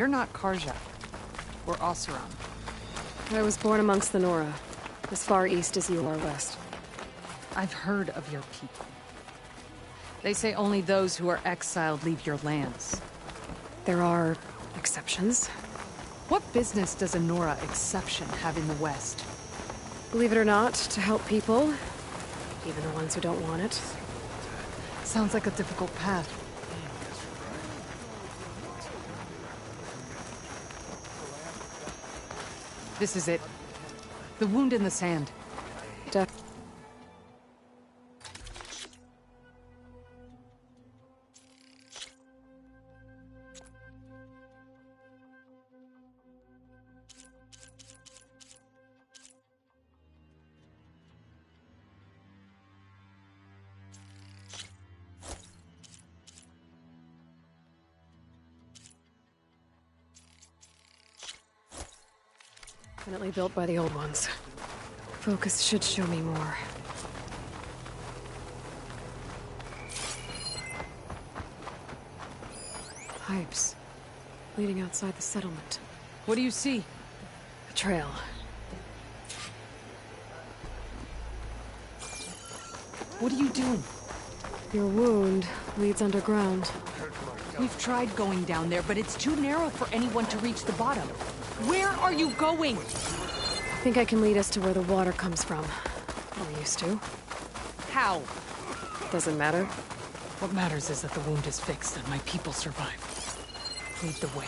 You're not Karja, or Oseram. I was born amongst the Nora, as far east as you are west. I've heard of your people. They say only those who are exiled leave your lands. There are exceptions. What business does a Nora exception have in the West? Believe it or not, to help people, even the ones who don't want it. Sounds like a difficult path. This is it. The wound in the sand. Definitely built by the old ones. Focus should show me more. Pipes. Leading outside the settlement. What do you see? A trail. What are you doing? Your wound leads underground. We've tried going down there, but it's too narrow for anyone to reach the bottom. Where are you going? I think I can lead us to where the water comes from. Or used to. How? Doesn't matter. What matters is that the wound is fixed and my people survive. Lead the way.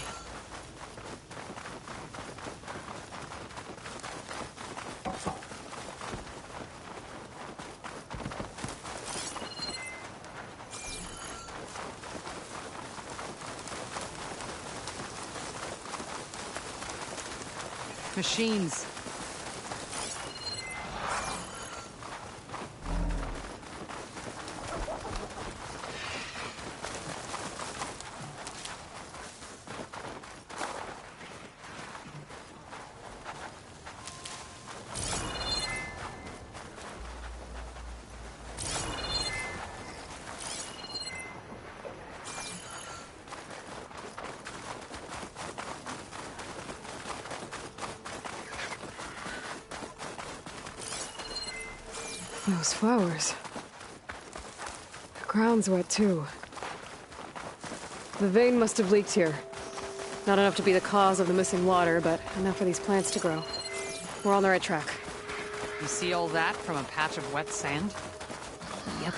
Machines. Those flowers. The ground's wet too. The vein must have leaked here. Not enough to be the cause of the missing water, but enough for these plants to grow. We're on the right track. You see all that from a patch of wet sand? Yep.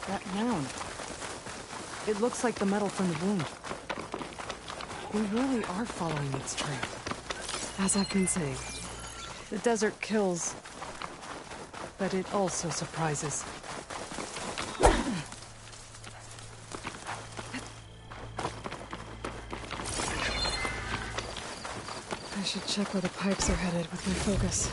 That mound. It looks like the metal from the wound. We really are following its trail. As I've been saying. The desert kills, but it also surprises. I should check where the pipes are headed with my focus.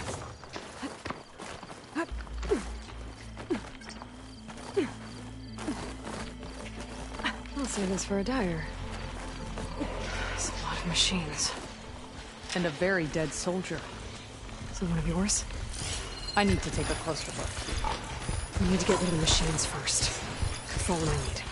I'll save this for a dyer. There's a lot of machines. And a very dead soldier. So one of yours? I need to take a closer look. We need to get rid of the machines first. That's all I need.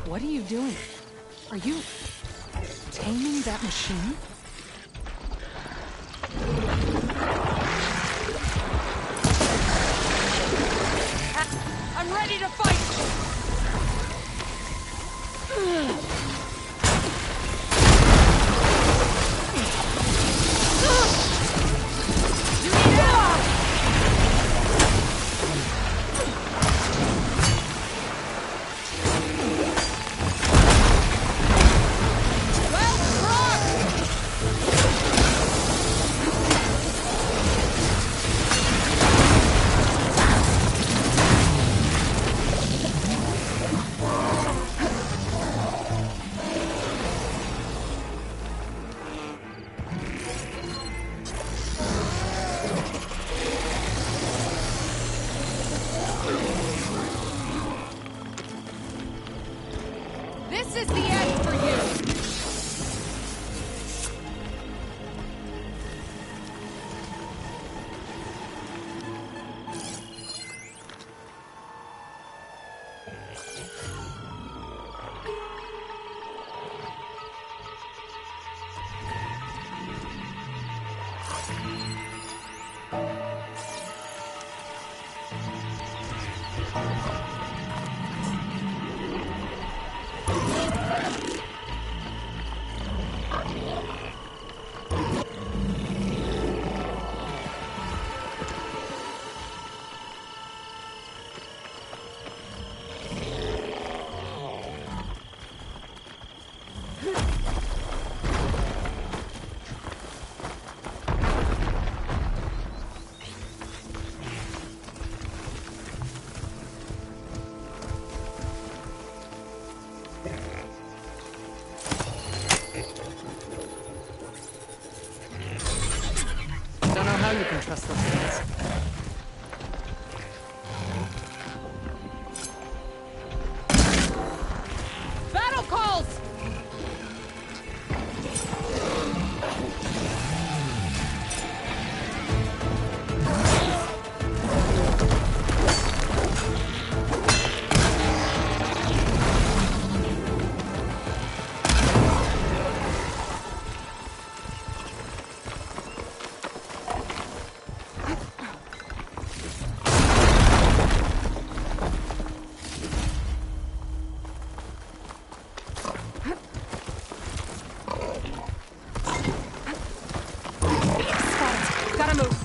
What are you doing? Are you taming that machine? I'm ready to fight! Don't know how you can trust those things. Battle calls! Gotta move.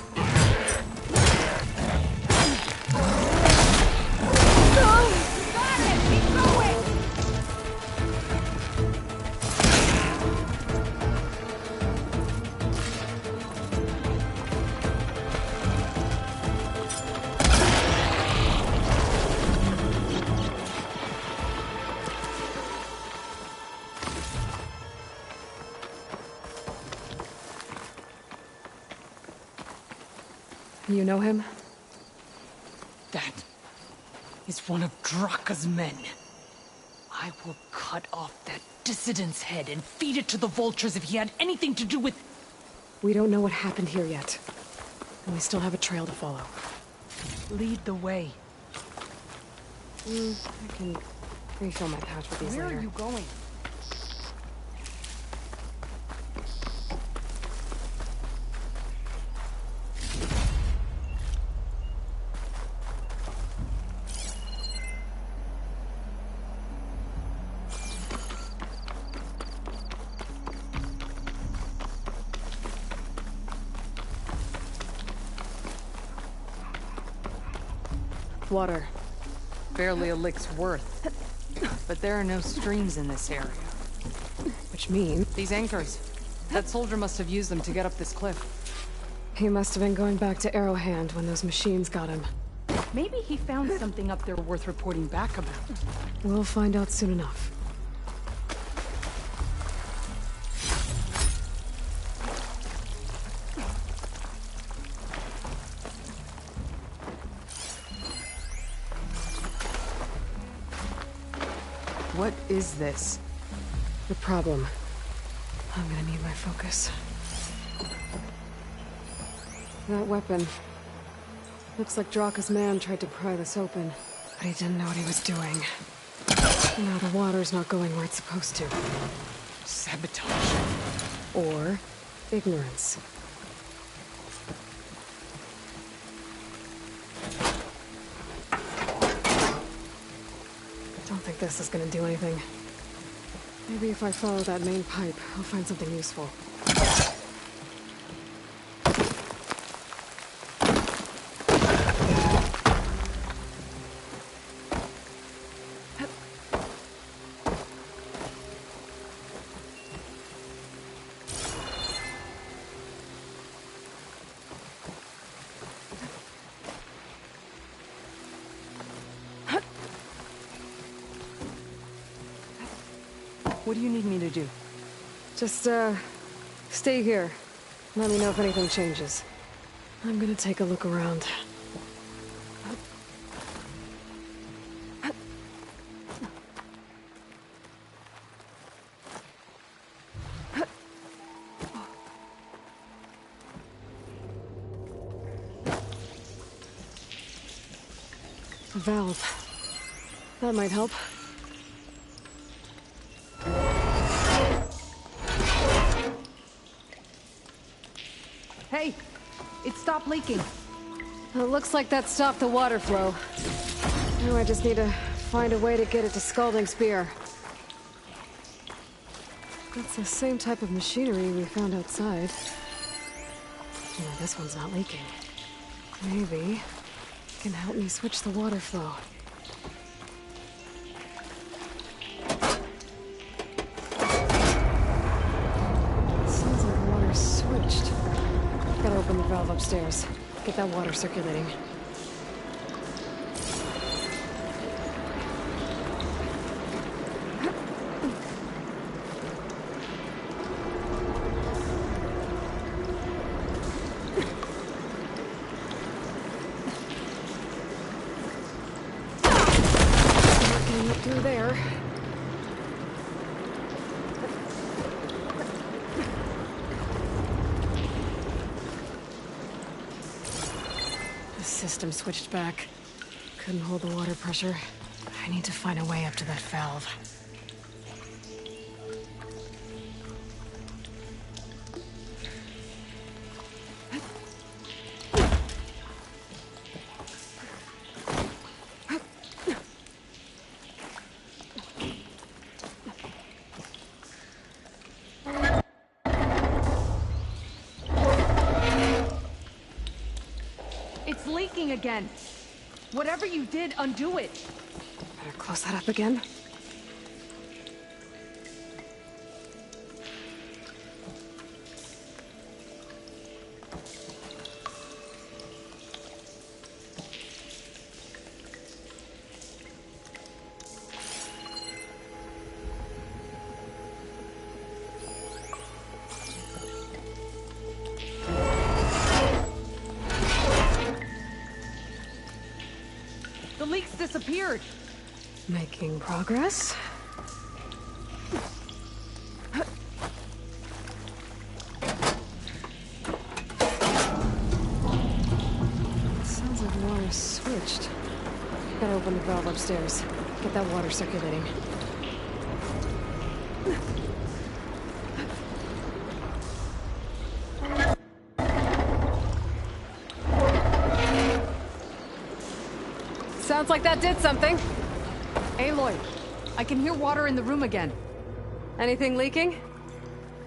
Got it! Keep going! You know him? That is one of Draka's men. I will cut off that dissident's head and feed it to the vultures if he had anything to do with... We don't know what happened here yet. And we still have a trail to follow. Lead the way. I can refill my pouch with these Where later. are you going? Water. Barely a lick's worth. But there are no streams in this area. Which means These anchors. That soldier must have used them to get up this cliff. he must have been going back to Arrowhand when those machines got him. Maybe he found something up there worth reporting back about. We'll find out soon enough. What is this? The problem. I'm gonna need my focus. That weapon. Looks like Draka's man tried to pry this open, but he didn't know what he was doing. Now the water's not going where it's supposed to. Sabotage. Or ignorance. I don't think this is gonna do anything. Maybe if I follow that main pipe, I'll find something useful. What do you need me to do? Just, stay here. Let me know if anything changes. I'm gonna take a look around. A valve. That might help. Hey! It stopped leaking. It looks like that stopped the water flow. Now I just need to find a way to get it to Scalding Spear. That's the same type of machinery we found outside. No, this one's not leaking. Maybe it can help me switch the water flow. valve upstairs. Get that water circulating. Not getting up through there. The system switched back. Couldn't hold the water pressure. I need to find a way up to that valve. It's leaking again. Whatever you did, undo it. Better close that up again. The leaks disappeared. Making progress. Sounds like water switched. Gotta open the valve upstairs. Get that water circulating. Sounds like that did something. Aloy, I can hear water in the room again. Anything leaking?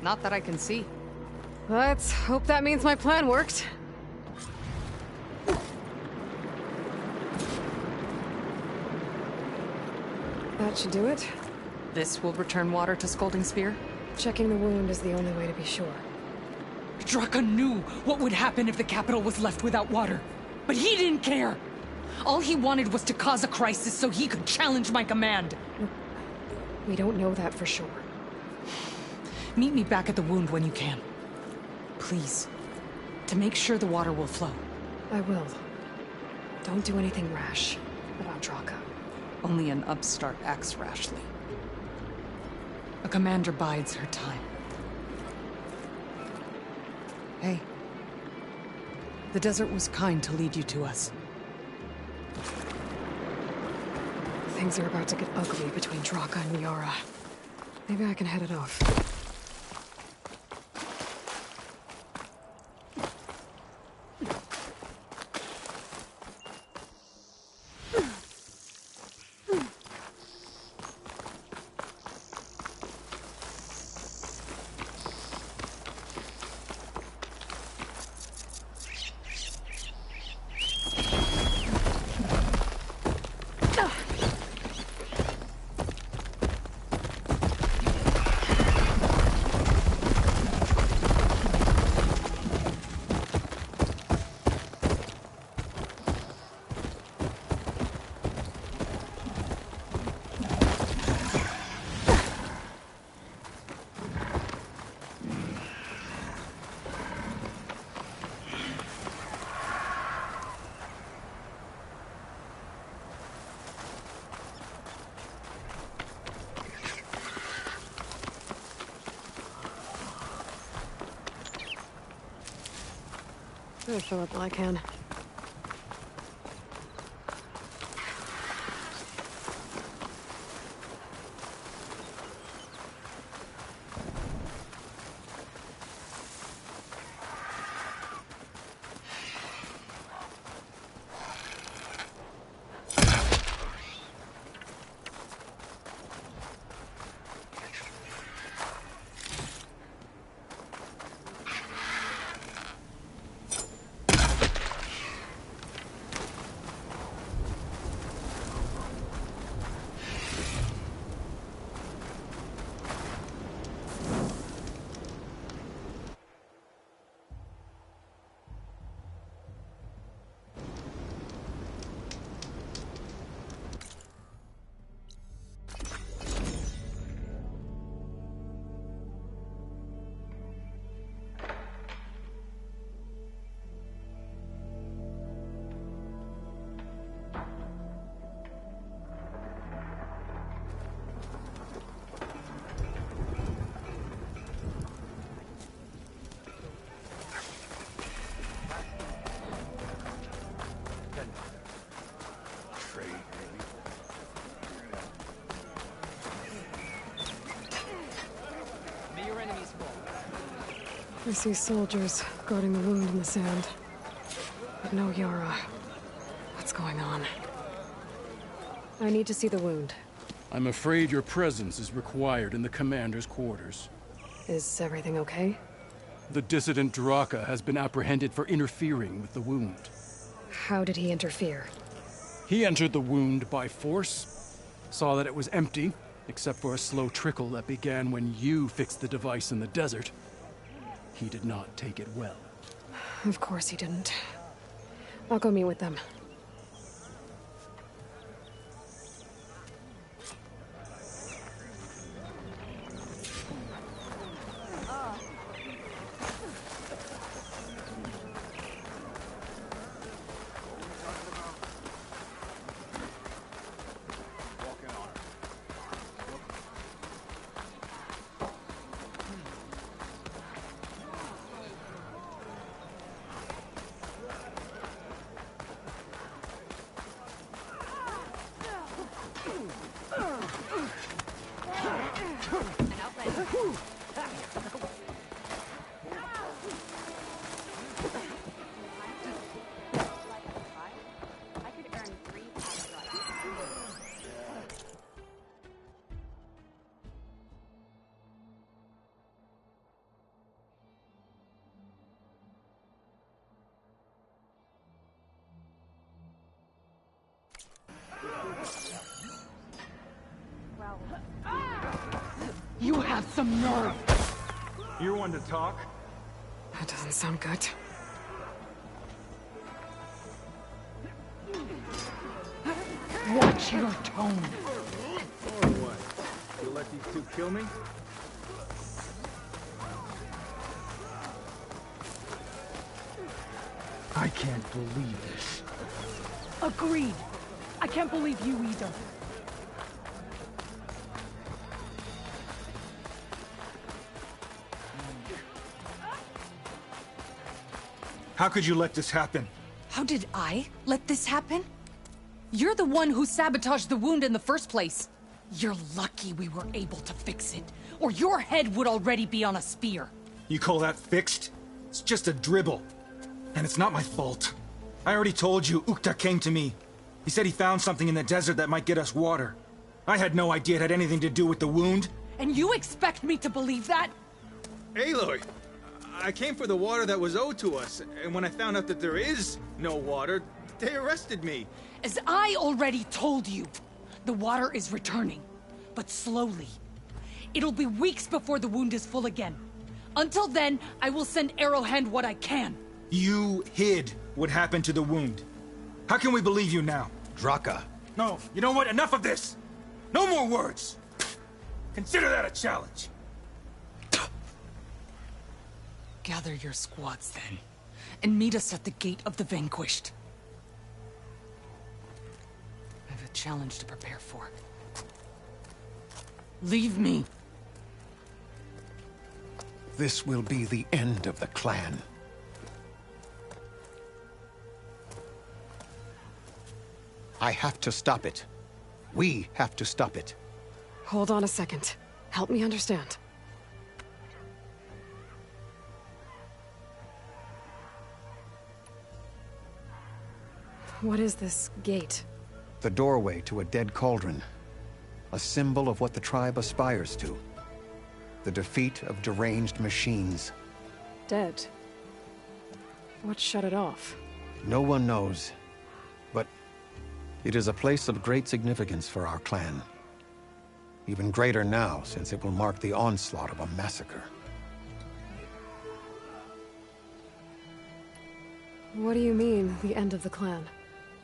Not that I can see. Let's hope that means my plan worked. That should do it. This will return water to Scolding Spear? Checking the wound is the only way to be sure. Draka knew what would happen if the capital was left without water. But he didn't care! All he wanted was to cause a crisis so he could challenge my command. We don't know that for sure. Meet me back at the wound when you can. Please. To make sure the water will flow. I will. Don't do anything rash about Draka. Only an upstart acts rashly. A commander bides her time. Hey. The desert was kind to lead you to us. Things are about to get ugly between Draka and Miara. Maybe I can head it off. I'll fill up all I can. I see soldiers guarding the wound in the sand. But no Yara. What's going on? I need to see the wound. I'm afraid your presence is required in the commander's quarters. Is everything okay? The dissident Draka has been apprehended for interfering with the wound. How did he interfere? He entered the wound by force, saw that it was empty, except for a slow trickle that began when you fixed the device in the desert. He did not take it well. Of course he didn't. I'll go meet with them. You have some nerve! You're one to talk? That doesn't sound good. Watch your tone. Or what? You'll let these two kill me? I can't believe this. Agreed. I can't believe you either. How could you let this happen? How did I let this happen? You're the one who sabotaged the wound in the first place. You're lucky we were able to fix it, or your head would already be on a spear. You call that fixed? It's just a dribble. And it's not my fault. I already told you, Ukta came to me. He said he found something in the desert that might get us water. I had no idea it had anything to do with the wound. And you expect me to believe that? Aloy, I came for the water that was owed to us, and when I found out that there is no water, they arrested me. As I already told you, the water is returning, but slowly. It'll be weeks before the wound is full again. Until then, I will send Arrowhand what I can. You hid what happened to the wound. How can we believe you now? Draka. No, you know what? Enough of this! No more words! Consider that a challenge. Gather your squads then, and meet us at the Gate of the Vanquished. I have a challenge to prepare for. Leave me. This will be the end of the clan. I have to stop it. We have to stop it. Hold on a second. Help me understand. What is this gate? The doorway to a dead cauldron. A symbol of what the tribe aspires to. The defeat of deranged machines. Dead. What shut it off? No one knows. But it is a place of great significance for our clan. Even greater now, since it will mark the onslaught of a massacre. What do you mean, the end of the clan?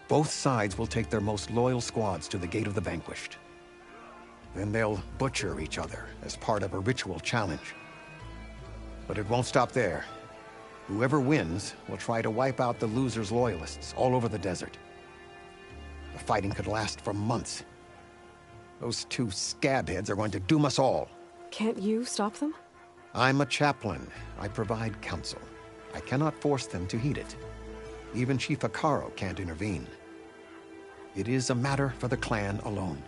Both sides will take their most loyal squads to the Gate of the Vanquished. Then they'll butcher each other as part of a ritual challenge. But it won't stop there. Whoever wins will try to wipe out the loser's loyalists all over the desert. The fighting could last for months. Those two scabheads are going to doom us all. Can't you stop them? I'm a chaplain. I provide counsel. I cannot force them to heed it. Even Chief Akaro can't intervene. It is a matter for the clan alone.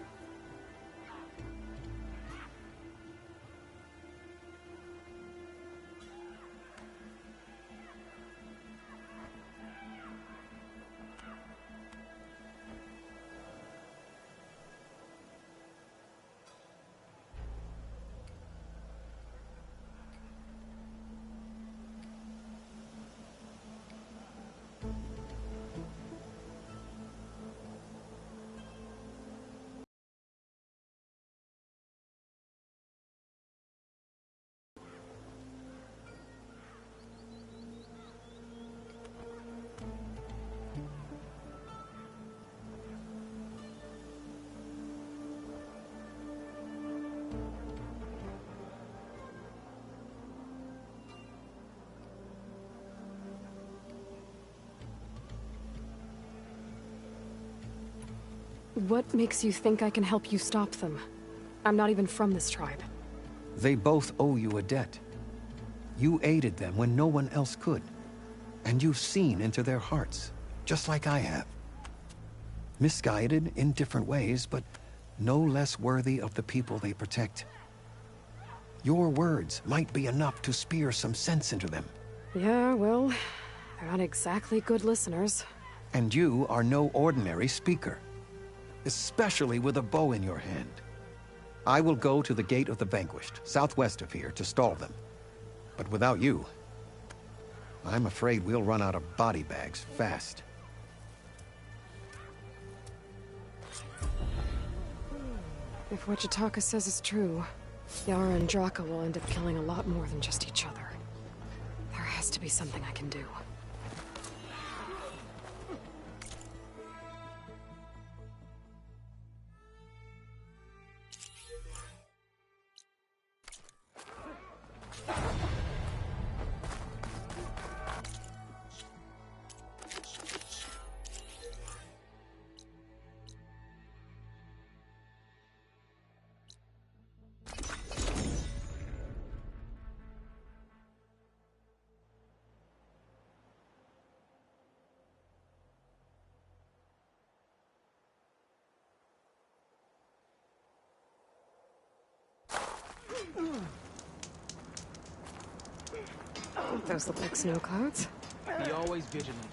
What makes you think I can help you stop them? I'm not even from this tribe. They both owe you a debt. You aided them when no one else could. And you've seen into their hearts, just like I have. Misguided in different ways, but no less worthy of the people they protect. Your words might be enough to spear some sense into them. Yeah, well, they're not exactly good listeners. And you are no ordinary speaker, especially with a bow in your hand. I will go to the Gate of the Vanquished, southwest of here, to stall them. But without you, I'm afraid we'll run out of body bags fast. If what Jataka says is true, Yara and Draka will end up killing a lot more than just each other. There has to be something I can do. Those look like snow clouds. Be always vigilant.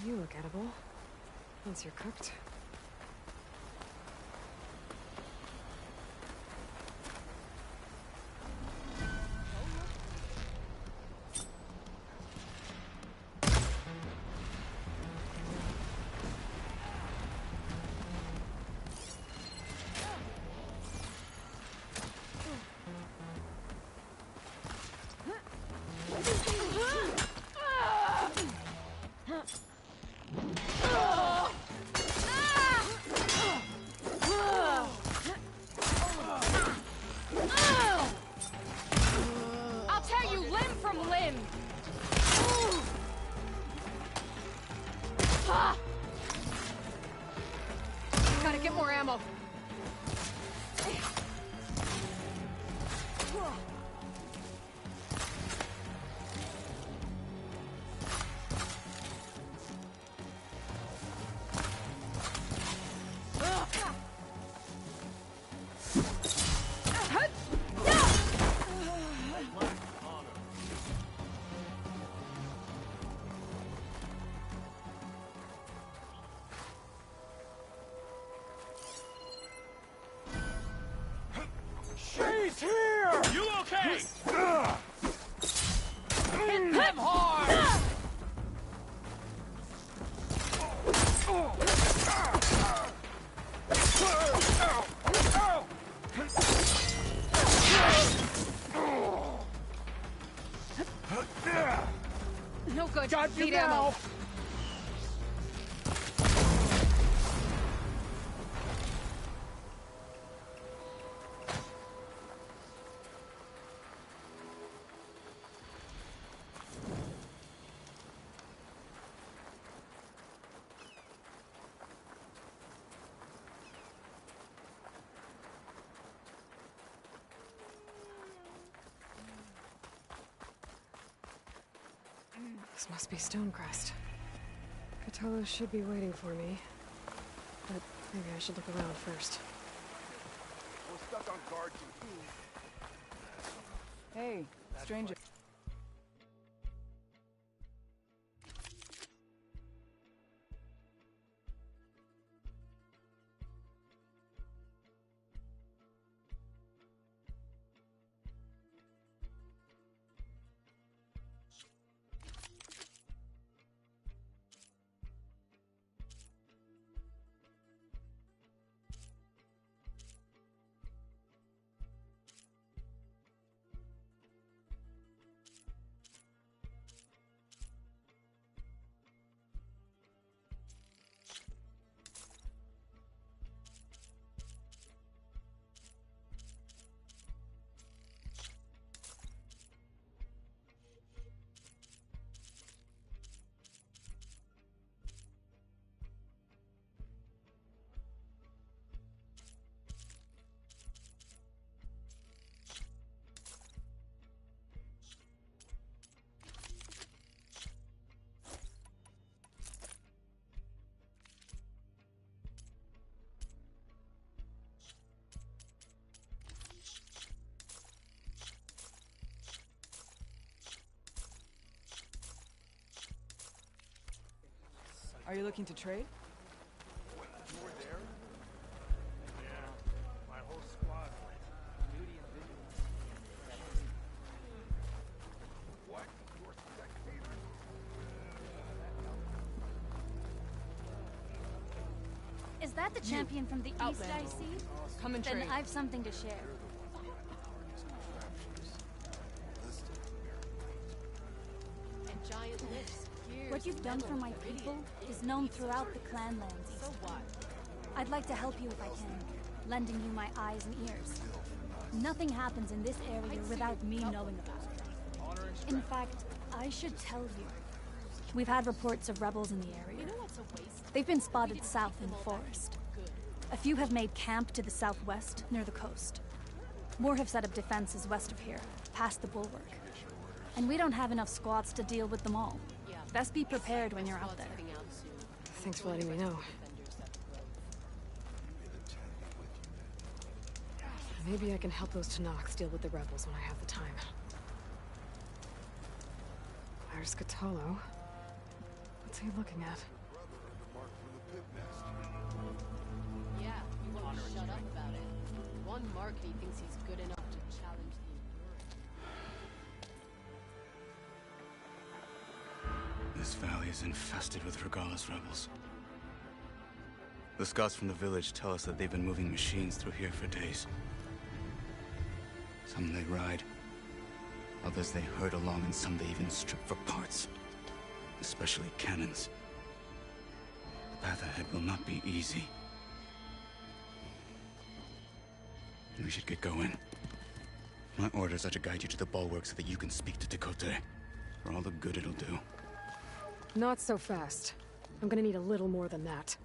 You look edible. Once you're cooked. I'll tear you limb from limb! Gotta get more ammo. She's here! You okay? Hit them hard! No good. Got you Need now! ammo. This must be Stonecrest. Cthulhu should be waiting for me. But maybe I should look around first. We're stuck on guard duty. Hey, stranger. Are you looking to trade? More there? Yeah, my whole squad went. Duty and vigilance. What? Your spectator? Is that the champion from the east I see? Come and Then trade. I've something to share. And giant lifts. What you've done for my people is known throughout the clanlands. So what? I'd like to help you if I can, lending you my eyes and ears. Nothing happens in this area without me knowing about it. In fact, I should tell you. We've had reports of rebels in the area. You know what's a waste? They've been spotted south in the forest. A few have made camp to the southwest, near the coast. More have set up defenses west of here, past the bulwark. And we don't have enough squads to deal with them all. Yeah. Best be prepared when you're out there. Heading out soon. Thanks for letting me know. Maybe I can help those Tanaks deal with the rebels when I have the time. There's Cthulhu. What's he looking at? Yeah, you won't shut up about it. One Markety thinks he's good enough to challenge the This valley is infested with Regalla's rebels. The scouts from the village tell us that they've been moving machines through here for days. Some they ride, others they herd along, and some they even strip for parts. Especially cannons. The path ahead will not be easy. We should get going. My orders are to guide you to the bulwark so that you can speak to Tekote. For all the good it'll do. Not so fast. I'm gonna need a little more than that.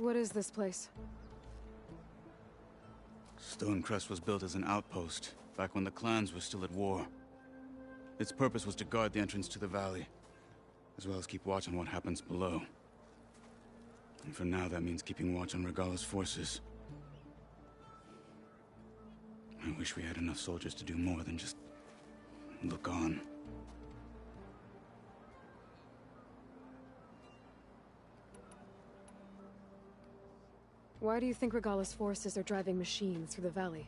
What is this place? Stonecrest was built as an outpost, back when the clans were still at war. Its purpose was to guard the entrance to the valley, as well as keep watch on what happens below. And for now, that means keeping watch on Regalla's forces. I wish we had enough soldiers to do more than just look on. Why do you think Regalla's forces are driving machines through the valley?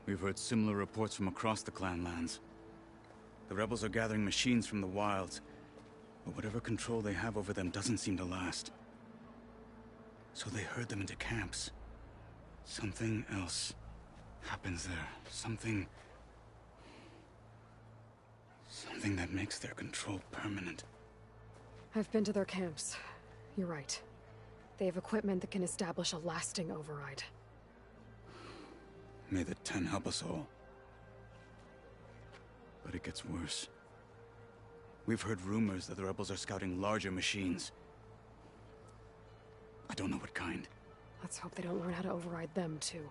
We've heard similar reports from across the clan lands. The rebels are gathering machines from the wilds, but whatever control they have over them doesn't seem to last. So they herd them into camps. Something else happens there. Something that makes their control permanent. I've been to their camps. You're right. They have equipment that can establish a lasting override. May the Ten help us all. But it gets worse. We've heard rumors that the rebels are scouting larger machines. I don't know what kind. Let's hope they don't learn how to override them, too.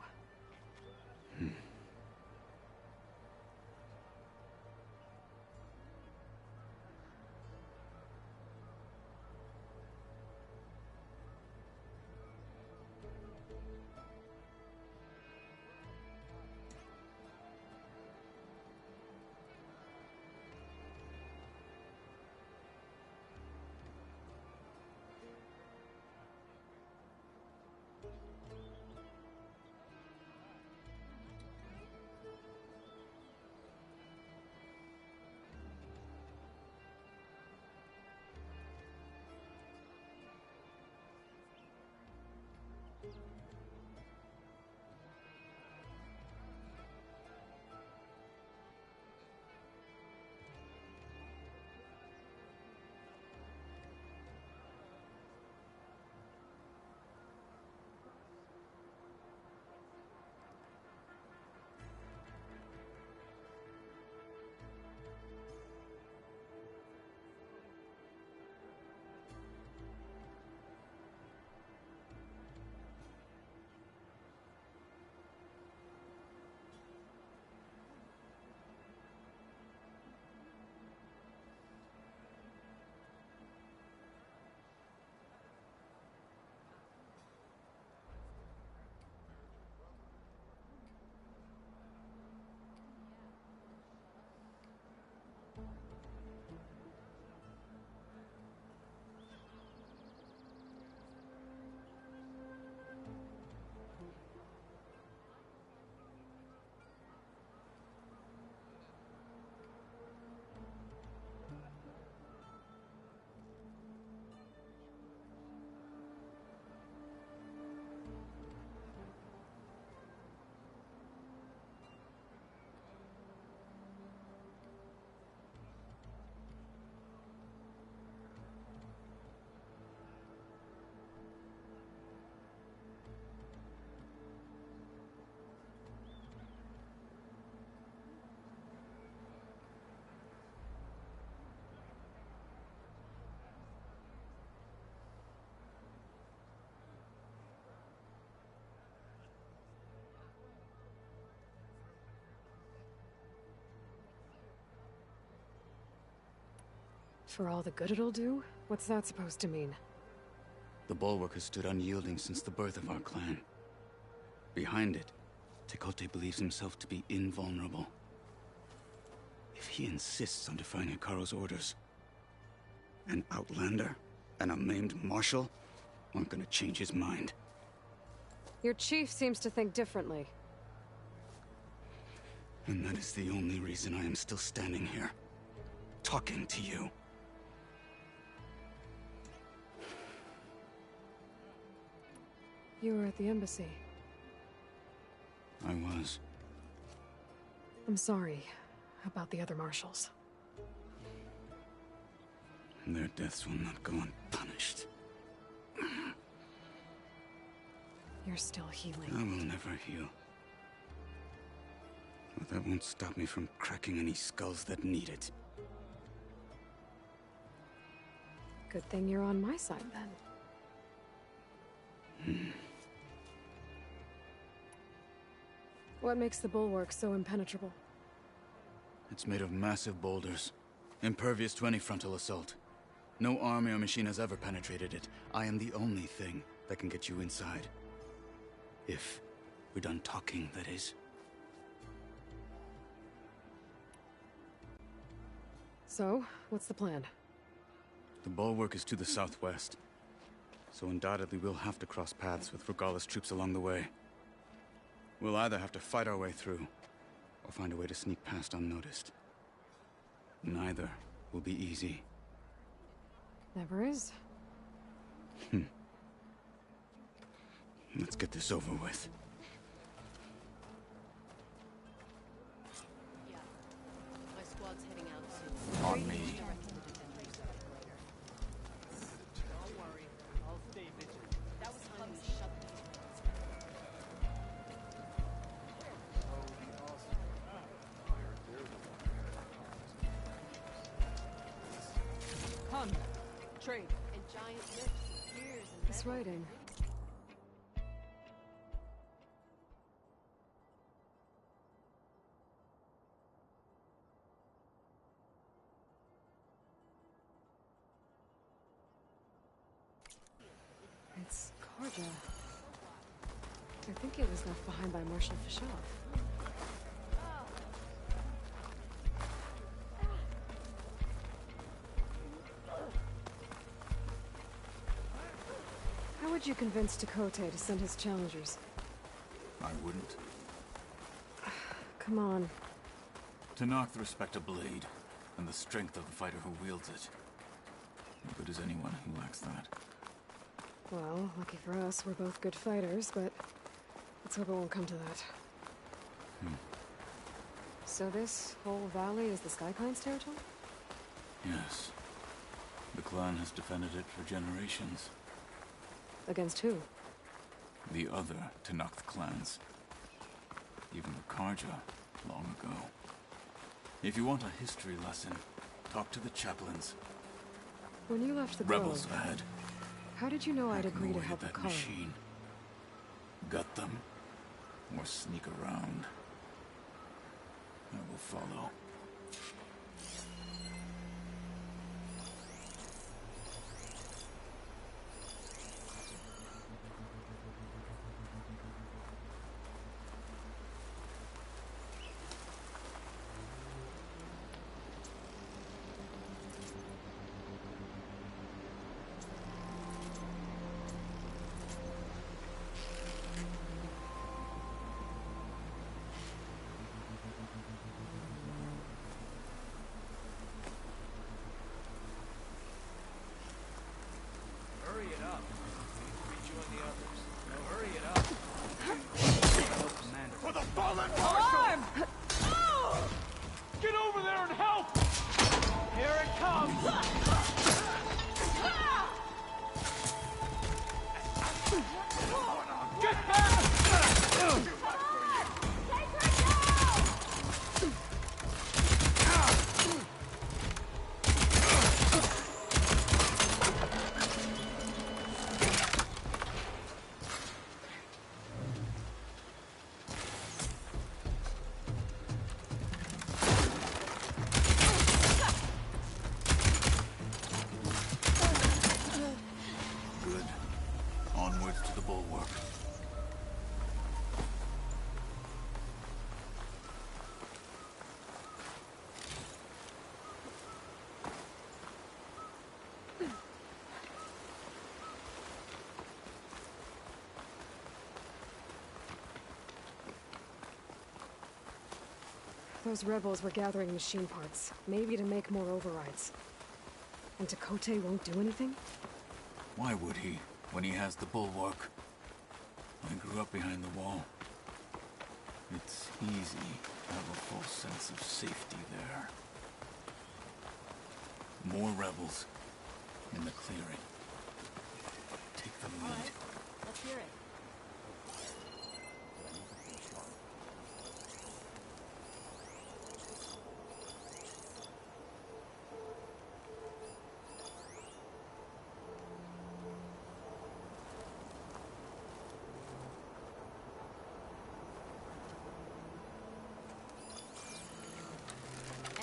For all the good it'll do? What's that supposed to mean? The bulwark has stood unyielding since the birth of our clan. Behind it, Tekote believes himself to be invulnerable. If he insists on defying Hikaru's orders, an outlander and a maimed marshal aren't gonna change his mind. Your chief seems to think differently. And that is the only reason I am still standing here, talking to you. You were at the embassy. I was. I'm sorry about the other marshals. Their deaths will not go unpunished. You're still healing. I will never heal. But that won't stop me from cracking any skulls that need it. Good thing you're on my side, then. What makes the bulwark so impenetrable? It's made of massive boulders, impervious to any frontal assault. No army or machine has ever penetrated it. I am the only thing that can get you inside. If we're done talking, that is. So, what's the plan? The bulwark is to the southwest, so undoubtedly we'll have to cross paths with Regala's troops along the way. We'll either have to fight our way through, or find a way to sneak past unnoticed. Neither will be easy. Never is. Let's get this over with. Yeah. My squad's heading out soon. On me. Don't worry. I'll stay vigilant. That was time to shut Come, trade. and giant lips and ears and This writing. It's Karja. I think it was left behind by Marshal Fischoff. How would you convince Tekote to send his challengers? I wouldn't. Come on. To knock the respect of blade, and the strength of the fighter who wields it. As good as anyone who lacks that. Well, lucky for us, we're both good fighters, but let's hope it won't come to that. So this whole valley is the Sky Clan's territory? Yes. The clan has defended it for generations. Against who? The other Tanakh clans. Even the Karja, long ago. If you want a history lesson, talk to the chaplains. When you left the Rebels Grove, ahead. how did you know I'd Hacking agree to away help at the that Kara? machine. Gut them, or sneak around. I will follow. Hurry it up. Rejoin the others. No, hurry it up. For the fallen Alarm! Get over there and help! Here it comes! Get back! Good. bulwark. Those rebels were gathering machine parts, maybe to make more overrides. And Tekote won't do anything? Why would he, when he has the bulwark? I grew up behind the wall. It's easy to have a false sense of safety there. More rebels in the clearing. Take the lead. All right, let's hear it.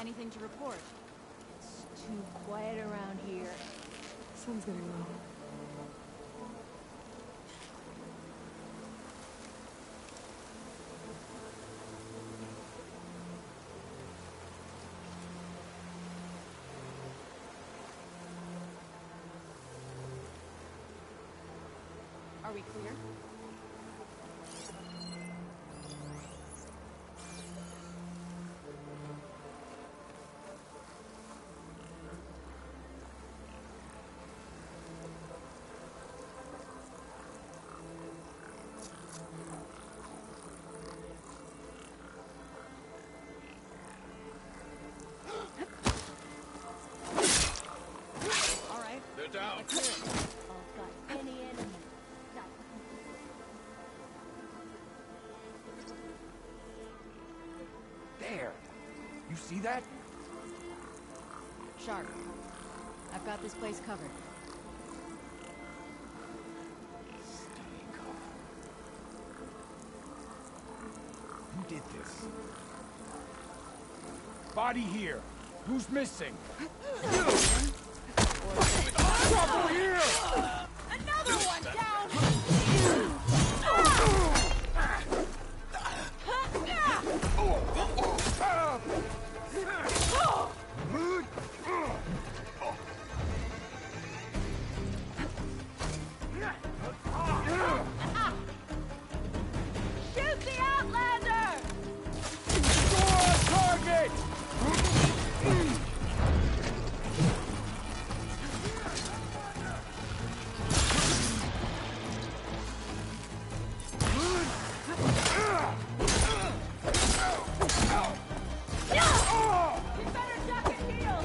Anything to report? It's too quiet around here. Sun's getting low. Are we clear? They're down. Let's hear it. Oh, got any enemy. Got There! You see that? Sharp. I've got this place covered. Stay calm. Who did this? Body here. Who's missing? Trouble here! Another one down! Shoot the Outlander! Go on target! You better duck and heal!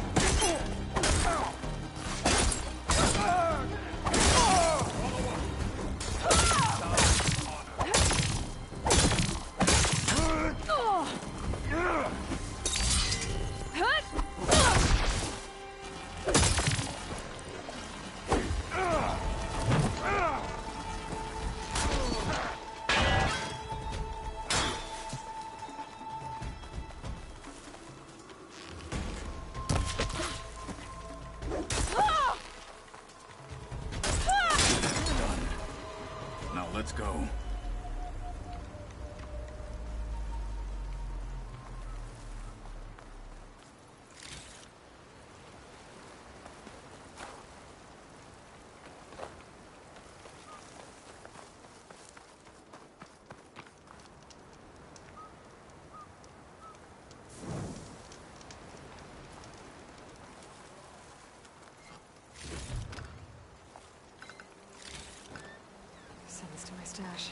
Now let's go. Send this to my stash.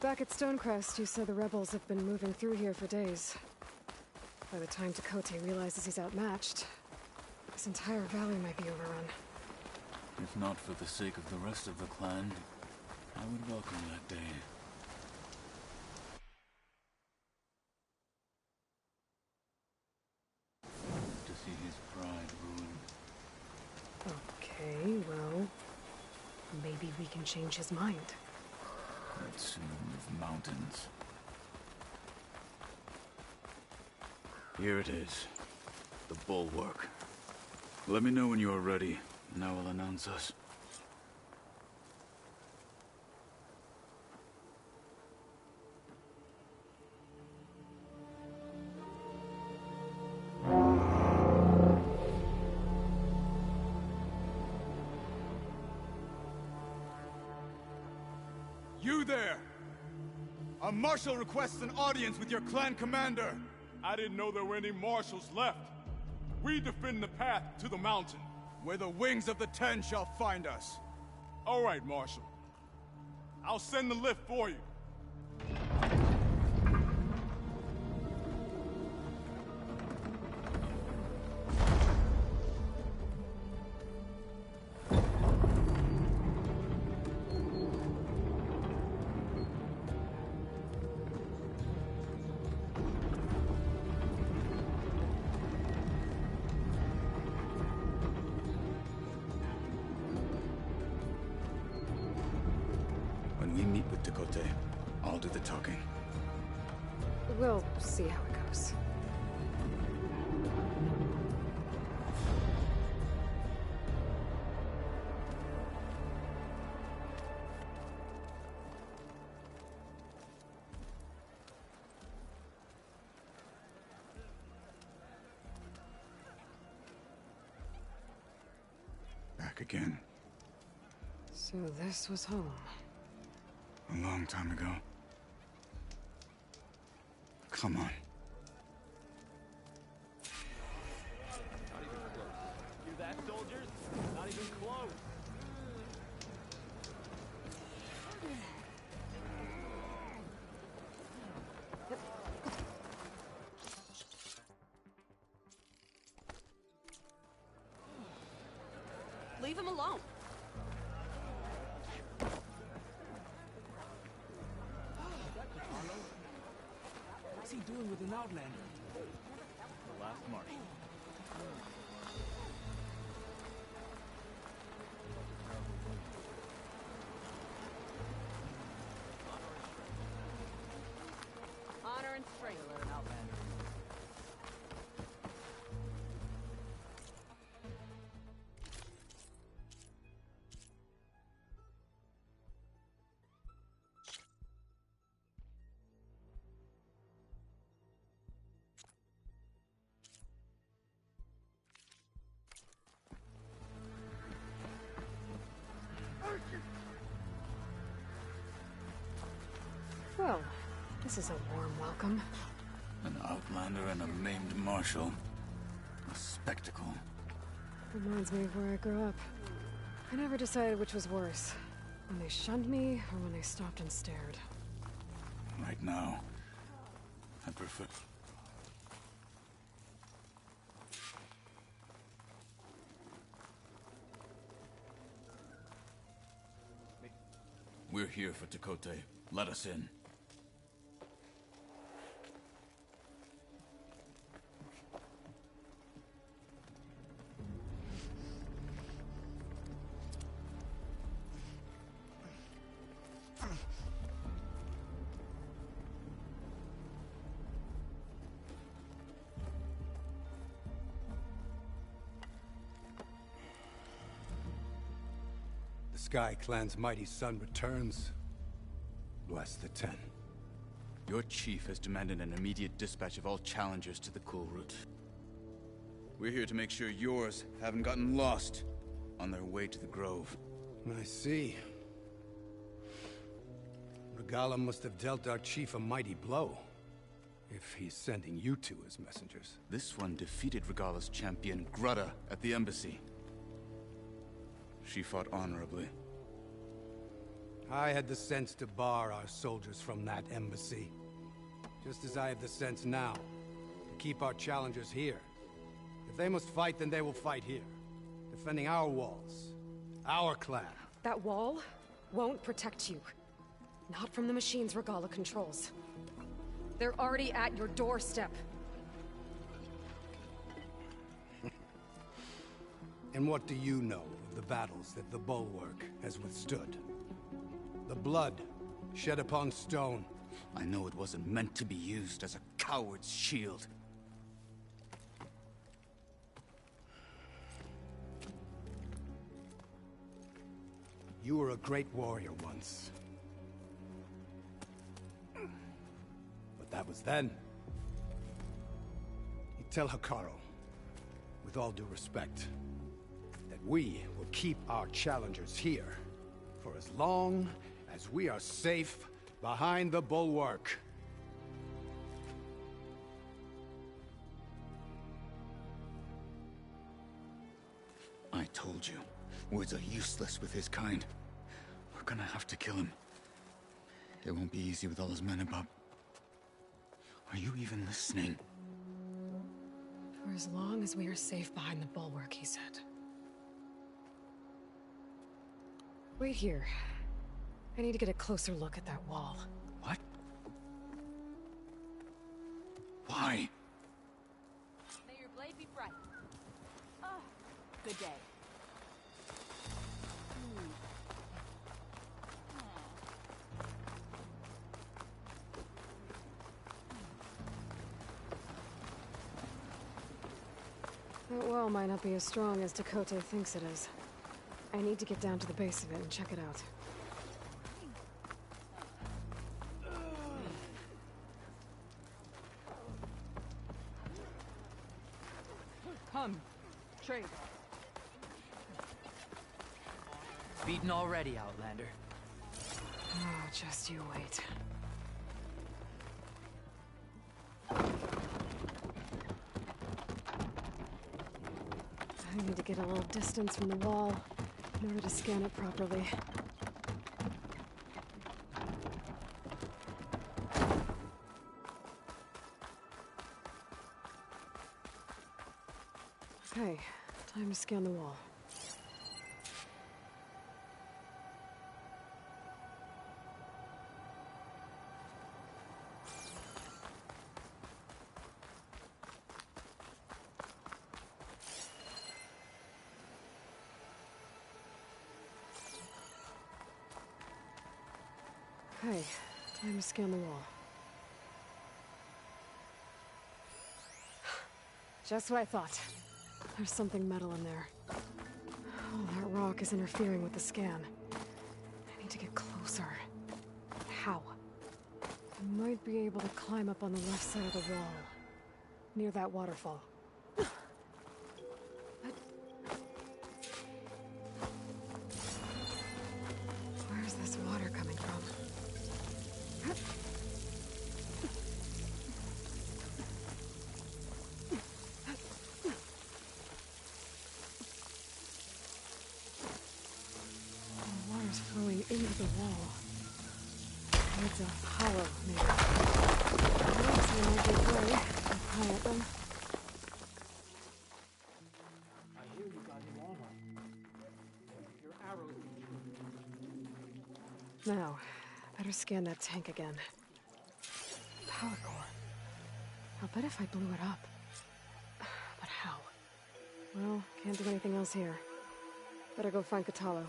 Back at Stonecrest, you said the rebels have been moving through here for days. By the time Tekote realizes he's outmatched, this entire valley might be overrun. If not for the sake of the rest of the clan, I would welcome that day. maybe we can change his mind. That tomb of mountains. Here it is. The bulwark. Let me know when you are ready, and I will announce us. You there! A marshal requests an audience with your clan commander. I didn't know there were any marshals left. We defend the path to the mountain, where the wings of the Ten shall find us. All right, Marshal. I'll send the lift for you. When we meet with Tekote, I'll do the talking. We'll see how it goes. Back again. So this was home. A long time ago. Come on. Hear that, soldiers? Not even close. Leave him alone. What's he doing with an outlander? The last marshal. Honor and strength. An outlander. Well, this is a warm welcome. An outlander and a maimed marshal. A spectacle. Reminds me of where I grew up. I never decided which was worse. When they shunned me, or when they stopped and stared. Right now, I prefer... We're here for Tekote. Let us in. The Sky Clan's mighty son returns. Bless the Ten. Your chief has demanded an immediate dispatch of all challengers to the cool route. We're here to make sure yours haven't gotten lost on their way to the Grove. I see. Regala must have dealt our chief a mighty blow, if he's sending you two as messengers. This one defeated Regala's champion, Grudda, at the embassy. She fought honorably. I had the sense to bar our soldiers from that embassy. Just as I have the sense now, to keep our challengers here. If they must fight, then they will fight here. Defending our walls. Our clan. That wall won't protect you. Not from the machines Regala controls. They're already at your doorstep. And what do you know of the battles that the Bulwark has withstood. The blood shed upon stone. I know it wasn't meant to be used as a coward's shield. You were a great warrior once. But that was then. You tell Hikaru, with all due respect, that we will keep our challengers here for as long as we are safe behind the Bulwark. I told you, words are useless with his kind. We're gonna have to kill him. It won't be easy with all his men about. Are you even listening? For as long as we are safe behind the Bulwark, he said. Wait here. I need to get a closer look at that wall. What? Why? May your blade be bright. Oh, good day. That wall might not be as strong as Dakota thinks it is. I need to get down to the base of it and check it out. Come, trade. Beaten already, Outlander. Oh, just you wait. I need to get a little distance from the wall in order to scan it properly. Okay, time to scan the wall. Okay, time to scan the wall. Just what I thought. There's something metal in there. Oh, that rock is interfering with the scan. I need to get closer. How? I might be able to climb up on the left side of the wall, near that waterfall. Where's this water coming from? The water's flowing into the wall. It's a hollow, maybe. Looks like a good way to pry at them. I hear you got him armor. Your arrows. Now, better scan that tank again. Power core. I'll bet if I blew it up. But how? Well, can't do anything else here. Better go find Katalo.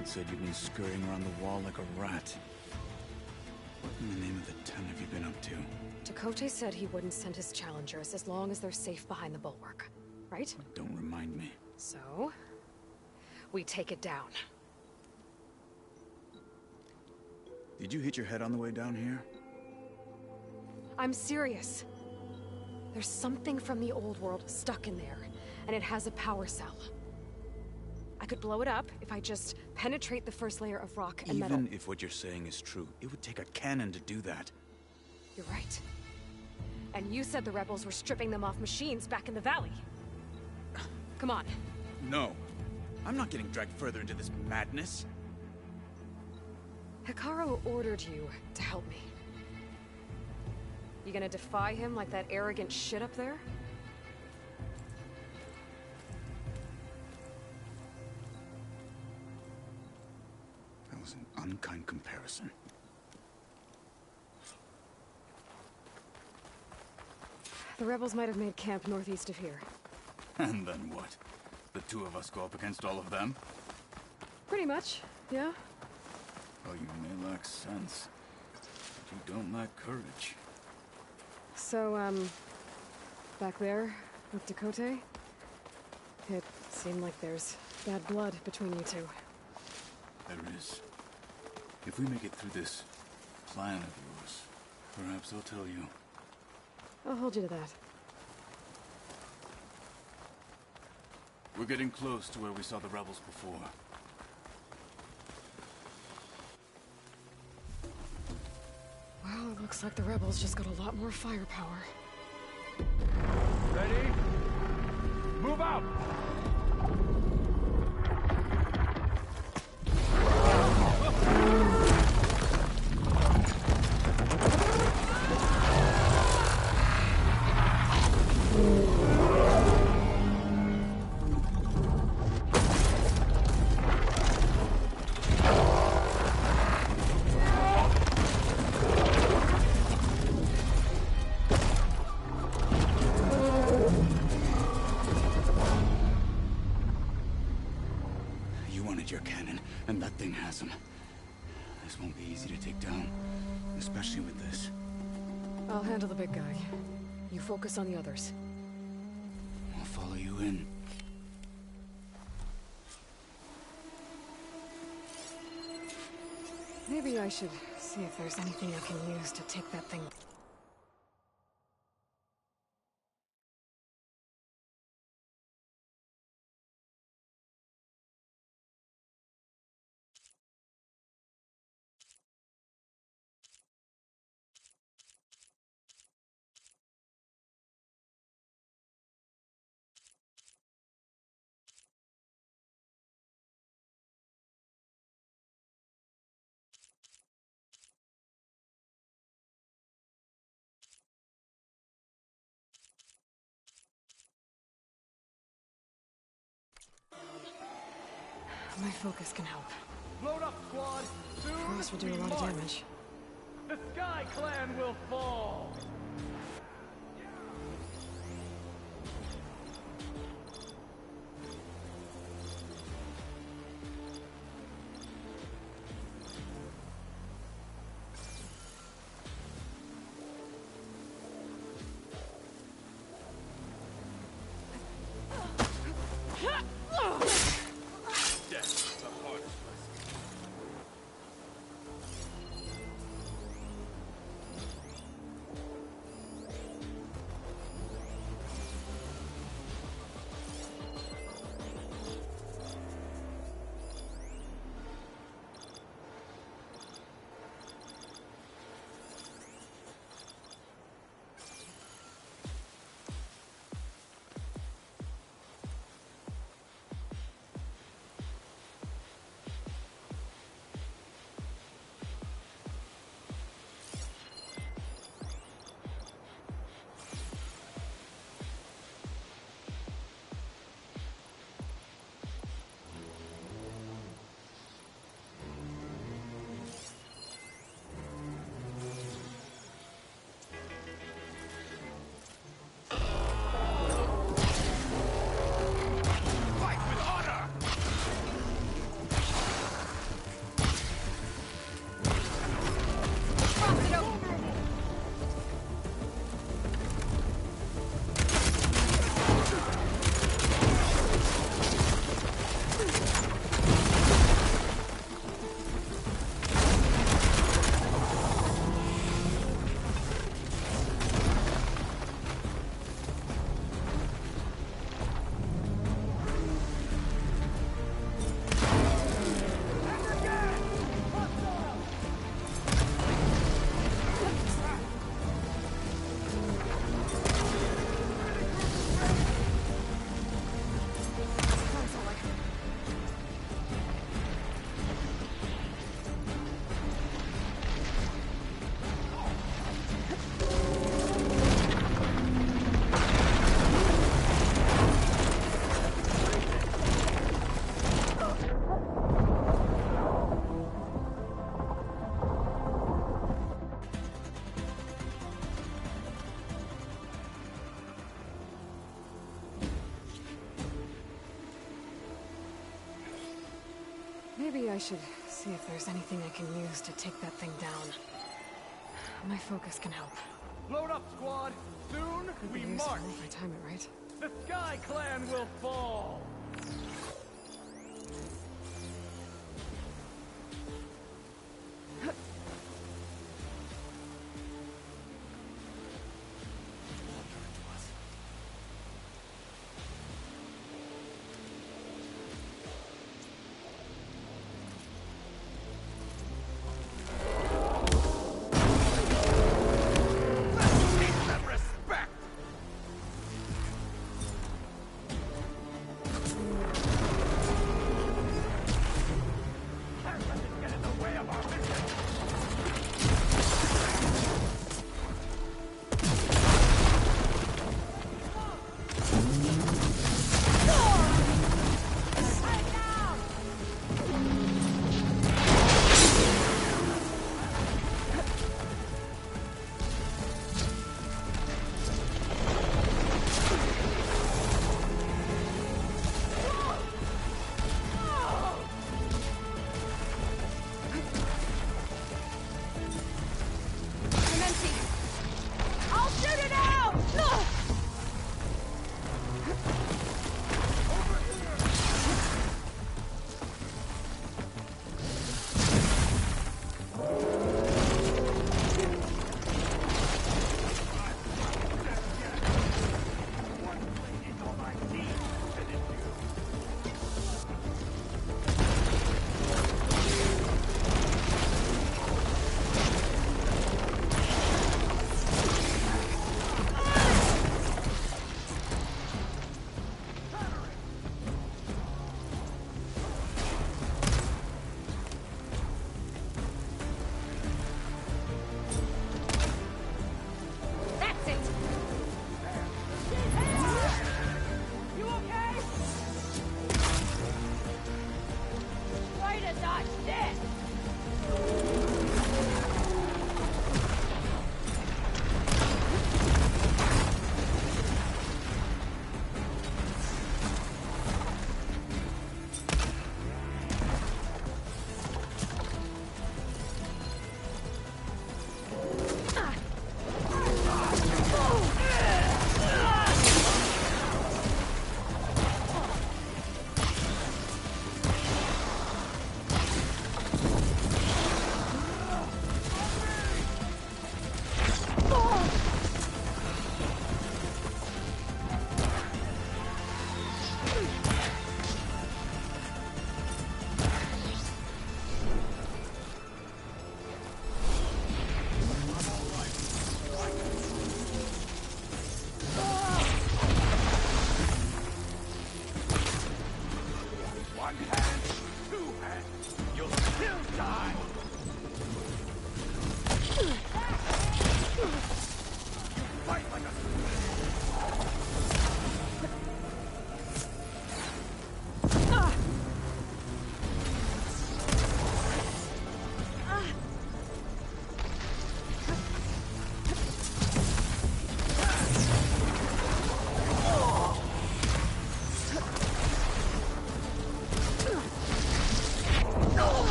guard said you've been scurrying around the wall like a rat. What in the name of the ten have you been up to? Dakota said he wouldn't send his challengers as long as they're safe behind the bulwark, right? Don't remind me. So, we take it down. Did you hit your head on the way down here? I'm serious. There's something from the old world stuck in there, and it has a power cell. I could blow it up if I just penetrate the first layer of rock and metal. Even if what you're saying is true, it would take a cannon to do that. You're right. And you said the rebels were stripping them off machines back in the valley. Come on. No. I'm not getting dragged further into this madness. Hikaru ordered you to help me. You gonna defy him like that arrogant shit up there? That was an unkind comparison. The rebels might have made camp northeast of here. And then what? The two of us go up against all of them? Pretty much, yeah. Well, you may lack sense, but you don't lack courage. So, back there, with Dakota, it seemed like there's bad blood between you two. There is. If we make it through this plan of yours, perhaps I'll tell you. I'll hold you to that. We're getting close to where we saw the rebels before. Well, it looks like the rebels just got a lot more firepower. Ready? Move out! Your cannon, and that thing has him. This won't be easy to take down, especially with this. I'll handle the big guy. You focus on the others. I'll follow you in. Maybe I should see if there's anything I can use to take that thing. My focus can help. Load up, squad! Soon Cross will do a lot of damage. The Sky Clan will fall! Maybe I should see if there's anything I can use to take that thing down. My focus can help. Load up, squad! Soon Could we be useful march! if I time it right. The Sky Clan will fall!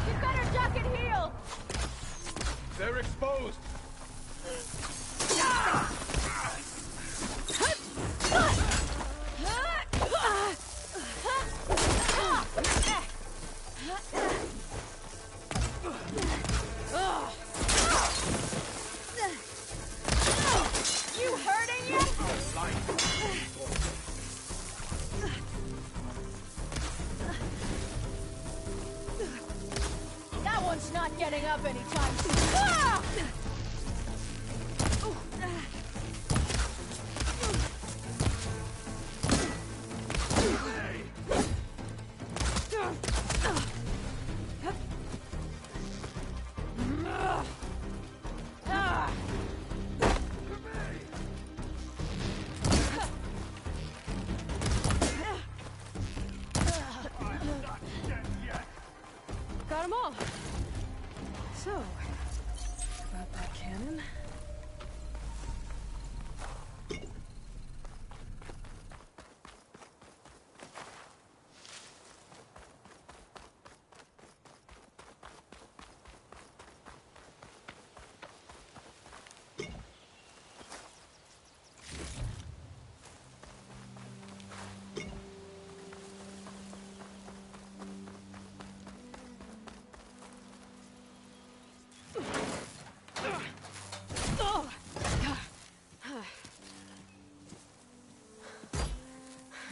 You better duck and heal! They're exposed! You hurting yet? That one's not getting up anytime soon. Got them all. So, about that cannon.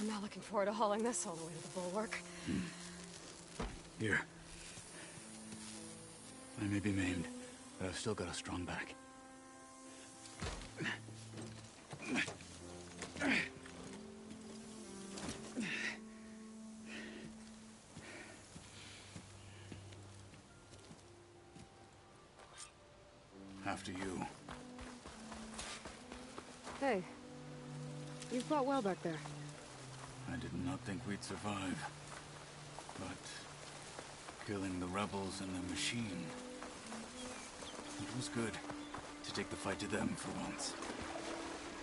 I'm not looking forward to hauling this all the way to the bulwark. Here. I may be maimed, but I've still got a strong back. After you. Hey, you fought well back there. I did not think we'd survive. But killing the rebels and the machine, it was good to take the fight to them for once.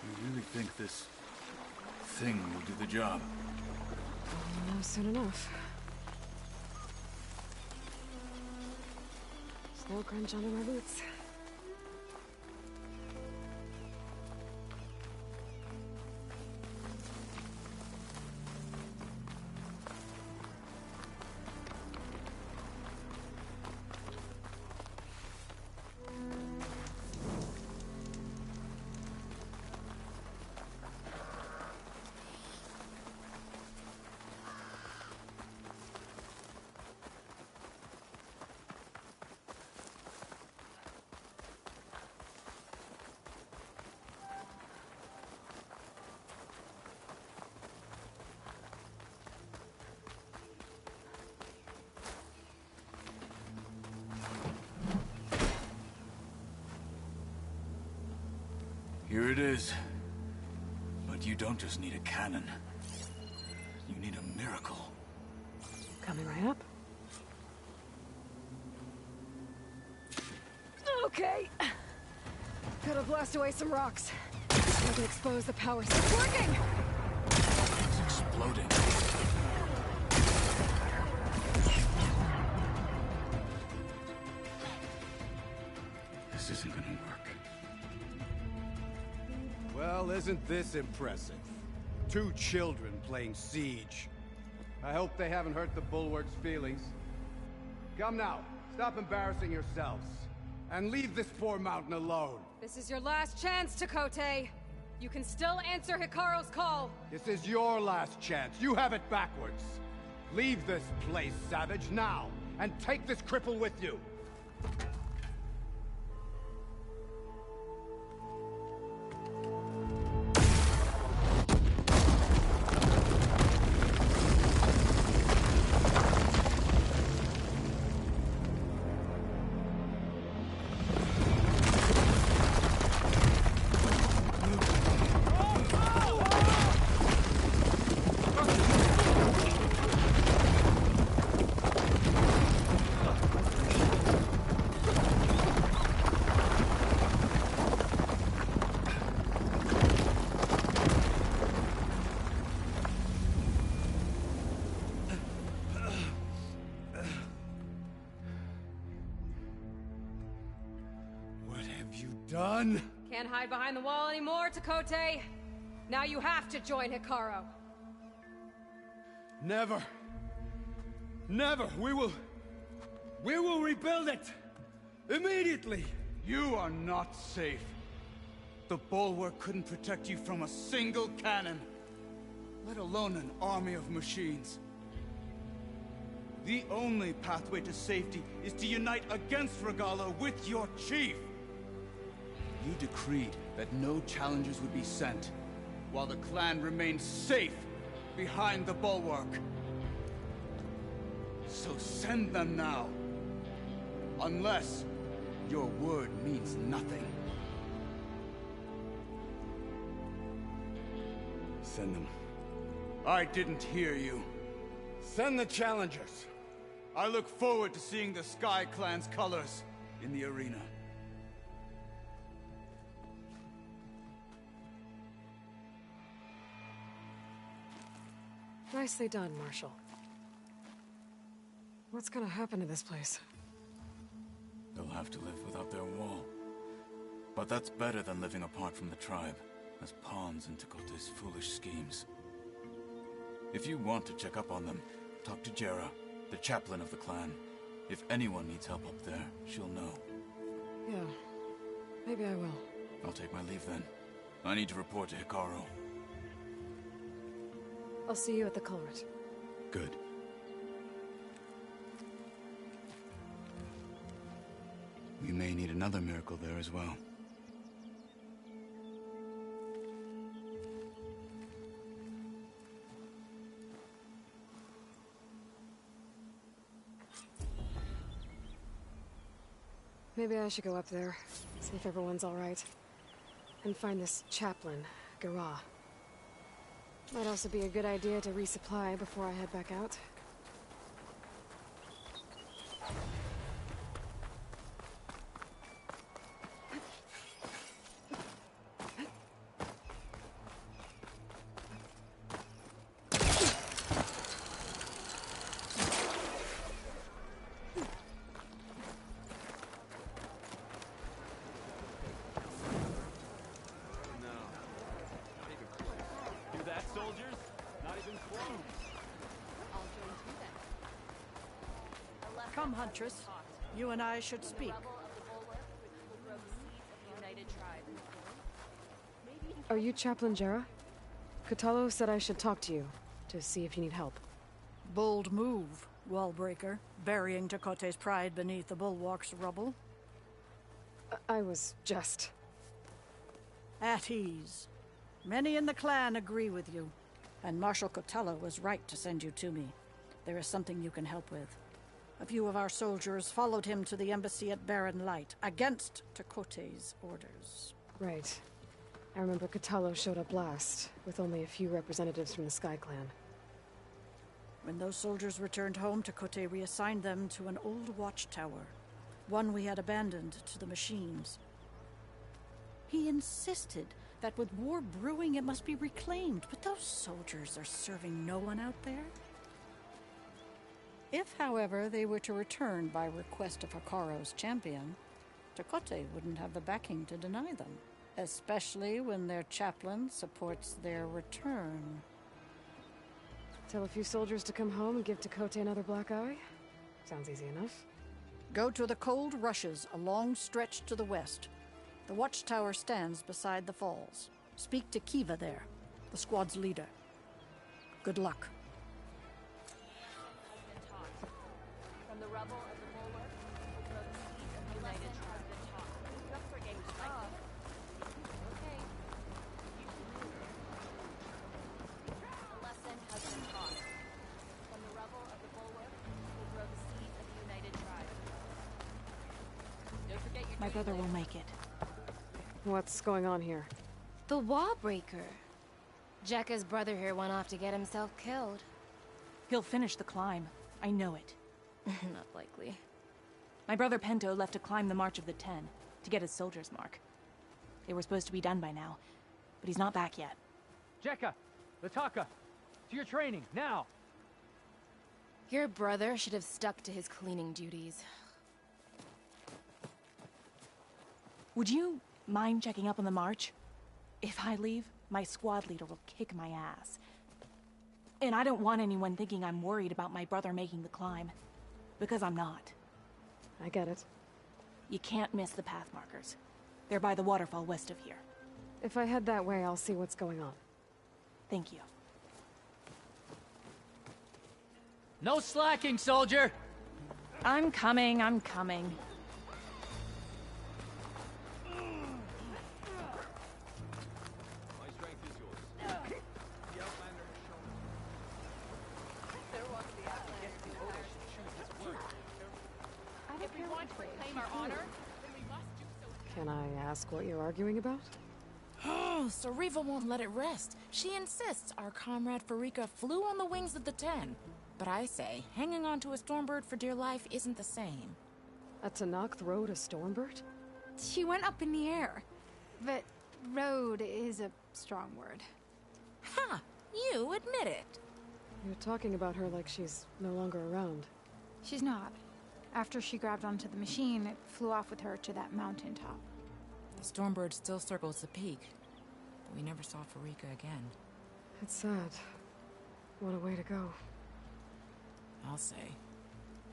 You really think this thing will do the job? No, soon enough. Snow crunch under my boots. Here it is. But you don't just need a cannon. You need a miracle. Coming right up. Okay. Gotta blast away some rocks. Time to expose the power source. It's working! It's exploding. This isn't gonna work. Well, isn't this impressive? 2 children playing siege. I hope they haven't hurt the Bulwark's feelings. Come now, stop embarrassing yourselves. And leave this poor mountain alone. This is your last chance, Chakotay. You can still answer Hikaru's call. This is your last chance. You have it backwards. Leave this place, Savage, now. And take this cripple with you. done? Can't hide behind the wall anymore, Takote. Now you have to join Hikaru. Never. Never. We will rebuild it. Immediately. You are not safe. The bulwark couldn't protect you from a single cannon, let alone an army of machines. The only pathway to safety is to unite against Regalo with your chief. You decreed that no challengers would be sent, while the clan remained safe behind the bulwark. So send them now. Unless your word means nothing. Send them. I didn't hear you. Send the challengers. I look forward to seeing the Sky Clan's colors in the arena. Nicely done, Marshal. What's gonna happen to this place? They'll have to live without their wall. But that's better than living apart from the tribe, as pawns in Takote's foolish schemes. If you want to check up on them, talk to Jera, the chaplain of the clan. If anyone needs help up there, she'll know. Yeah, maybe I will. I'll take my leave then. I need to report to Hikaru. I'll see you at the culvert. Good. We may need another miracle there as well. Maybe I should go up there, see if everyone's all right. And find this chaplain, Gara. Might also be a good idea to resupply before I head back out. Come, Huntress. You and I should speak. Are you Chaplain Jera? Kutalo said I should talk to you, to see if you need help. Bold move, Wallbreaker, burying Takote's pride beneath the bulwark's rubble. I was just... At ease. Many in the clan agree with you, and Marshal Kutalo was right to send you to me. There is something you can help with. A few of our soldiers followed him to the embassy at Barren Light, against Takote's orders. Right. I remember Kutalo showed up last, with only a few representatives from the Sky Clan. When those soldiers returned home, Takote reassigned them to an old watchtower, one we had abandoned to the machines. He insisted that with war brewing it must be reclaimed, but those soldiers are serving no one out there. If, however, they were to return by request of Hikaru's champion, Takote wouldn't have the backing to deny them, especially when their chaplain supports their return. Tell a few soldiers to come home and give Takote another black eye? Sounds easy enough. Go to the Cold Rushes, a long stretch to the west. The watchtower stands beside the falls. Speak to Kiva there, the squad's leader. Good luck. From the rubble of the bulwark, will grow the seeds of the United Tribes that talk. You up for a game of strike? Okay. The lesson has been taught. From the rubble of the bulwark, will grow the seeds of the United Tribes. Don't forget your My brother will make it. What's going on here? The Wallbreaker. Jekka's brother here went off to get himself killed. He'll finish the climb. I know it. Not likely. My brother Pento left to climb the March of the Ten, to get his soldier's mark. They were supposed to be done by now, but he's not back yet. Jekka! Lataka! To your training, now! Your brother should have stuck to his cleaning duties. Would you mind checking up on the march? If I leave, my squad leader will kick my ass. And I don't want anyone thinking I'm worried about my brother making the climb. Because I'm not. I get it. You can't miss the path markers. They're by the waterfall west of here. If I head that way, I'll see what's going on. Thank you. No slacking, soldier! I'm coming, I'm coming. If we want to reclaim our honor, then we must do so. Can I ask what you're arguing about? Oh, Sariva won't let it rest. She insists our comrade Farika flew on the wings of the Ten. But I say, hanging on to a Stormbird for dear life isn't the same. A Tanakh rode a Stormbird? She went up in the air. But rode is a strong word. Ha! You admit it. You're talking about her like she's no longer around. She's not. After she grabbed onto the machine, it flew off with her to that mountaintop. The Stormbird still circles the peak, but we never saw Farika again. It's sad. What a way to go. I'll say.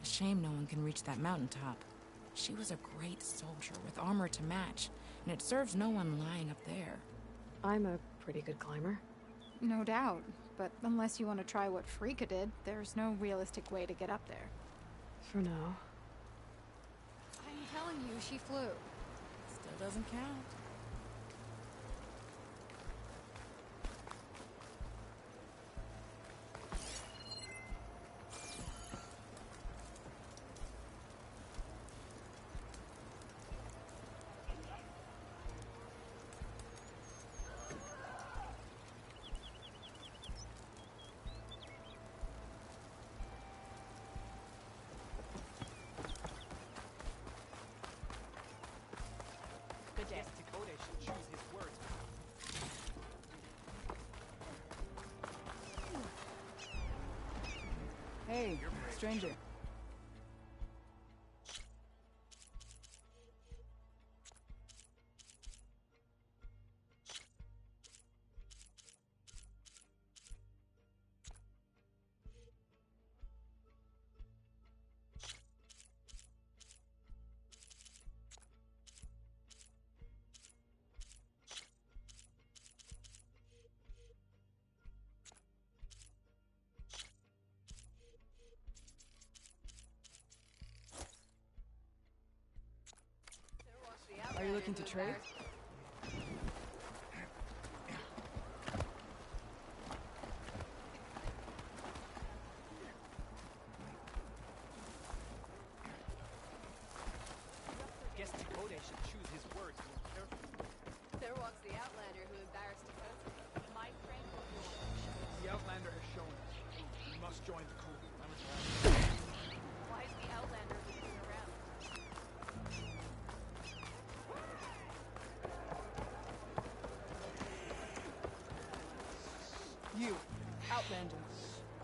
A shame no one can reach that mountaintop. She was a great soldier with armor to match, and it serves no one lying up there. I'm a pretty good climber. No doubt, but unless you want to try what Farika did, there's no realistic way to get up there. For now. I'm telling you, she flew. Still doesn't count. Hey, stranger. Are you looking to trade? Guess Dakota should choose his words more carefully. There walks the Outlander who embarrassed Dakota. My friend will be on. The Outlander has shown us. We must join the coup. Why is the Outlander looking around? You, Outlander.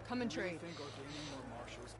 Come and trade. Think of any more marshals?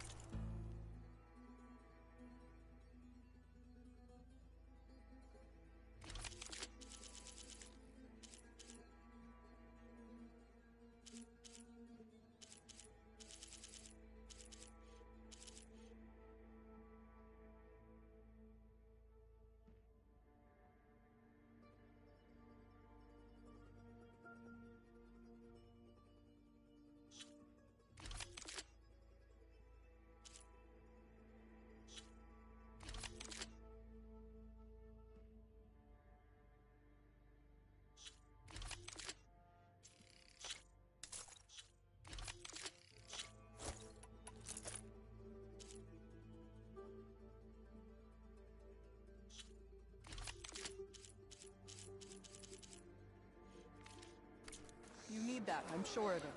You need that, I'm sure of it.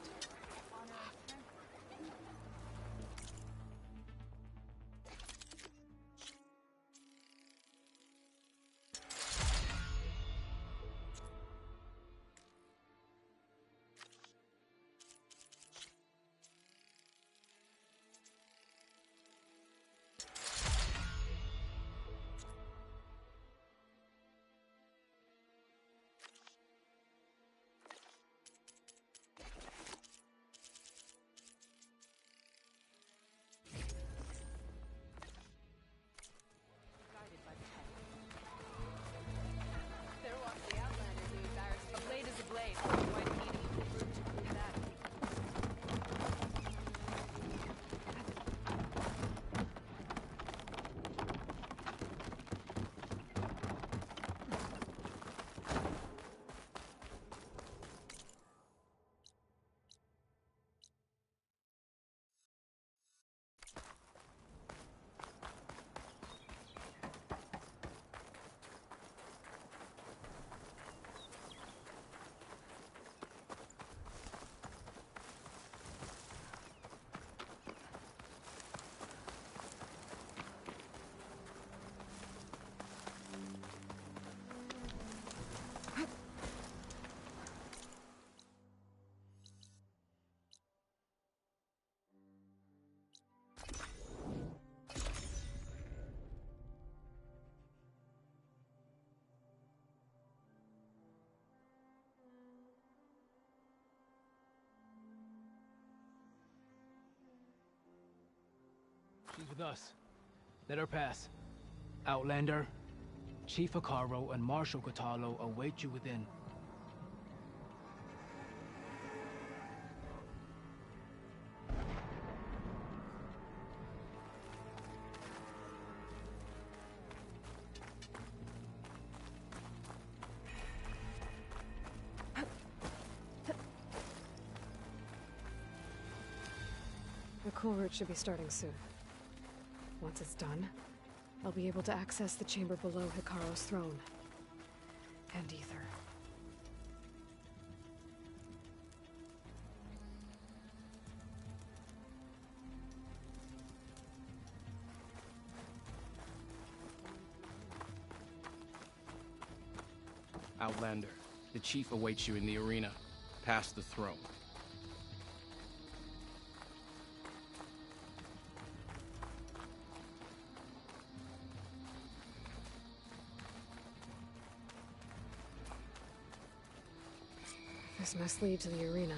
She's with us. Let her pass. Outlander, Chief Hikaru and Marshal Katalo await you within. The cool route should be starting soon. Once it's done, I'll be able to access the chamber below Hikaru's throne. And Ether. Outlander, the chief awaits you in the arena, past the throne. This must lead to the arena.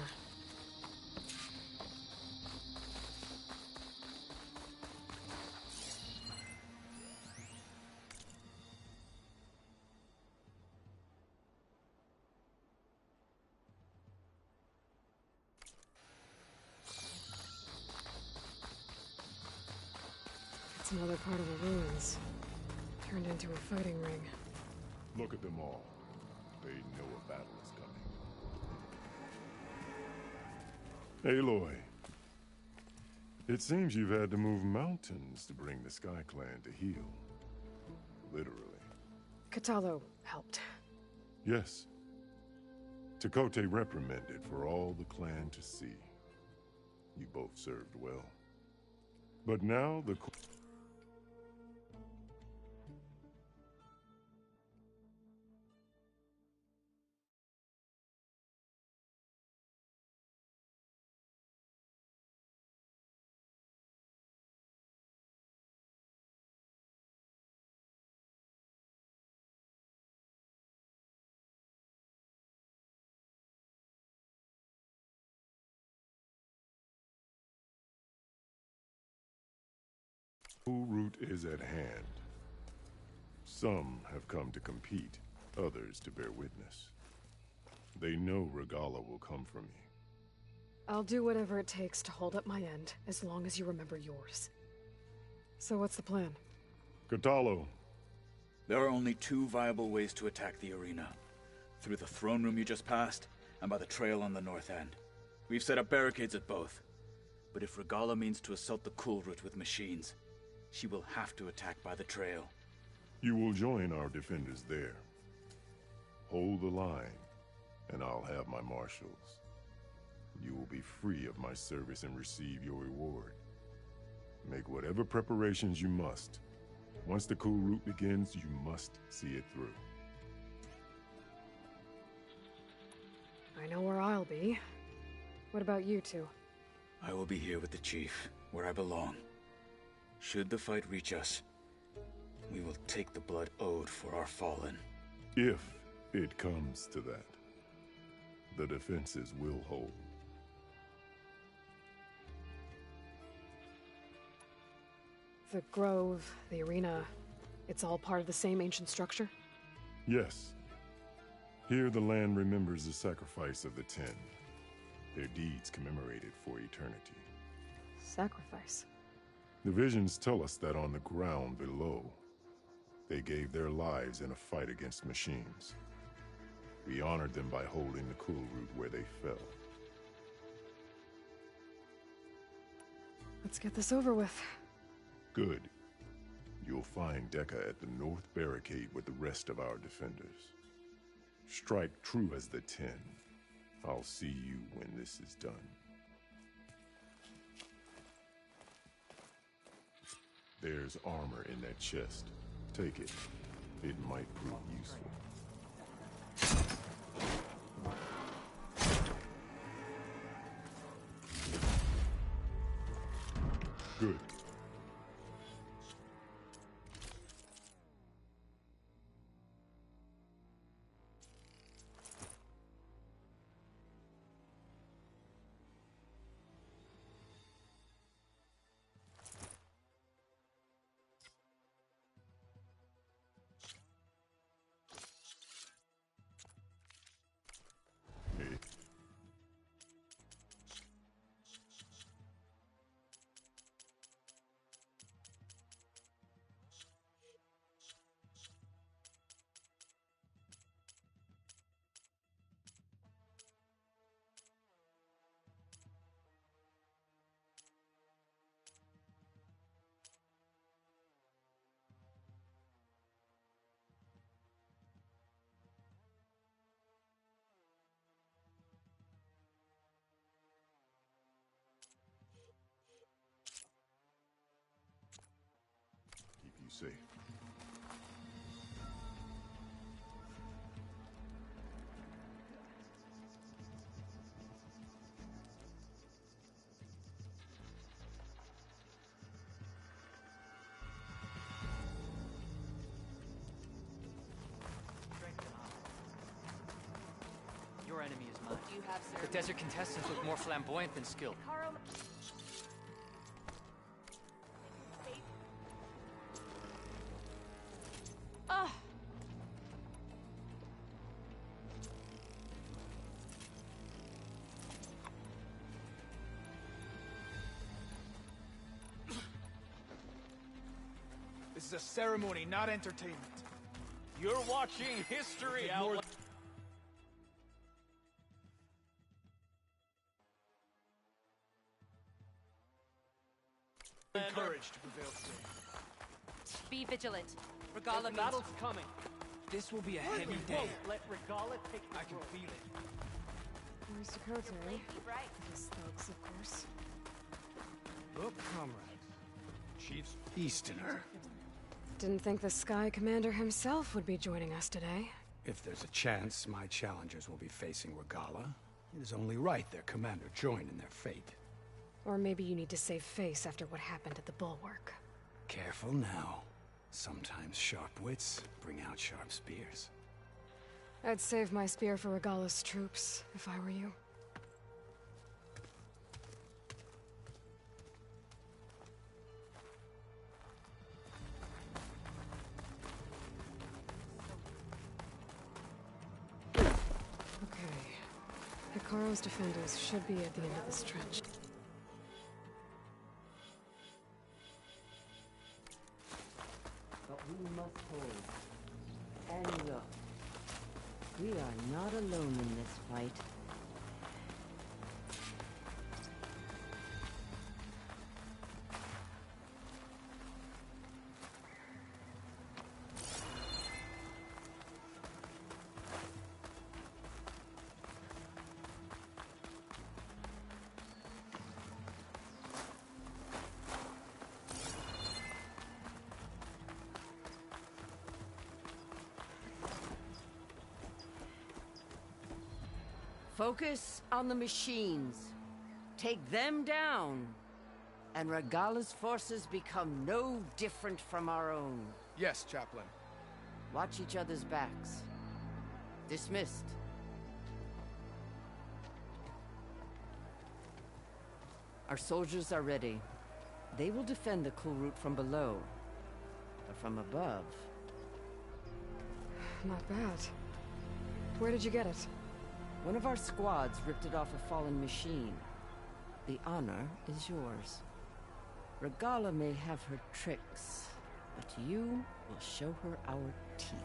It's another part of the ruins, turned into a fighting ring. Look at them all. They know a battle is coming. Aloy, it seems you've had to move mountains to bring the Sky Clan to heel. Literally. Katalo helped. Yes. Tekote reprimanded for all the clan to see. You both served well. But now the... Cool route is at hand. Some have come to compete, others to bear witness. They know Regala will come for me. I'll do whatever it takes to hold up my end, as long as you remember yours. So what's the plan? Katalo. There are only two viable ways to attack the arena. Through the throne room you just passed, and by the trail on the north end. We've set up barricades at both. But if Regala means to assault the cool route with machines, she will have to attack by the trail. You will join our defenders there. Hold the line, and I'll have my marshals. You will be free of my service and receive your reward. Make whatever preparations you must. Once the cool route begins, you must see it through. I know where I'll be. What about you two? I will be here with the chief, where I belong. Should the fight reach us, we will take the blood owed for our fallen. If it comes to that, the defenses will hold. The grove, the arena, it's all part of the same ancient structure? Yes. Here the land remembers the sacrifice of the Ten. Their deeds commemorated for eternity. Sacrifice? The visions tell us that on the ground below, they gave their lives in a fight against machines. We honored them by holding the cool route where they fell. Let's get this over with. Good. You'll find Dekka at the north barricade with the rest of our defenders. Strike true as the Ten. I'll see you when this is done. There's armor in that chest. Take it. It might prove useful. Good. safe. Your enemy is mine. Do you have The desert contestants look more flamboyant than skilled. Ugh. This is a ceremony, not entertainment. You're watching history, Ignore Aloy. Courage to prevail today. Be vigilant. The Regala battle's coming. This will be a Wait, heavy we day. won't let Regala take I can feel it. Mr. Cote. His thugs, of course. Look, comrades. Chief's Easterner. Didn't think the Sky Commander himself would be joining us today. If there's a chance my challengers will be facing Regala, it is only right their commander join in their fate. Or maybe you need to save face after what happened at the Bulwark. Careful now. Sometimes sharp wits bring out sharp spears. I'd save my spear for Regala's troops, if I were you. Okay. Hikaru's defenders should be at the end of this trench. But we must hold. And look, we are not alone in this fight. Focus on the machines. Take them down. And Regala's forces become no different from our own. Yes, Chaplain. Watch each other's backs. Dismissed. Our soldiers are ready. They will defend the cool route from below. But from above... Not bad. Where did you get it? One of our squads ripped it off a fallen machine. The honor is yours. Regala may have her tricks, but you will show her our teeth.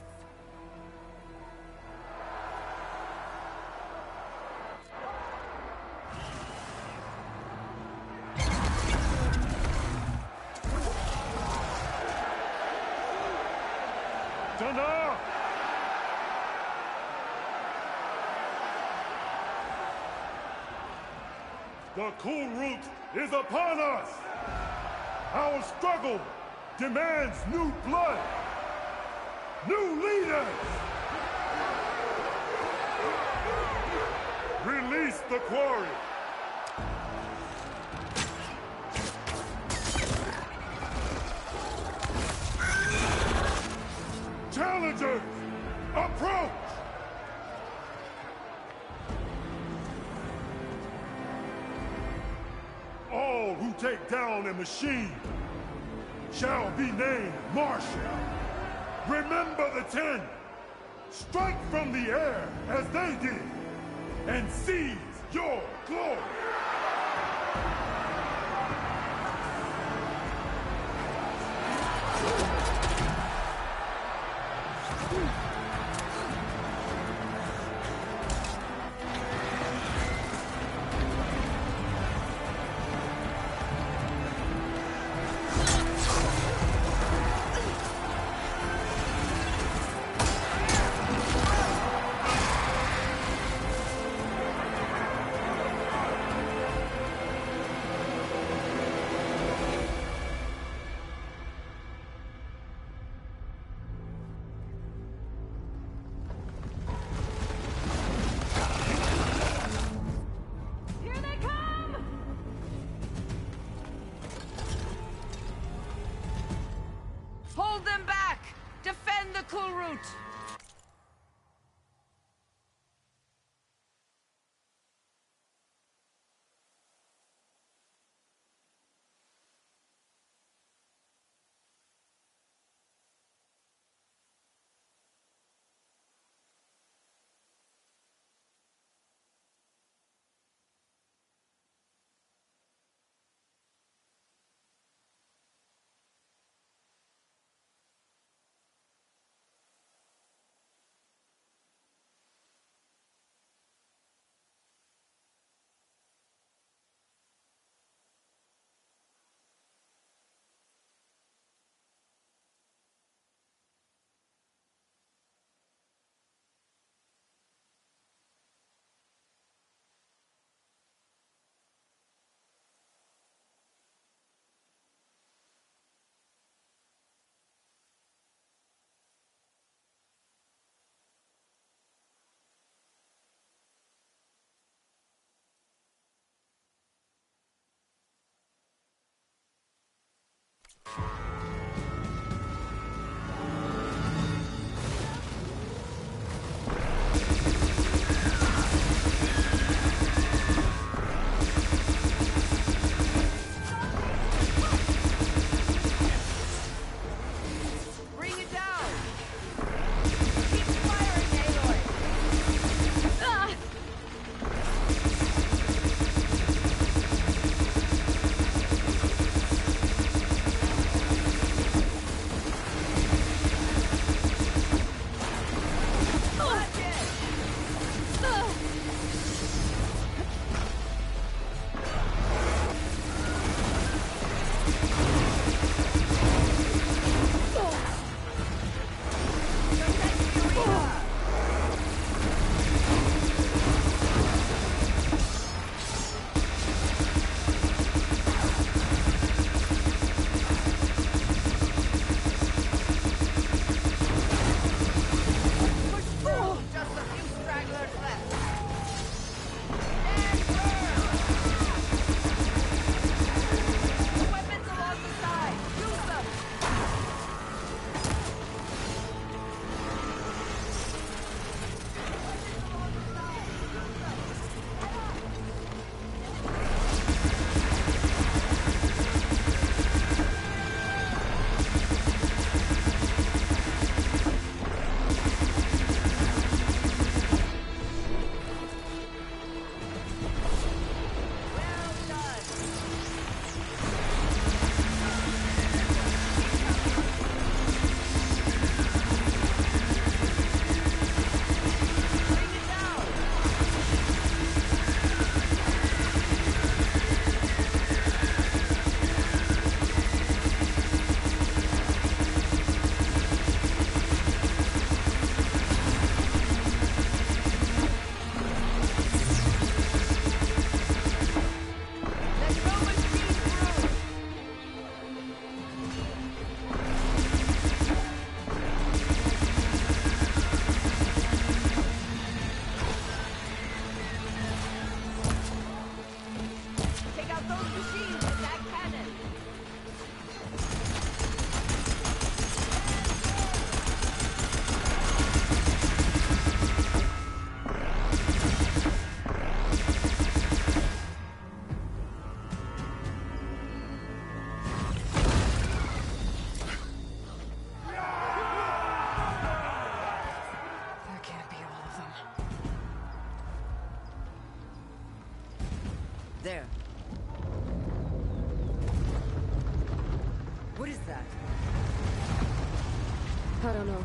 Thunder! The cool route is upon us! Our struggle demands new blood! New leaders! Release the quarry! Challengers, approach! All who take down a machine shall be named Marshal. Remember the 10. Strike from the air as they did, and seize your glory. Double root! Bring it down! Keep firing, Aloy! There. What is that? I don't know.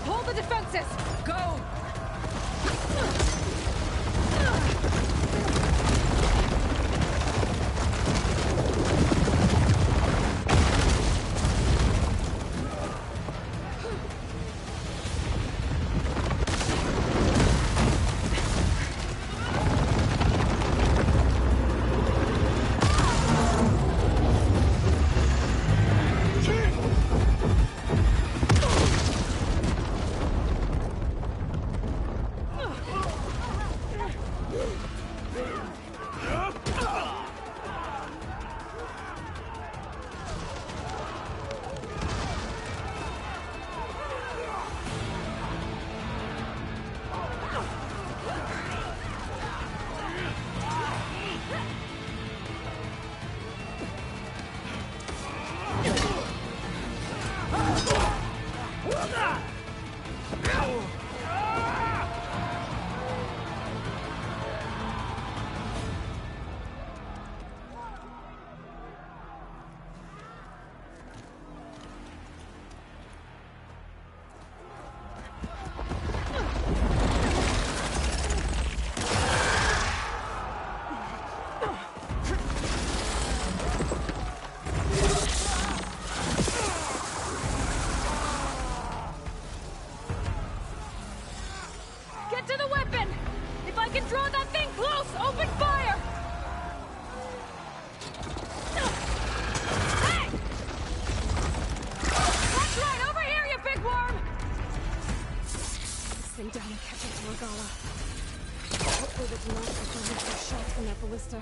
Hold the defenses! Go! Get to the weapon! If I can draw that thing close, open fire! Hey! That's right, over here, you big worm! Stay down and catch up to Regala. Hopefully the Denox will find their shots from that ballista.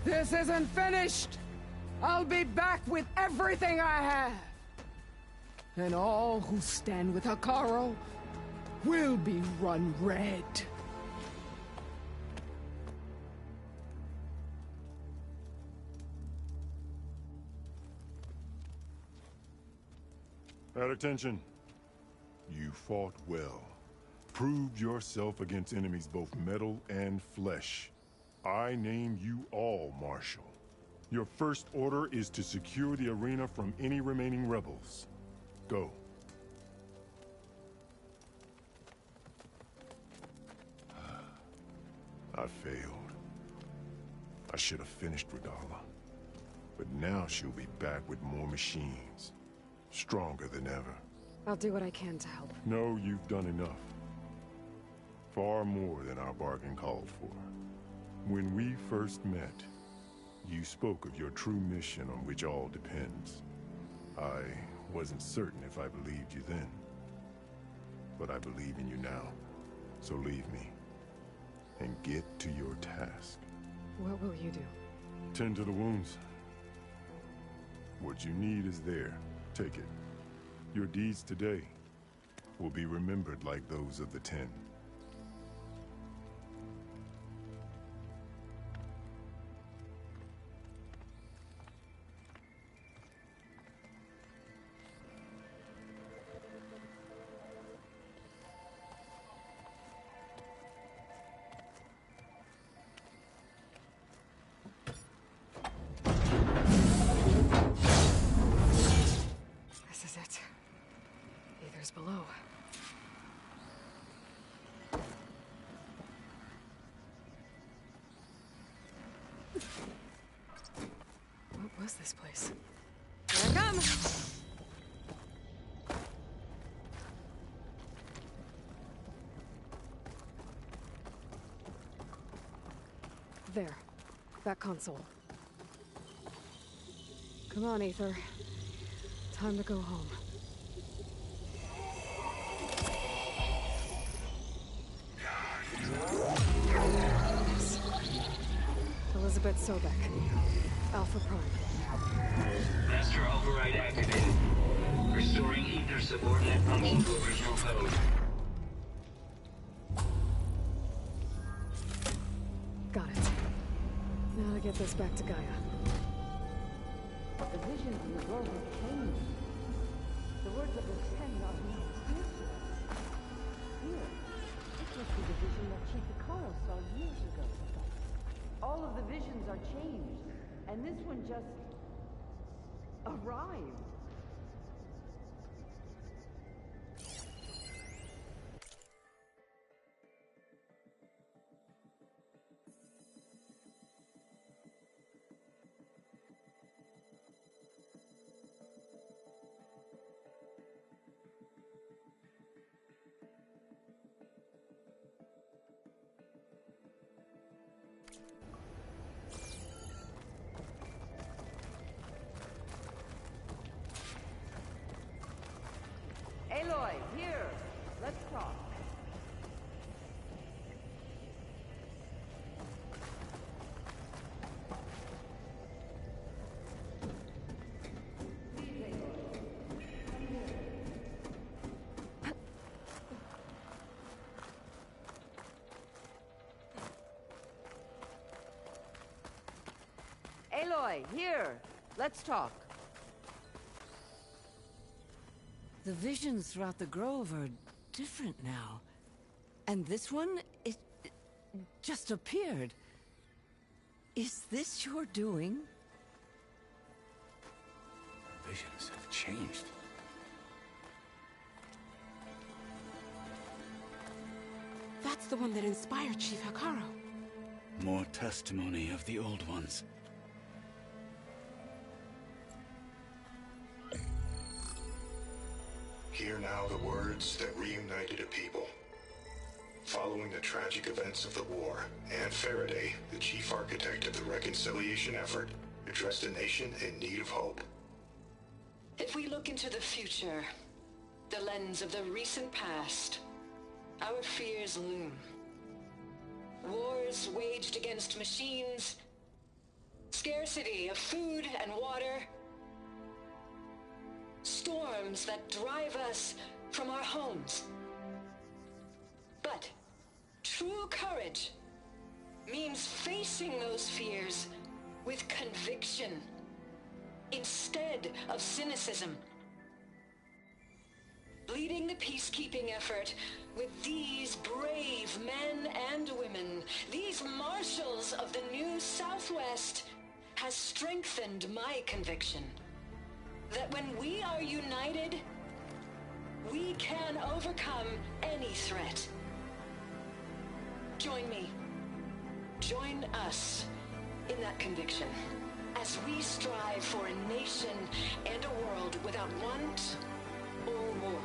This isn't finished! I'll be back with everything I have! And all who stand with Hekarro will be run red. At attention. You fought well. Proved yourself against enemies both metal and flesh. I name you all Marshal. Your first order is to secure the arena from any remaining rebels. Go. I failed. I should have finished Regala. But now she'll be back with more machines. Stronger than ever. I'll do what I can to help. No, you've done enough. Far more than our bargain called for. When we first met, you spoke of your true mission on which all depends. I wasn't certain if I believed you then. But I believe in you now. So leave me. And get to your task. What will you do? Tend to the wounds. What you need is there. Take it. Your deeds today will be remembered like those of the 10. This is it. Aether's below. What was this place? Here I come! There. That console. Come on, Aether. Time to go home. Yes. Elizabeth Sobek. Alpha Prime. Master override activated. Restoring ether subordinate function to original code. Got it. Now to get this back to Gaia. The visions in the world have changed. The words of the 10 are now clear to us. Here, this must be the vision that Chief Hekarro saw years ago. All of the visions are changed, and this one just arrived. Aloy, here! Let's talk. The visions throughout the grove are different now. And this one, it just appeared. Is this your doing? Visions have changed. That's the one that inspired Chief Hikaru. More testimony of the old ones. Hear now the words that reunited a people. Following the tragic events of the war, Anne Faraday, the chief architect of the reconciliation effort, addressed a nation in need of hope. If we look into the future, the lens of the recent past, our fears loom. Wars waged against machines, scarcity of food and water, storms that drive us from our homes. But true courage means facing those fears with conviction instead of cynicism. Leading the peacekeeping effort with these brave men and women, these marshals of the new Southwest, has strengthened my conviction that when we are united, we can overcome any threat. Join me. Join us in that conviction as we strive for a nation and a world without want or war.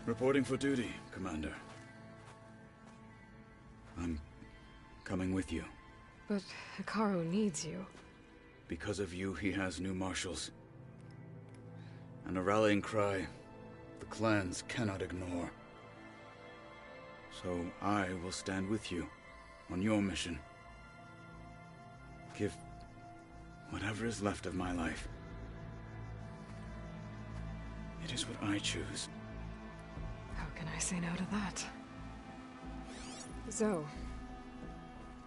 Reporting for duty, Commander. I'm coming with you. But Hikaru needs you. Because of you, he has new marshals. And a rallying cry the clans cannot ignore. So I will stand with you on your mission. Give whatever is left of my life. It is what I choose. How can I say no to that? Zoe,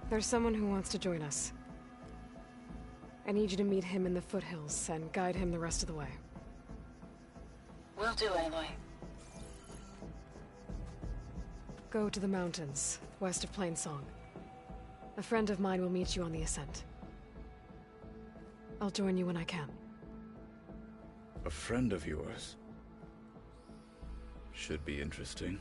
there's someone who wants to join us. I need you to meet him in the foothills and guide him the rest of the way. Will do, Aloy. Go to the mountains, west of Plainsong. A friend of mine will meet you on the ascent. I'll join you when I can. A friend of yours? Should be interesting.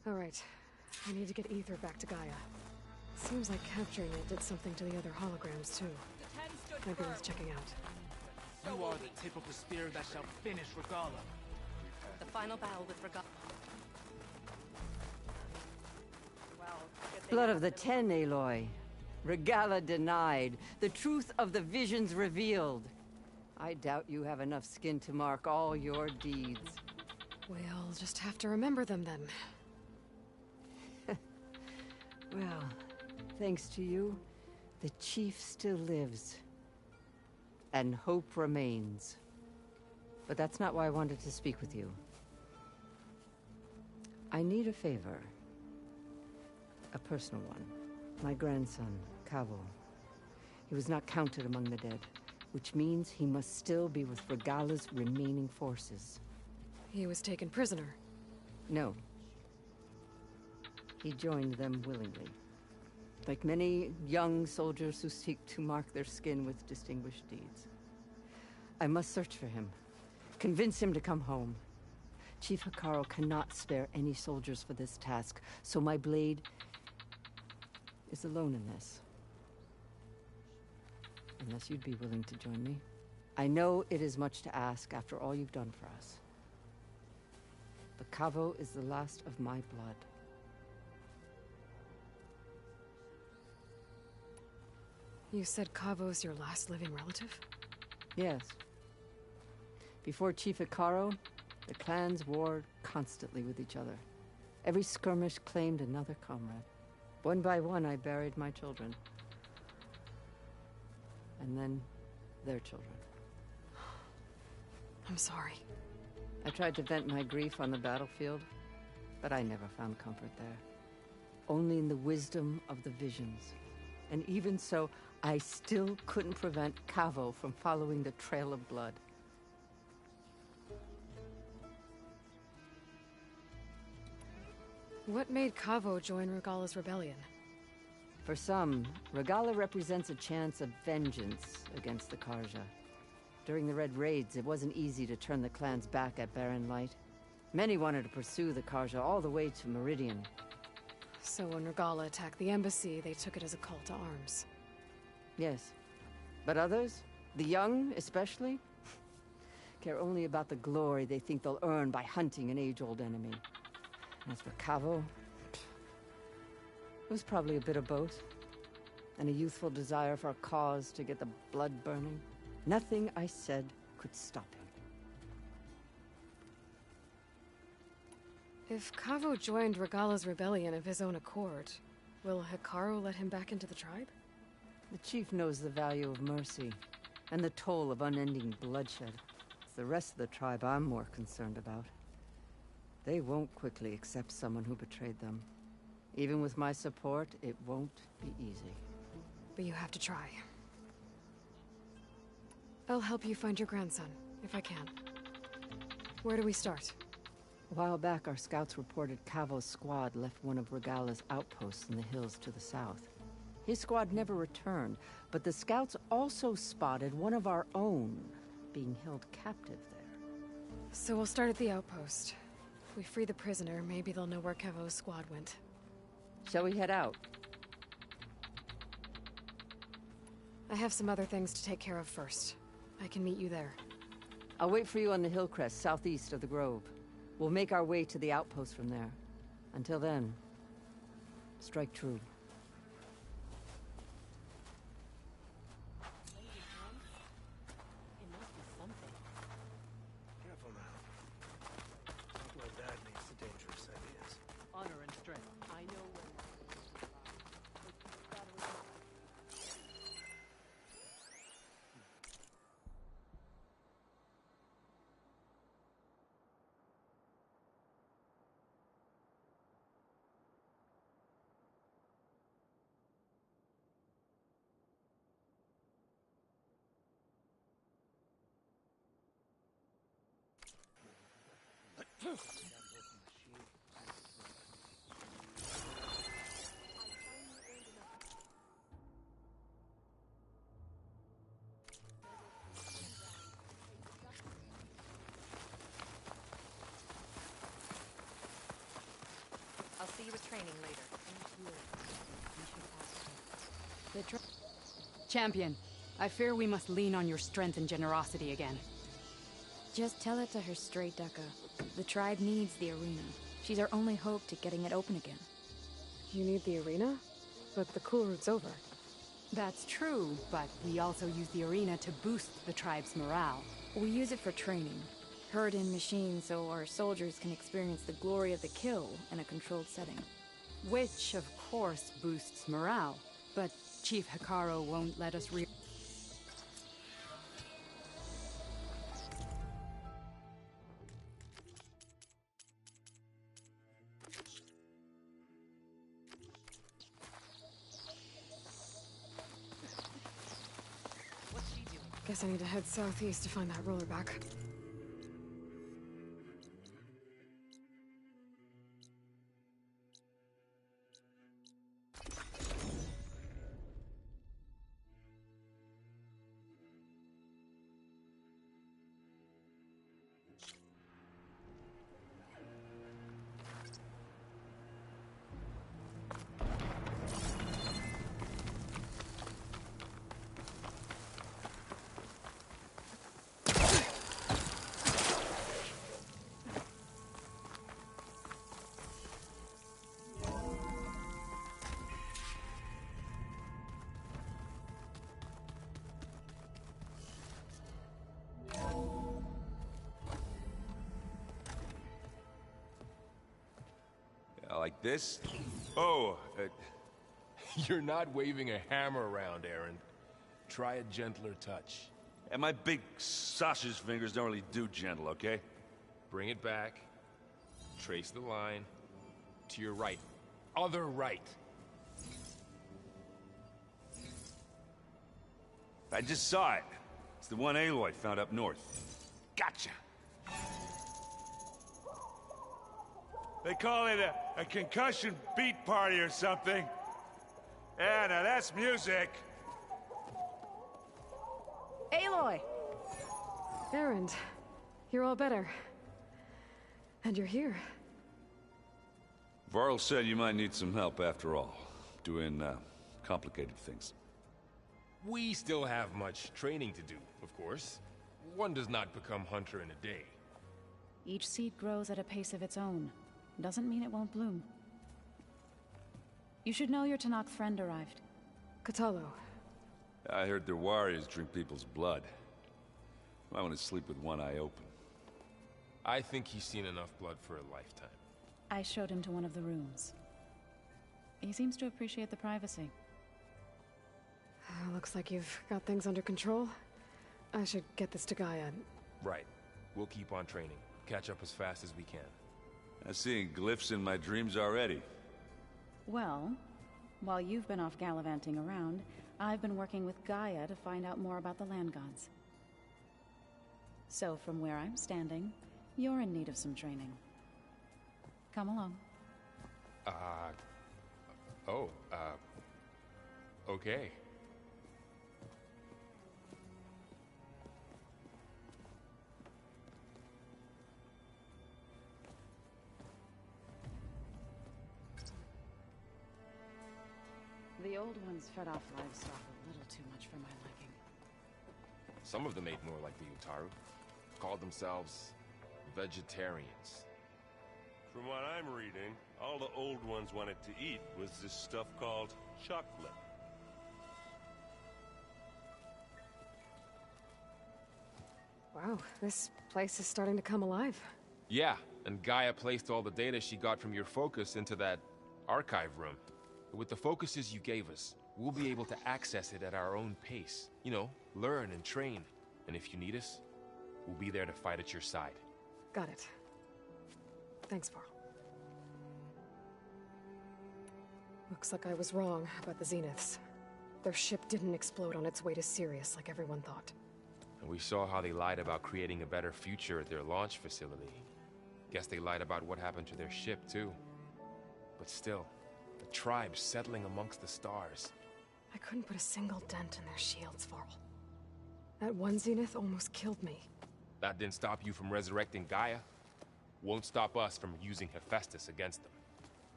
All right. I need to get Ether back to Gaia. Seems like capturing it did something to the other holograms, too. Maybe worth checking out. You are the tip of the spear that shall finish Regala. The final battle with Regala. Blood of the Ten, Aloy. Regala denied. The truth of the visions revealed. I doubt you have enough skin to mark all your deeds. We'll just have to remember them then. Well, thanks to you, the Chief still lives. And hope remains. But that's not why I wanted to speak with you. I need a favor. A personal one. My grandson, Cavo. He was not counted among the dead, which means he must still be with Regala's remaining forces. He was taken prisoner? No. He joined them willingly. Like many young soldiers who seek to mark their skin with distinguished deeds. I must search for him. Convince him to come home. Chief Hikaru cannot spare any soldiers for this task, so my blade is alone in this. Unless you'd be willing to join me. I know it is much to ask after all you've done for us. But Kavo is the last of my blood. You said Kavo's your last living relative? Yes. Before Chief Hikaru, the clans warred constantly with each other. Every skirmish claimed another comrade. One by one, I buried my children. And then, their children. I'm sorry. I tried to vent my grief on the battlefield, but I never found comfort there. Only in the wisdom of the visions. And even so, I still couldn't prevent Kavo from following the trail of blood. What made Kavo join Regala's rebellion? For some, Regala represents a chance of vengeance against the Karja. During the Red Raids, it wasn't easy to turn the clans back at Barren Light. Many wanted to pursue the Karja all the way to Meridian. So when Regala attacked the embassy, they took it as a call to arms. Yes. But others, the young especially, care only about the glory they think they'll earn by hunting an age-old enemy. As for Kavo, it was probably a bit of both. And a youthful desire for a cause to get the blood burning. Nothing I said could stop him. If Kavo joined Regala's rebellion of his own accord, will Hikaru let him back into the tribe? The chief knows the value of mercy, and the toll of unending bloodshed. It's the rest of the tribe I'm more concerned about. They won't quickly accept someone who betrayed them. Even with my support, it won't be easy. But you have to try. I'll help you find your grandson, if I can. Where do we start? A while back, our scouts reported Kavo's squad left one of Regala's outposts in the hills to the south. His squad never returned, but the scouts also spotted one of our own being held captive there. So we'll start at the outpost. If we free the prisoner, maybe they'll know where Kavo's squad went. Shall we head out? I have some other things to take care of first. I can meet you there. I'll wait for you on the hill crest southeast of the grove. We'll make our way to the outpost from there. Until then, strike true. Careful now. Not where Dad makes the dangerous ideas. Honor and strength. I know when. I'll see you at training later. Champion, I fear we must lean on your strength and generosity again. Just tell it to her straight, Ducka. The tribe needs the arena. She's our only hope to getting it open again. You need the arena? But the cool route's over. That's true, but we also use the arena to boost the tribe's morale. We use it for training. Herd in machines so our soldiers can experience the glory of the kill in a controlled setting. Which, of course, boosts morale. But Chief Hikaru won't let us Guess I need to head southeast to find that roller back. This? Oh, You're not waving a hammer around, Aaron. Try a gentler touch. and my big sausage fingers don't really do gentle, okay? Bring it back. Trace the line. To your right. Other right. I just saw it. It's the one Aloy found up north. Gotcha! They call it a concussion beat party or something. Yeah, now that's music. Aloy! Erend, you're all better. And you're here. Varl said you might need some help after all. Doing, complicated things. We still have much training to do, of course. One does not become hunter in a day. Each seed grows at a pace of its own. Doesn't mean it won't bloom. You should know your Tanakh friend arrived. Kotallo. I heard their warriors drink people's blood. I want to sleep with one eye open. I think he's seen enough blood for a lifetime. I showed him to one of the rooms. He seems to appreciate the privacy. Looks like you've got things under control. I should get this to Gaia. Right. We'll keep on training. Catch up as fast as we can. I'm seeing glyphs in my dreams already. Well, while you've been off gallivanting around, I've been working with Gaia to find out more about the land gods. So from where I'm standing, you're in need of some training. Come along. Okay. The old ones fed off livestock a little too much for my liking. Some of them ate more like the Utaru. Called themselves vegetarians. From what I'm reading, all the old ones wanted to eat was this stuff called chocolate. Wow, this place is starting to come alive. Yeah, and Gaia placed all the data she got from your focus into that archive room. With the focuses you gave us, we'll be able to access it at our own pace. You know, learn and train. And if you need us, we'll be there to fight at your side. Got it. Thanks, Varl. Looks like I was wrong about the Zeniths. Their ship didn't explode on its way to Sirius like everyone thought. And we saw how they lied about creating a better future at their launch facility. Guess they lied about what happened to their ship, too. But still, the tribe's settling amongst the stars. I couldn't put a single dent in their shields, Varl. That one Zenith almost killed me. That didn't stop you from resurrecting Gaia. Won't stop us from using Hephaestus against them.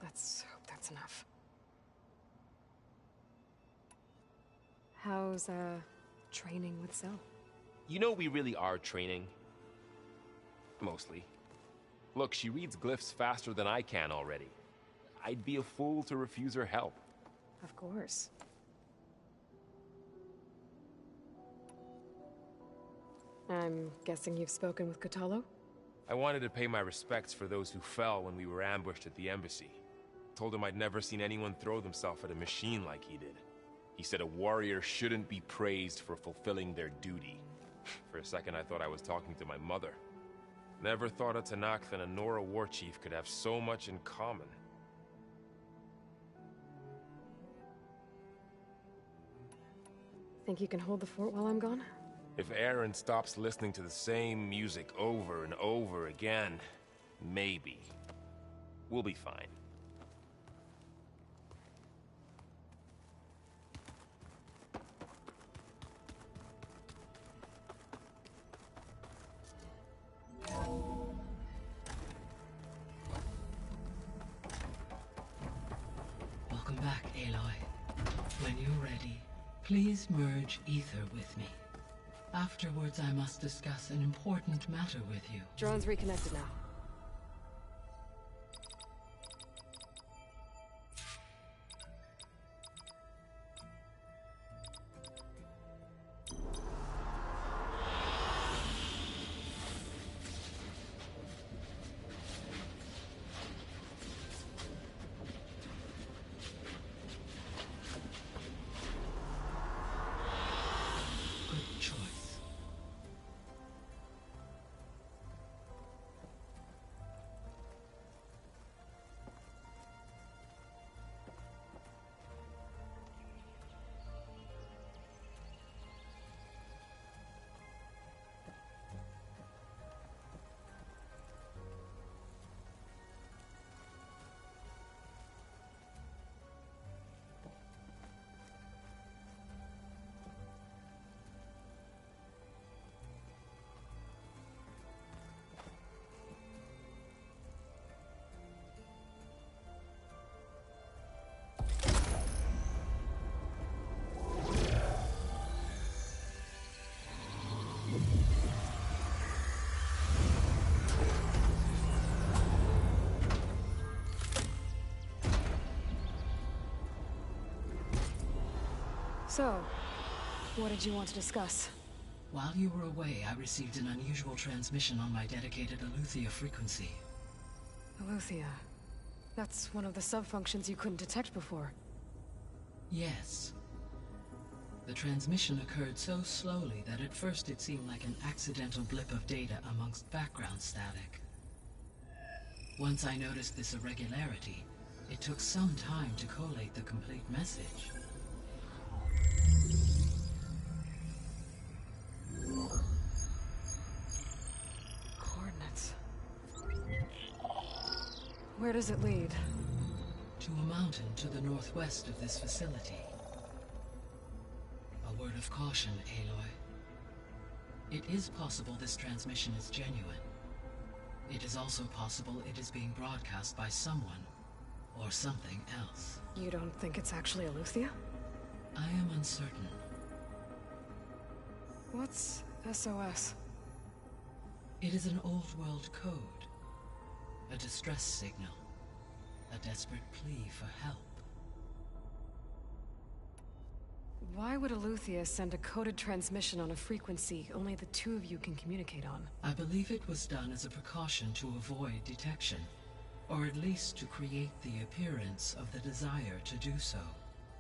Let's hope that's enough. How's, training with Zell? You know we really are training. Mostly. Look, she reads glyphs faster than I can already. I'd be a fool to refuse her help. Of course. I'm guessing you've spoken with Kotallo? I wanted to pay my respects for those who fell when we were ambushed at the embassy. Told him I'd never seen anyone throw themselves at a machine like he did. He said a warrior shouldn't be praised for fulfilling their duty. For a second I thought I was talking to my mother. Never thought a Tanakh and a Nora war chief could have so much in common. Think you can hold the fort while I'm gone? If Aaron stops listening to the same music over and over again, maybe. We'll be fine. Welcome back, Aloy. When you're ready, please merge ether with me. Afterwards, I must discuss an important matter with you. Drone's reconnected now. So, what did you want to discuss? While you were away, I received an unusual transmission on my dedicated Aletheia frequency. Aletheia. That's one of the sub-functions you couldn't detect before. Yes. The transmission occurred so slowly that at first it seemed like an accidental blip of data amongst background static. Once I noticed this irregularity, it took some time to collate the complete message. Coordinates. Where does it lead? To a mountain to the northwest of this facility. A word of caution, Aloy. It is possible this transmission is genuine. It is also possible it is being broadcast by someone, or something else. You don't think it's actually Aletheia? I am uncertain. What's SOS? It is an old-world code. A distress signal. A desperate plea for help. Why would Aletheia send a coded transmission on a frequency only the two of you can communicate on? I believe it was done as a precaution to avoid detection, or at least to create the appearance of the desire to do so.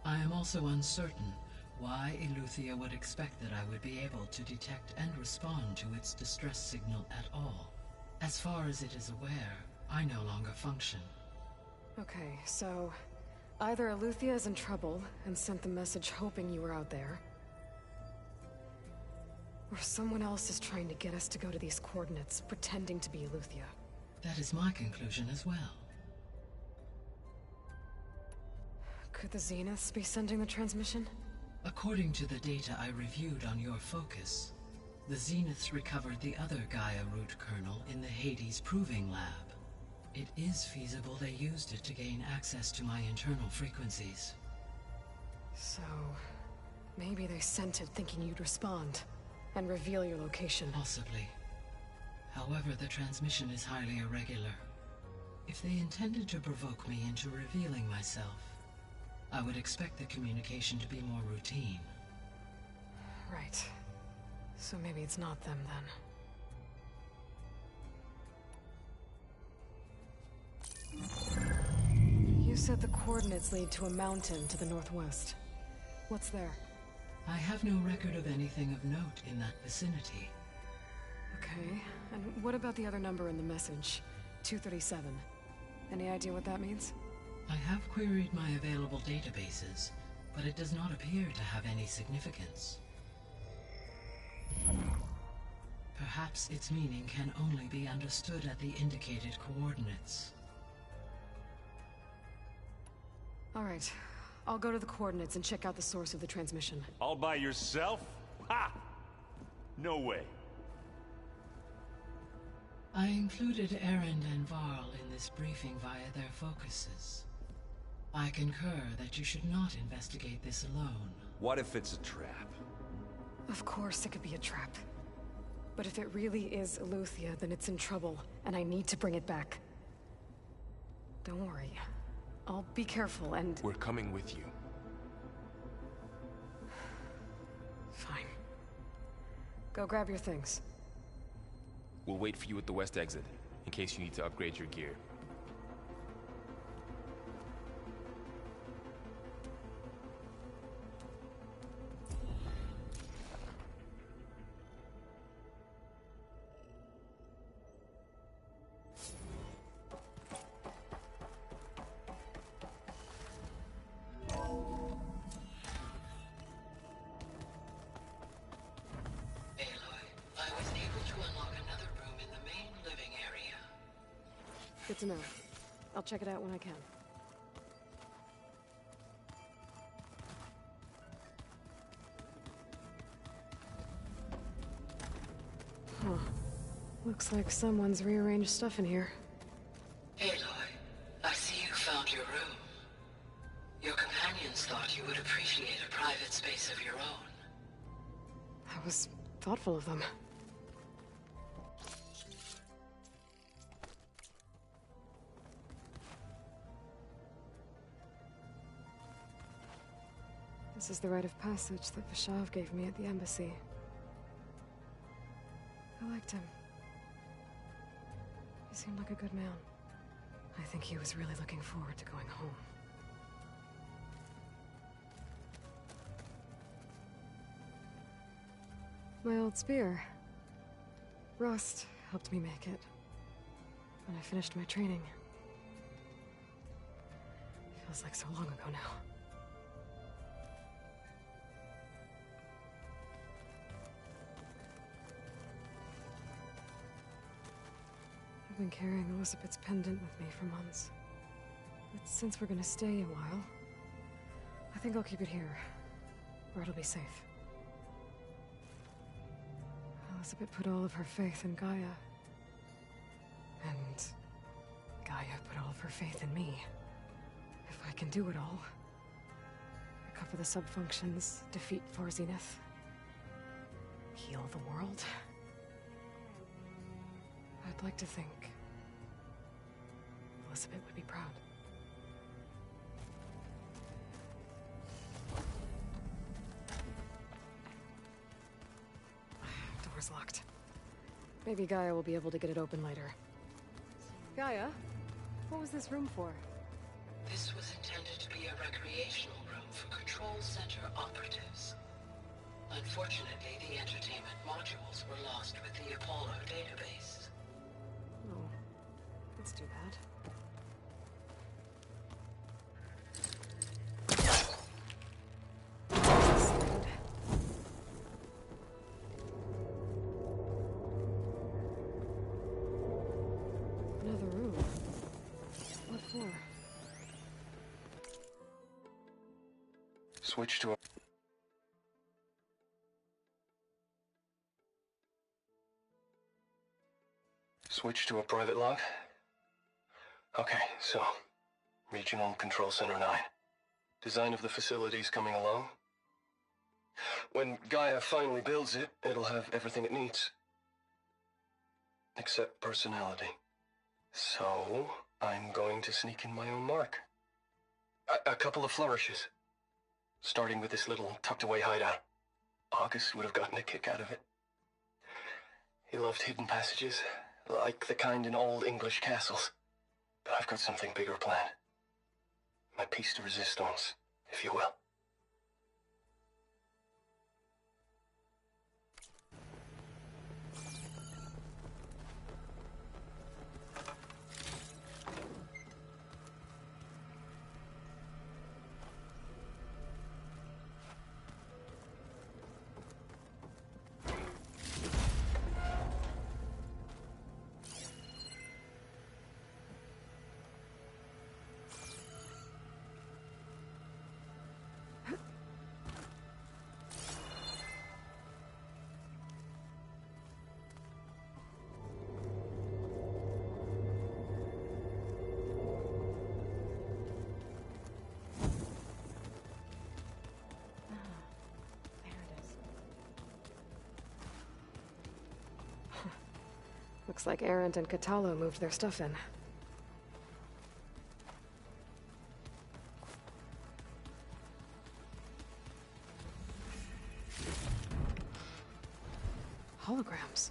I am also uncertain why Aletheia would expect that I would be able to detect and respond to its distress signal at all. As far as it is aware, I no longer function. Okay, so either Aletheia is in trouble and sent the message hoping you were out there, or someone else is trying to get us to go to these coordinates, pretending to be Aletheia. That is my conclusion as well. Could the Zeniths be sending the transmission? According to the data I reviewed on your focus, the Zeniths recovered the other Gaia root kernel in the Hades Proving Lab. It is feasible they used it to gain access to my internal frequencies. So, maybe they sent it thinking you'd respond, and reveal your location. Possibly. However, the transmission is highly irregular. If they intended to provoke me into revealing myself, I would expect the communication to be more routine. Right. So maybe it's not them then. You said the coordinates lead to a mountain to the northwest. What's there? I have no record of anything of note in that vicinity. Okay, and what about the other number in the message? 237. Any idea what that means? I have queried my available databases, but it does not appear to have any significance. Perhaps its meaning can only be understood at the indicated coordinates. All right. I'll go to the coordinates and check out the source of the transmission. All by yourself? Ha! No way. I included Erend and Varl in this briefing via their focuses. I concur that you should not investigate this alone. What if it's a trap? Of course it could be a trap. But if it really is Aletheia, then it's in trouble, and I need to bring it back. Don't worry. I'll be careful and... We're coming with you. Fine. Go grab your things. We'll wait for you at the west exit, in case you need to upgrade your gear. Good to know. I'll check it out when I can. Huh. Looks like someone's rearranged stuff in here. Aloy, I see you found your room. Your companions thought you would appreciate a private space of your own. That was thoughtful of them. This is the rite of passage that Vashav gave me at the embassy. I liked him. He seemed like a good man. I think he was really looking forward to going home. My old spear. Rust helped me make it. When I finished my training. Feels like so long ago now. I've been carrying Elizabeth's pendant with me for months. But since we're gonna stay a while, I think I'll keep it here, where it'll be safe. Elizabeth put all of her faith in Gaia. And Gaia put all of her faith in me. If I can do it all, recover the subfunctions, defeat For Zenith, heal the world, I'd like to think Elizabeth would be proud. Door's locked. Maybe Gaia will be able to get it open later. Gaia, what was this room for? This was intended to be a recreational room for Control Center operatives. Unfortunately, the entertainment modules were lost with the Apollo database. Oh, that's too bad. Another room. What for? Switch to a... Switch to a private log? Okay, so... Regional Control Center 9. Design of the facility's coming along. When Gaia finally builds it, it'll have everything it needs. Except personality. So, I'm going to sneak in my own mark. A couple of flourishes. Starting with this little tucked-away hideout. August would have gotten a kick out of it. He loved hidden passages, like the kind in old English castles. But I've got something bigger planned. My piece de resistance, if you will. Looks like Arendt and Catalo moved their stuff in. Holograms.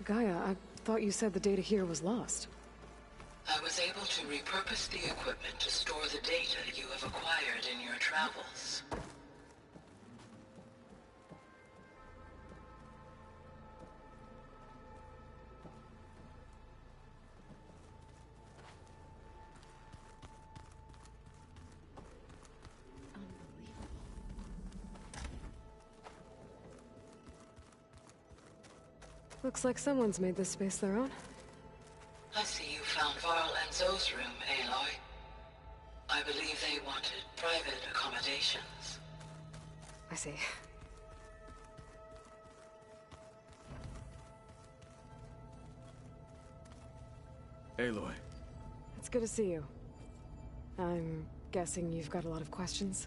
Gaia, I thought you said the data here was lost. I was able to repurpose the equipment to store the data you have acquired in your travels. Looks like someone's made this space their own. I see you found Varl and Zoe's room, Aloy. I believe they wanted private accommodations. I see. Aloy. It's good to see you. I'm guessing you've got a lot of questions?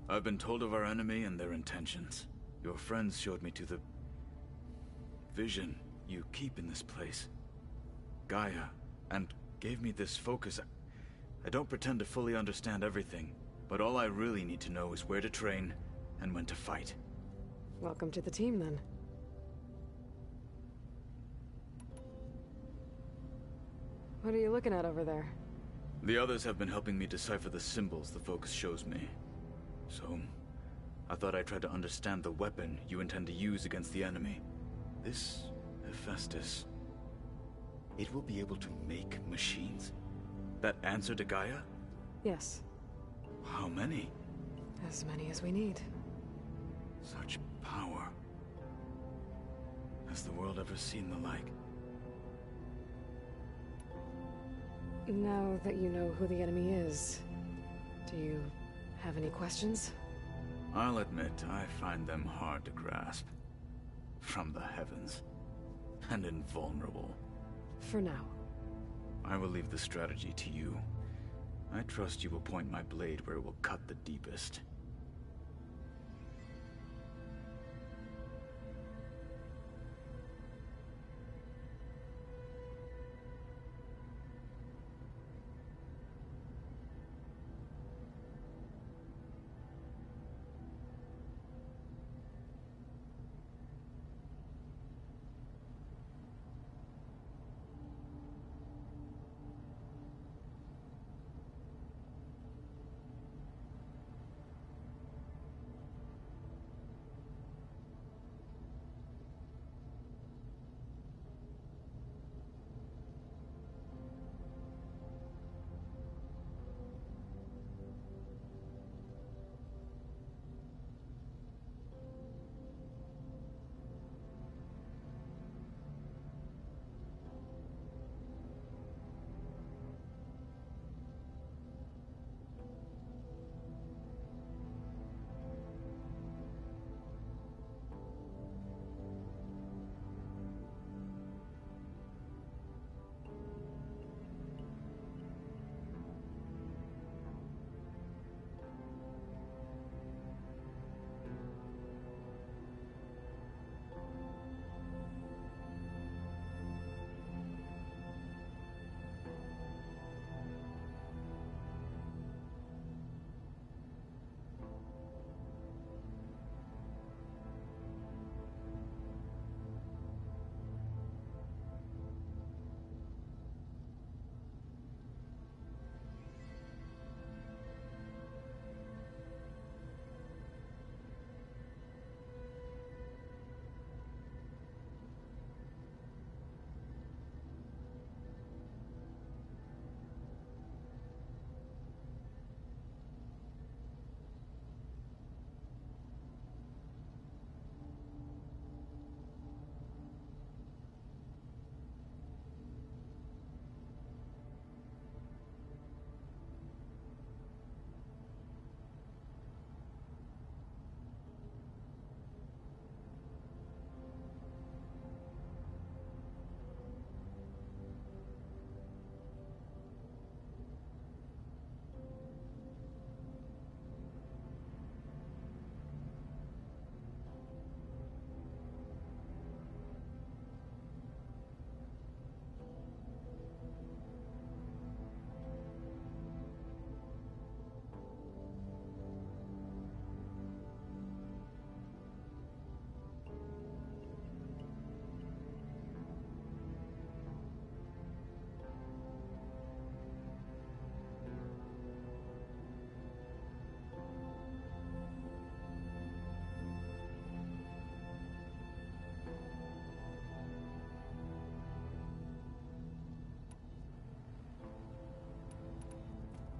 I've been told of our enemy and their intentions. Your friends showed me to the vision you keep in this place. Gaia, and gave me this focus. I don't pretend to fully understand everything, But all I really need to know is where to train and when to fight. Welcome to the team, then. What are you looking at over there? The others have been helping me decipher the symbols the Focus shows me. So, I thought I'd try to understand the weapon you intend to use against the enemy. This Hephaestus, it will be able to make machines that answer to Gaia? Yes. How many? As many as we need. Such power. Has the world ever seen the like? Now that you know who the enemy is, do you have any questions? I'll admit, I find them hard to grasp. From the heavens. And invulnerable. For now. I will leave the strategy to you. I trust you will point my blade where it will cut the deepest.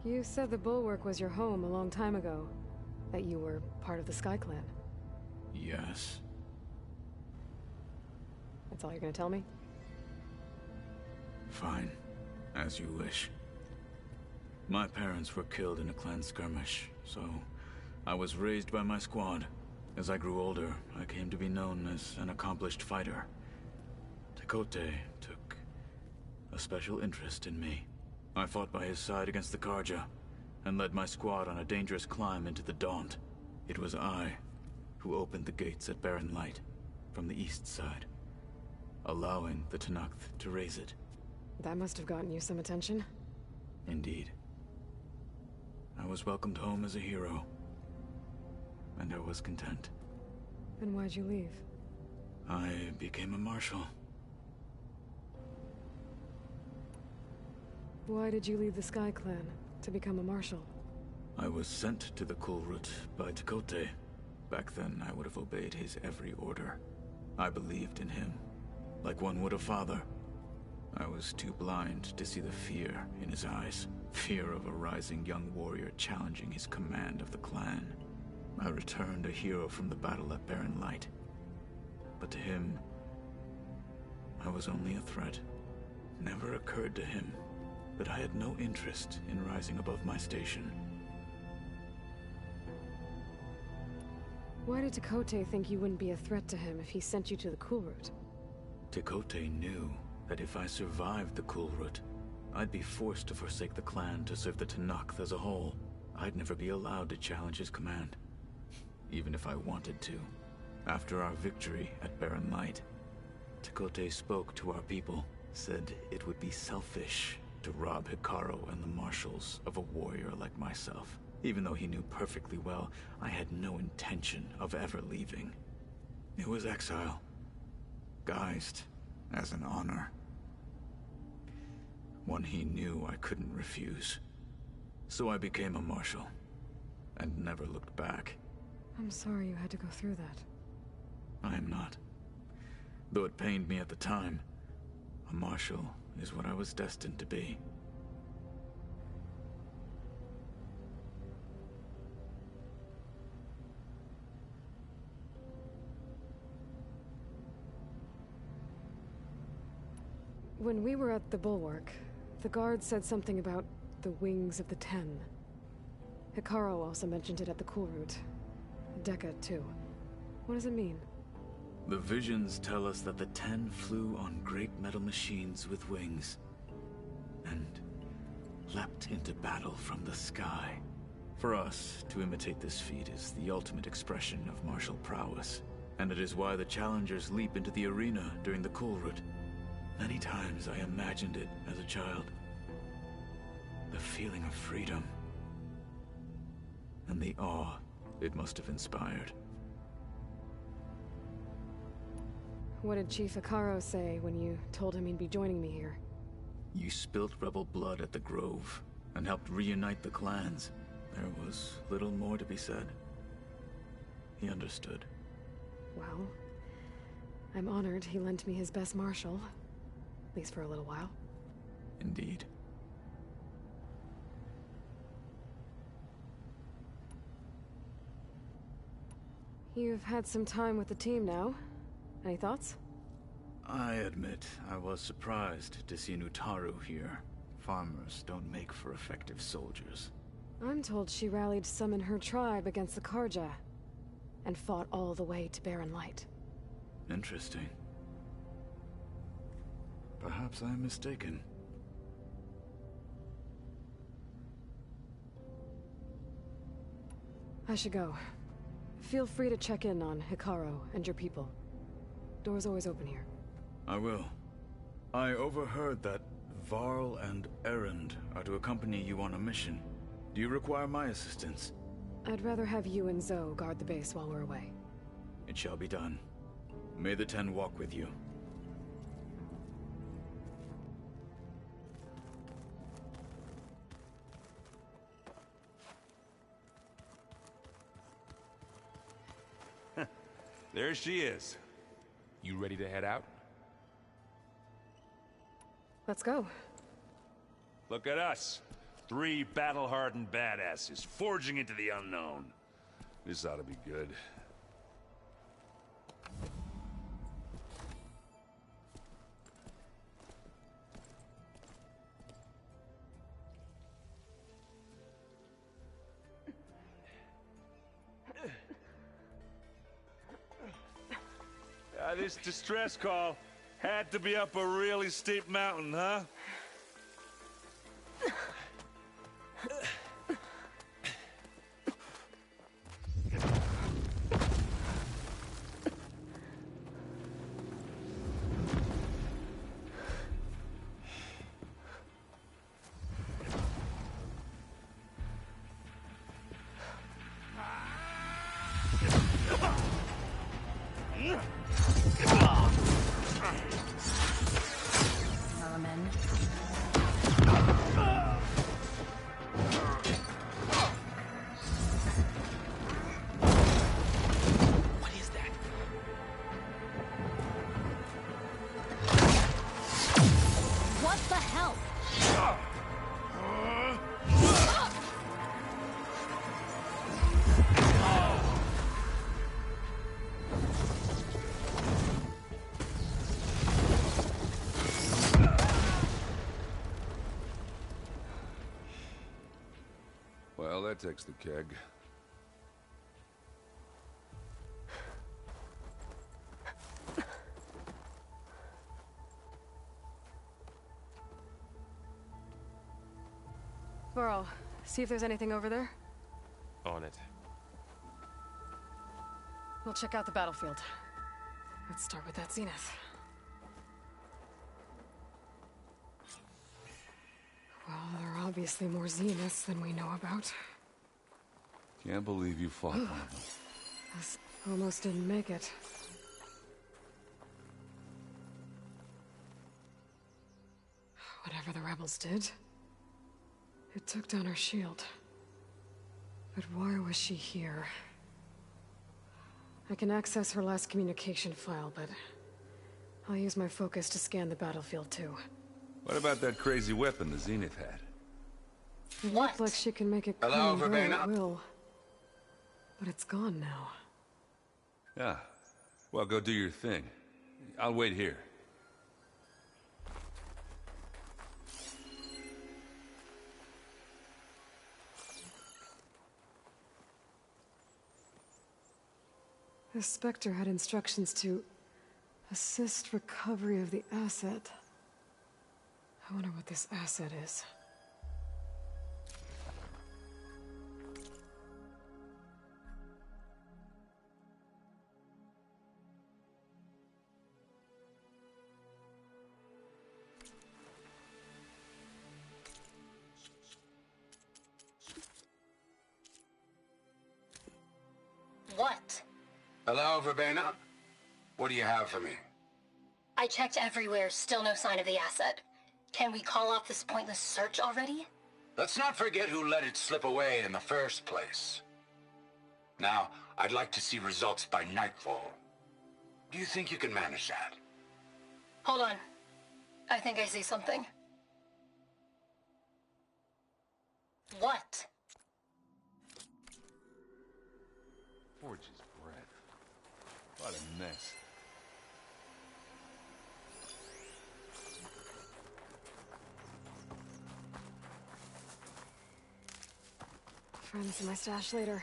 You said the Bulwark was your home a long time ago. That you were part of the Sky Clan. Yes. That's all you're gonna tell me? Fine. As you wish. My parents were killed in a clan skirmish, so I was raised by my squad. As I grew older, I came to be known as an accomplished fighter. Tekote took a special interest in me. I fought by his side against the Karja, and led my squad on a dangerous climb into the Daunt. It was I who opened the gates at Barren Light, from the east side, allowing the Tenakth to raise it. That must have gotten you some attention. Indeed. I was welcomed home as a hero. And I was content. And why'd you leave? I became a marshal. Why did you leave the Sky Clan to become a marshal? I was sent to the Kulrut by Tekote. Back then, I would have obeyed his every order. I believed in him, like one would a father. I was too blind to see the fear in his eyes. Fear of a rising young warrior challenging his command of the clan. I returned a hero from the battle at Barren Light. But to him, I was only a threat. Never occurred to him that I had no interest in rising above my station. Why did Tekote think you wouldn't be a threat to him if he sent you to the Kulrut? Tekote knew that if I survived the Kulrut, I'd be forced to forsake the clan to serve the Tenakth as a whole. I'd never be allowed to challenge his command, even if I wanted to. After our victory at Barren Light, Tekote spoke to our people, said it would be selfish to rob Hikaru and the marshals of a warrior like myself, even though he knew perfectly well I had no intention of ever leaving. It was exile, guised as an honor. One he knew I couldn't refuse. So I became a marshal, and never looked back. I'm sorry you had to go through that. I am not. Though it pained me at the time, a marshal is what I was destined to be. When we were at the Bulwark, the guard said something about the Wings of the Ten. Hikaru also mentioned it at the Kulrut. Dekka, too. What does it mean? The visions tell us that the Ten flew on great metal machines with wings, and leapt into battle from the sky. For us, to imitate this feat is the ultimate expression of martial prowess, and it is why the challengers leap into the arena during the Kulrut. Many times I imagined it as a child. The feeling of freedom, and the awe it must have inspired. What did Chief Hikaru say when you told him he'd be joining me here? You spilt rebel blood at the Grove, and helped reunite the clans. There was little more to be said. He understood. Well, I'm honored he lent me his best marshal. At least for a little while. Indeed. You've had some time with the team now. Any thoughts? I admit I was surprised to see an Utaru here. Farmers don't make for effective soldiers. I'm told she rallied some in her tribe against the Karja, and fought all the way to Barren Light. Interesting. Perhaps I'm mistaken. I should go. Feel free to check in on Hikaru and your people. Door's always open here. I will. I overheard that Varl and Erend are to accompany you on a mission. Do you require my assistance? I'd rather have you and Zoe guard the base while we're away. It shall be done. May the Ten walk with you. There she is. You ready to head out? Let's go. Look at us. 3 battle-hardened badasses forging into the unknown. This ought to be good. This distress call had to be up a really steep mountain, huh? Merman. What is that? What the hell? Well, that takes the keg. Burrow, see if there's anything over there. On it. We'll check out the battlefield. Let's start with that zenith. Well, there are obviously more zeniths than we know about. Can't believe you fought one of them. This almost didn't make it. Whatever the rebels did, it took down our shield. But why was she here? I can access her last communication file, but I'll use my focus to scan the battlefield too. What about that crazy weapon the Zenith had? It looked like she can make it come and go at will. But it's gone now. Yeah. Well, go do your thing. I'll wait here. The Spectre had instructions to assist recovery of the asset. I wonder what this asset is. What? Hello, Verbena? What do you have for me? I checked everywhere, still no sign of the asset. Can we call off this pointless search already? Let's not forget who let it slip away in the first place. Now, I'd like to see results by nightfall. Do you think you can manage that? Hold on. I think I see something. What? Forge's breath. What a mess. Find this in my stash later.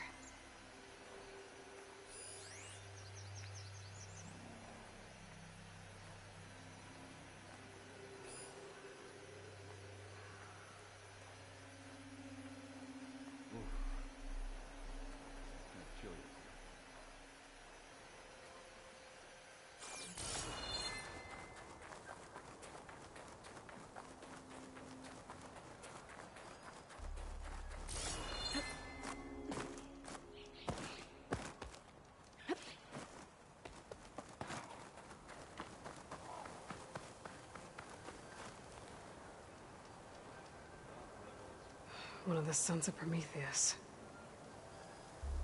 One of the sons of Prometheus.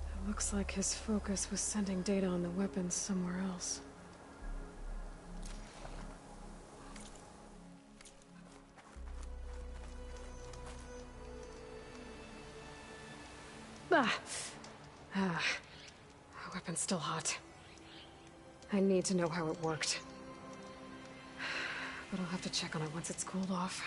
It looks like his focus was sending data on the weapons somewhere else. The weapon's still hot. I need to know how it worked. But I'll have to check on it once it's cooled off.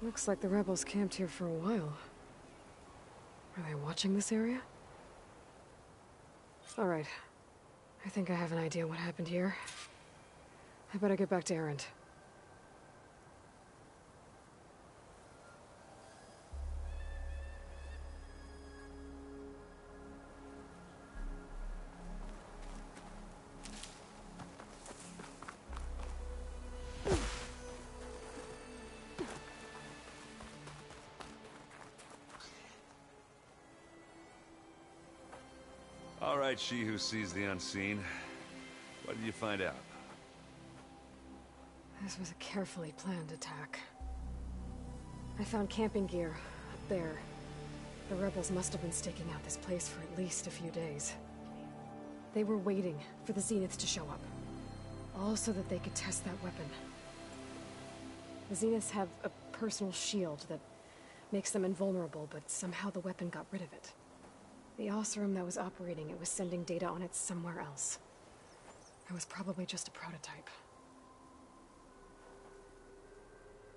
Looks like the rebels camped here for a while. Are they watching this area? Alright. I think I have an idea what happened here. I better get back to Erend. All right, she who sees the unseen. What did you find out? This was a carefully planned attack. I found camping gear up there. The rebels must have been staking out this place for at least a few days. They were waiting for the Zeniths to show up. All so that they could test that weapon. The Zeniths have a personal shield that makes them invulnerable, but somehow the weapon got rid of it. The Oseram that was operating it was sending data on it somewhere else. It was probably just a prototype.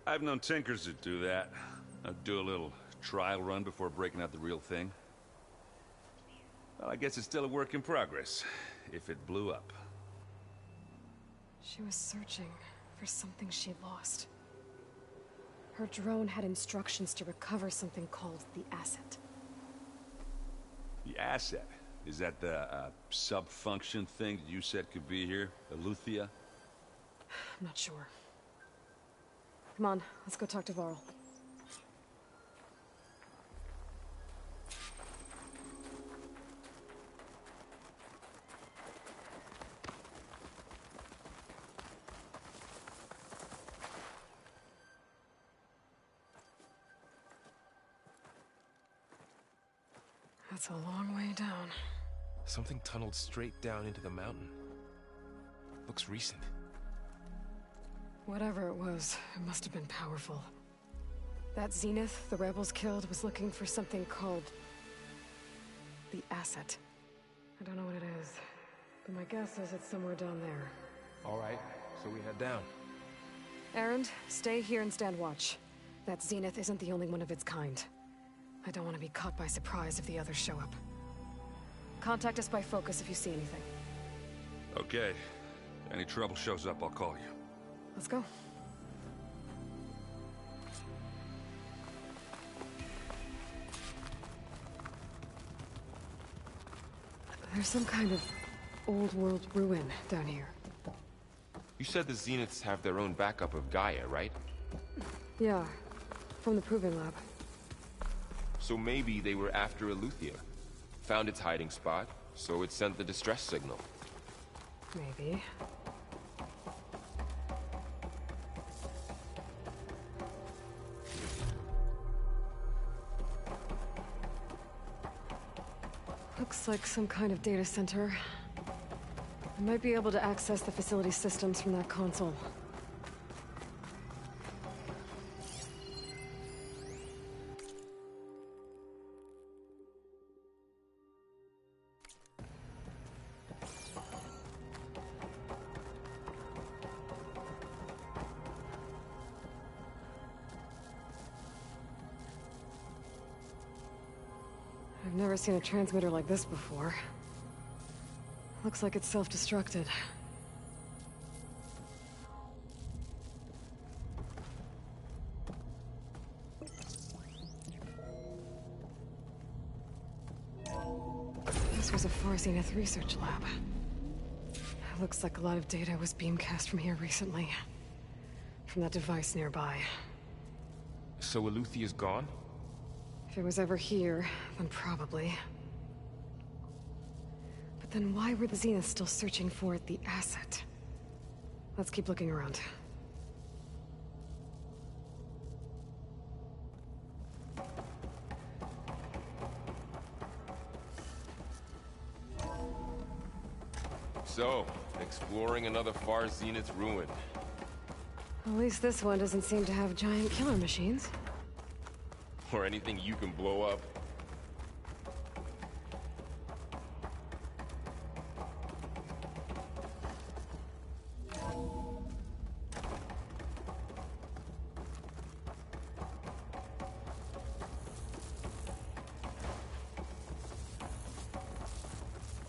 I've known tinkers that do that. I'd do a little trial run before breaking out the real thing. Well, I guess it's still a work in progress, if it blew up. She was searching for something she lost. Her drone had instructions to recover something called the asset. The asset? Is that the sub-function thing that you said could be here? Aloy? I'm not sure. Come on, let's go talk to Varl. That's a long way down. Something tunneled straight down into the mountain. Looks recent. Whatever it was, it must have been powerful. That Zenith the rebels killed was looking for something called the asset. I don't know what it is, but my guess is it's somewhere down there. All right, so we head down. Erend, stay here and stand watch. That Zenith isn't the only one of its kind. I don't want to be caught by surprise if the others show up. Contact us by focus if you see anything. Okay. Any trouble shows up, I'll call you. Let's go. There's some kind of old-world ruin down here. You said the Zeniths have their own backup of Gaia, right? Yeah, from the Proving Lab. So maybe they were after Aloy. Found its hiding spot, so it sent the distress signal. Maybe. Looks like some kind of data center. I might be able to access the facility systems from that console. I've never seen a transmitter like this before. Looks like it's self-destructed. This was a Far Zenith research lab. Looks like a lot of data was beamcast from here recently. From that device nearby. So Aloy is gone? If it was ever here, then probably. But then why were the Zeniths still searching for the asset? Let's keep looking around. So, exploring another Far Zenith ruin. At least this one doesn't seem to have giant killer machines. Or anything you can blow up.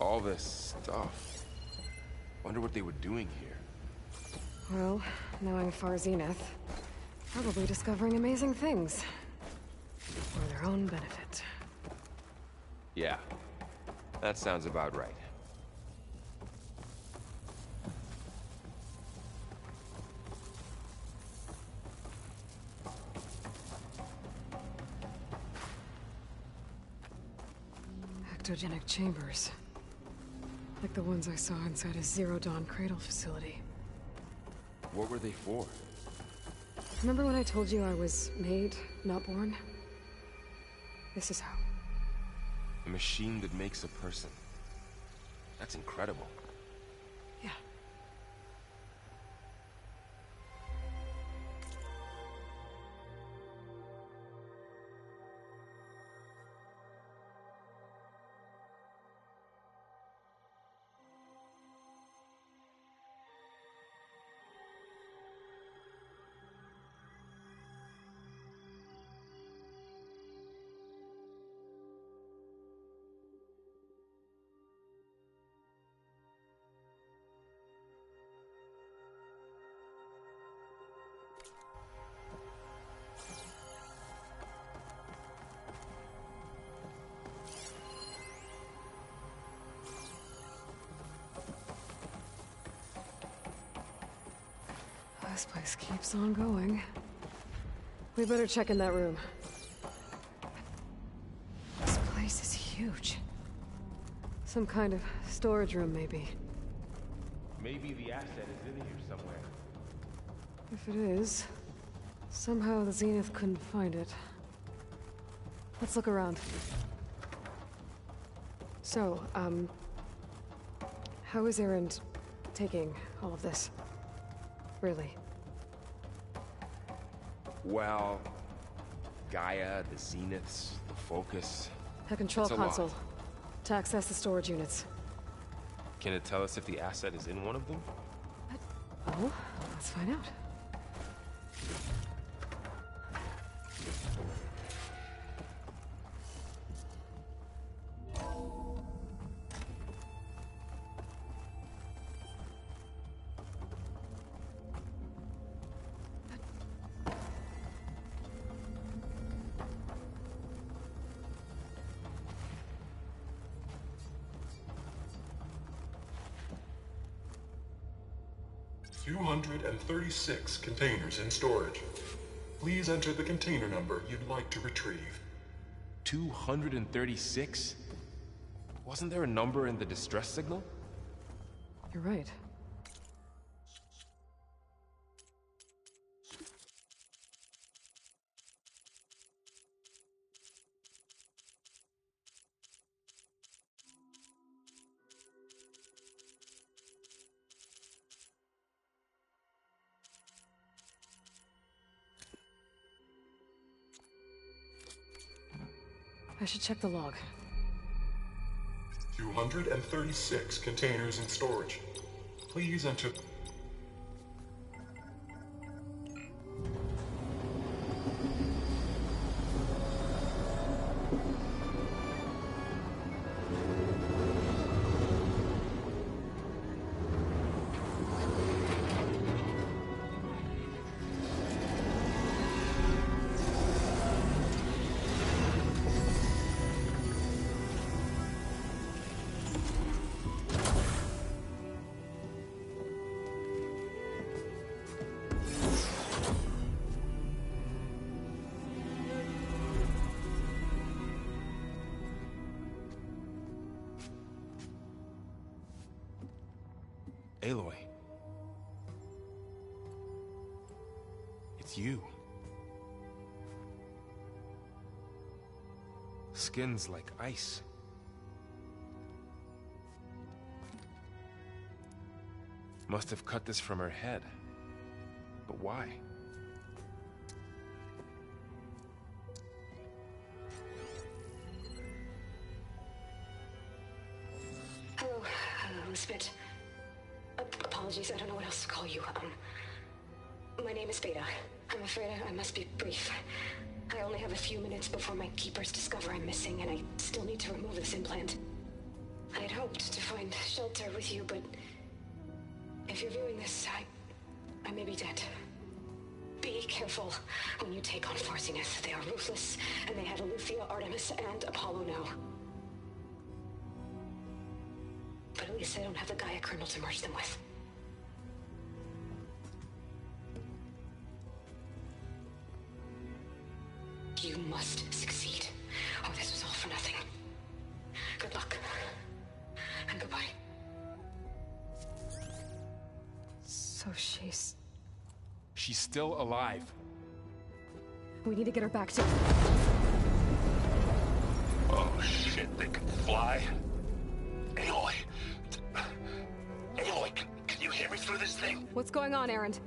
All this stuff. Wonder what they were doing here. Well, knowing Far Zenith, probably discovering amazing things. For their own benefit. Yeah, that sounds about right. Ectogenic chambers. Like the ones I saw inside a Zero Dawn cradle facility. What were they for? Remember when I told you I was made, not born? This is how. A machine that makes a person. That's incredible. Yeah. This place keeps on going. We better check in that room. This place is huge. Some kind of storage room, maybe. Maybe the asset is in here somewhere. If it is, somehow the Zenith couldn't find it. Let's look around. So, how is Erend taking all of this? Really? Well, Gaia, the Zeniths, the Focus. A control It's a console. lot. To access the storage units. Can it tell us if the asset is in one of them? Oh, let's find out. "236 containers in storage. Please enter the container number you'd like to retrieve." 236? Wasn't there a number in the distress signal? You're right. I should check the log. 236 containers in storage. Please enter... Aloy. It's you. Skin's like ice. Must have cut this from her head. But why? Hello, Elizabeth. Apologies, I don't know what else to call you. My name is Beta. I'm afraid I must be brief. I only have a few minutes before my keepers discover I'm missing, and I still need to remove this implant. I'd hoped to find shelter with you, but if you're viewing this, I may be dead. Be careful when you take on Farsiness. They are ruthless, and they have Aletheia, Artemis, and Apollo now. But at least they don't have the Gaia kernel to merge them with. You must succeed, or this was all for nothing. Good luck. And goodbye. So she's still alive. We need to get her back to... Oh shit, they can fly? Aloy! Aloy, can you hear me through this thing? What's going on, Erend?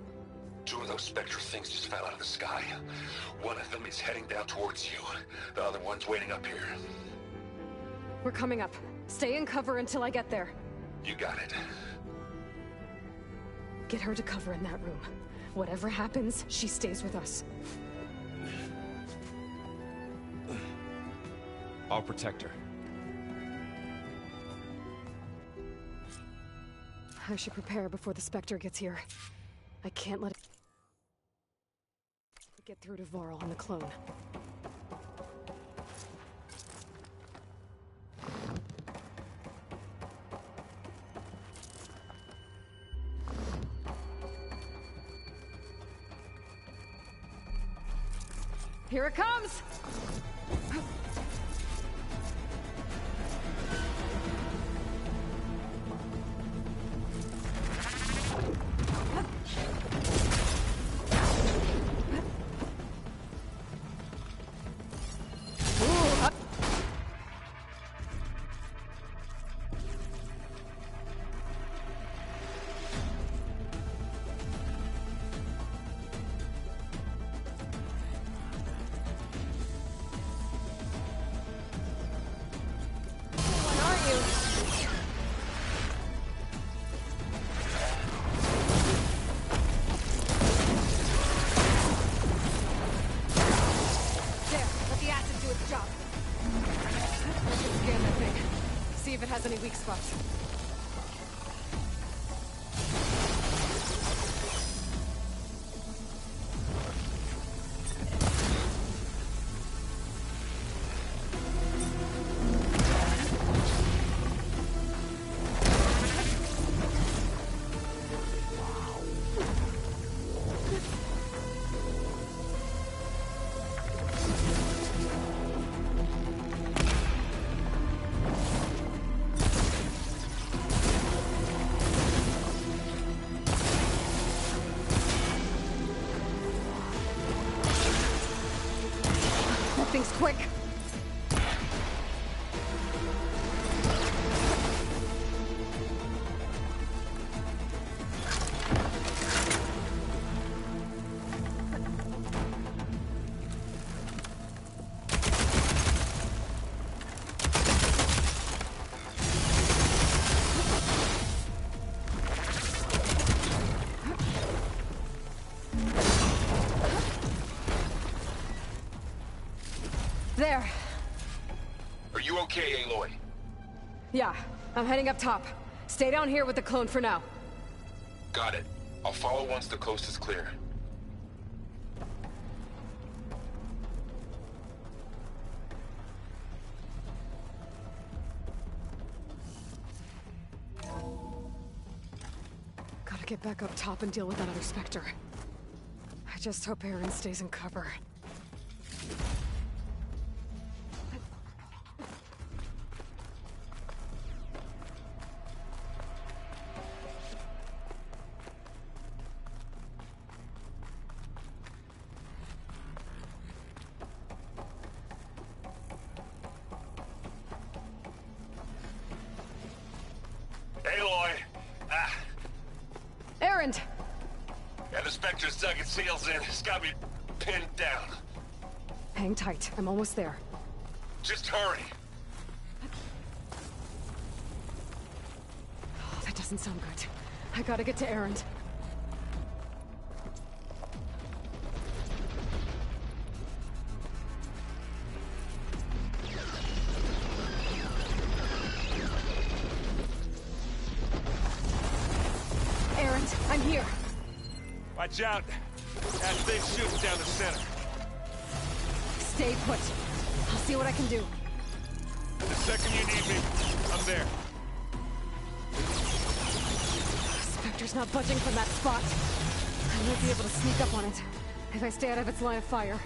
2 of those Spectre things just fell out of the sky. One of them is heading down towards you. The other one's waiting up here. We're coming up. Stay in cover until I get there. You got it. Get her to cover in that room. Whatever happens, she stays with us. I'll protect her. I should prepare before the Spectre gets here. I can't let it get through to Varl and the clone. Here it comes! Has any weak spots. Things quick. There. Are you okay, Aloy? Yeah, I'm heading up top. Stay down here with the clone for now. Got it. I'll follow once the coast is clear. Gotta get back up top and deal with that other Spectre. I just hope Erend stays in cover. Aloy! Erend! Yeah, the Spectre's dug its heels in. It's got me pinned down. Hang tight. I'm almost there. Just hurry. Oh, that doesn't sound good. I gotta get to Erend. Watch out. That thing's shooting down the center. Stay put. I'll see what I can do. The second you need me, I'm there. Spectre's not budging from that spot. I might be able to sneak up on it if I stay out of its line of fire.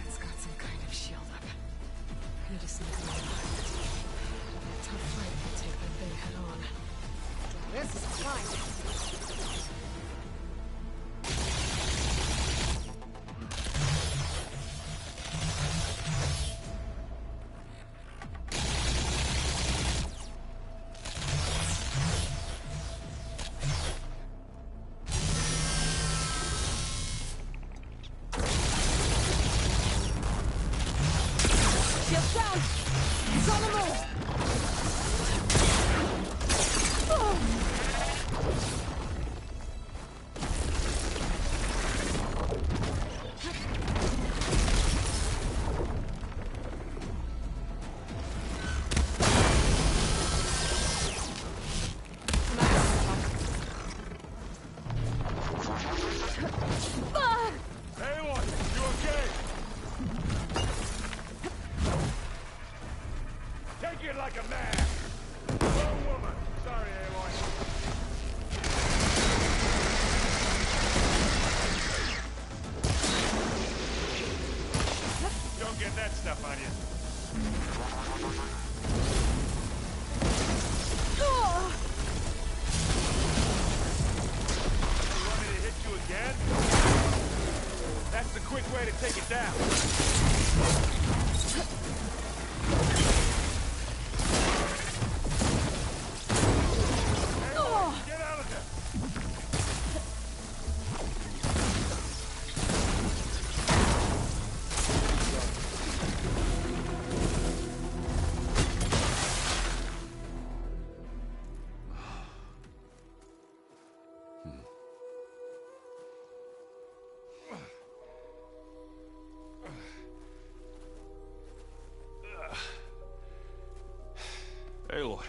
It's got some kind of shield up. I need to sneak around. A tough fight if I take that thing head on. This is fine. Like a man! Oh, woman! Sorry, Aloy. Don't get that stuff on you. You want me to hit you again? That's the quick way to take it down. Aloy,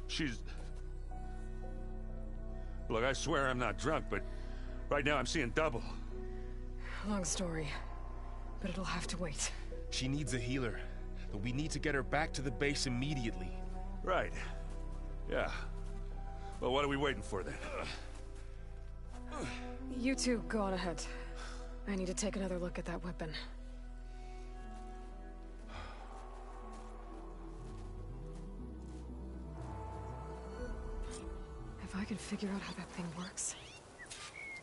she's... Look, I swear I'm not drunk, but right now I'm seeing double. Long story, but it'll have to wait. She needs a healer, but we need to get her back to the base immediately. Right. Yeah. Well, what are we waiting for then? You two go on ahead. I need to take another look at that weapon. If I can figure out how that thing works,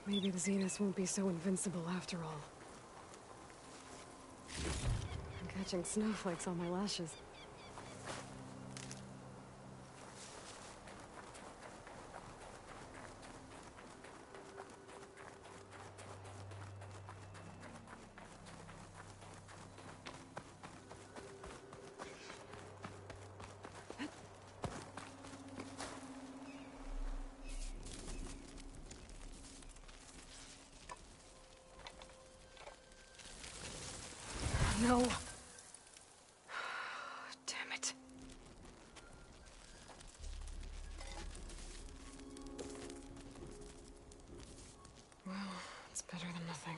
maybe the Zenith won't be so invincible after all. I'm catching snowflakes on my lashes. No. Damn it. Well, it's better than nothing.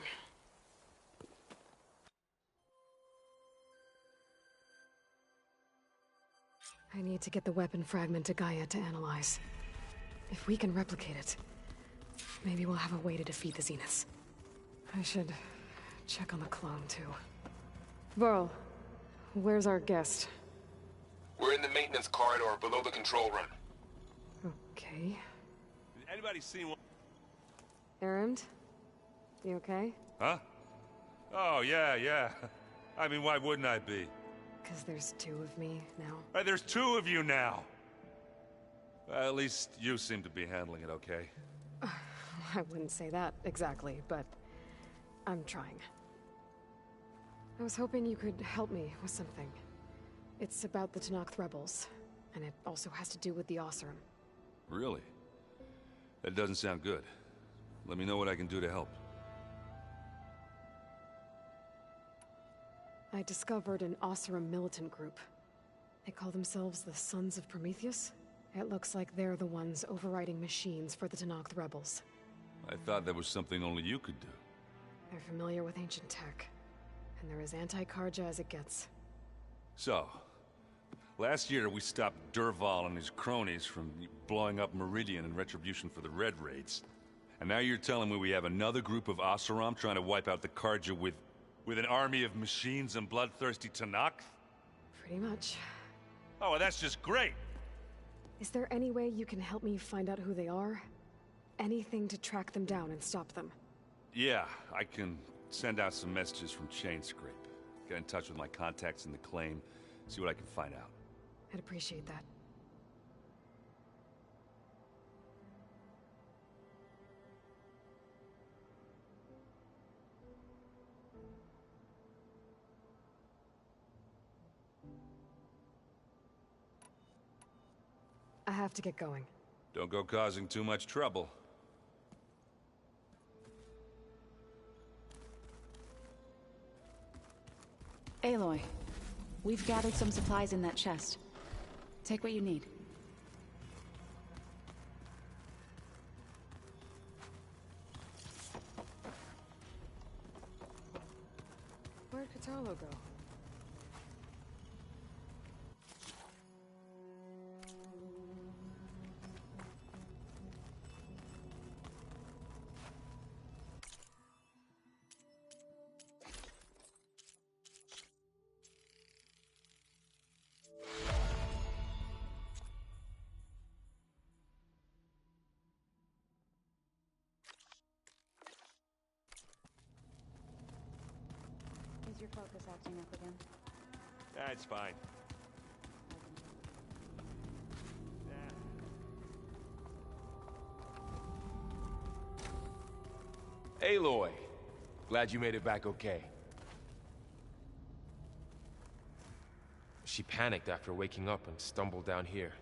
I need to get the weapon fragment to Gaia to analyze. If we can replicate it, maybe we'll have a way to defeat the Zeniths. I should check on the clone, too. Varl, where's our guest? We're in the maintenance corridor below the control room. Okay. Anybody seen one? Erend? You okay? Huh? Oh, yeah. I mean, why wouldn't I be? Because there's two of me now. Right, there's two of you now. Well, at least you seem to be handling it okay. I wouldn't say that exactly, but I'm trying. I was hoping you could help me with something. It's about the Tenakth rebels, and it also has to do with the Oseram. Really? That doesn't sound good. Let me know what I can do to help. I discovered an Oseram militant group. They call themselves the Sons of Prometheus. It looks like they're the ones overriding machines for the Tenakth rebels. I thought that was something only you could do. They're familiar with ancient tech, and they're as anti-Karja as it gets. So, last year we stopped Durval and his cronies from blowing up Meridian in retribution for the Red Raids. And now you're telling me we have another group of Oseram trying to wipe out the Karja with an army of machines and bloodthirsty Tanakh? Pretty much. Oh, well, that's just great! Is there any way you can help me find out who they are? Anything to track them down and stop them? Yeah, I can send out some messages from Chainscrape. Get in touch with my contacts in the claim, see what I can find out. I'd appreciate that. I have to get going. Don't go causing too much trouble. Aloy, we've gathered some supplies in that chest. Take what you need. Where'd Katalo go? Is your focus acting up again? That's fine. Aloy! Glad you made it back okay. She panicked after waking up and stumbled down here.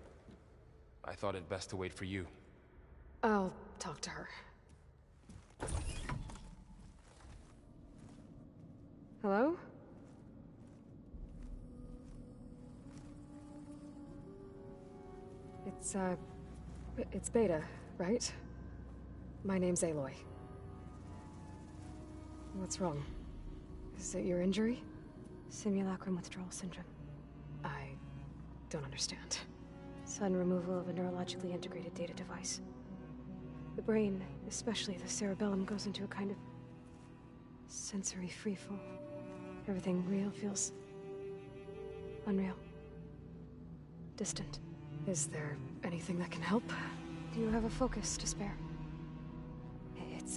I thought it best to wait for you. I'll talk to her. Hello? It's Beta, right? My name's Aloy. What's wrong? Is it your injury? Simulacrum withdrawal syndrome. I don't understand. Sudden removal of a neurologically integrated data device. The brain, especially the cerebellum, goes into a kind of sensory freefall. Everything real feels unreal. Distant. Is there anything that can help? Do you have a focus to spare?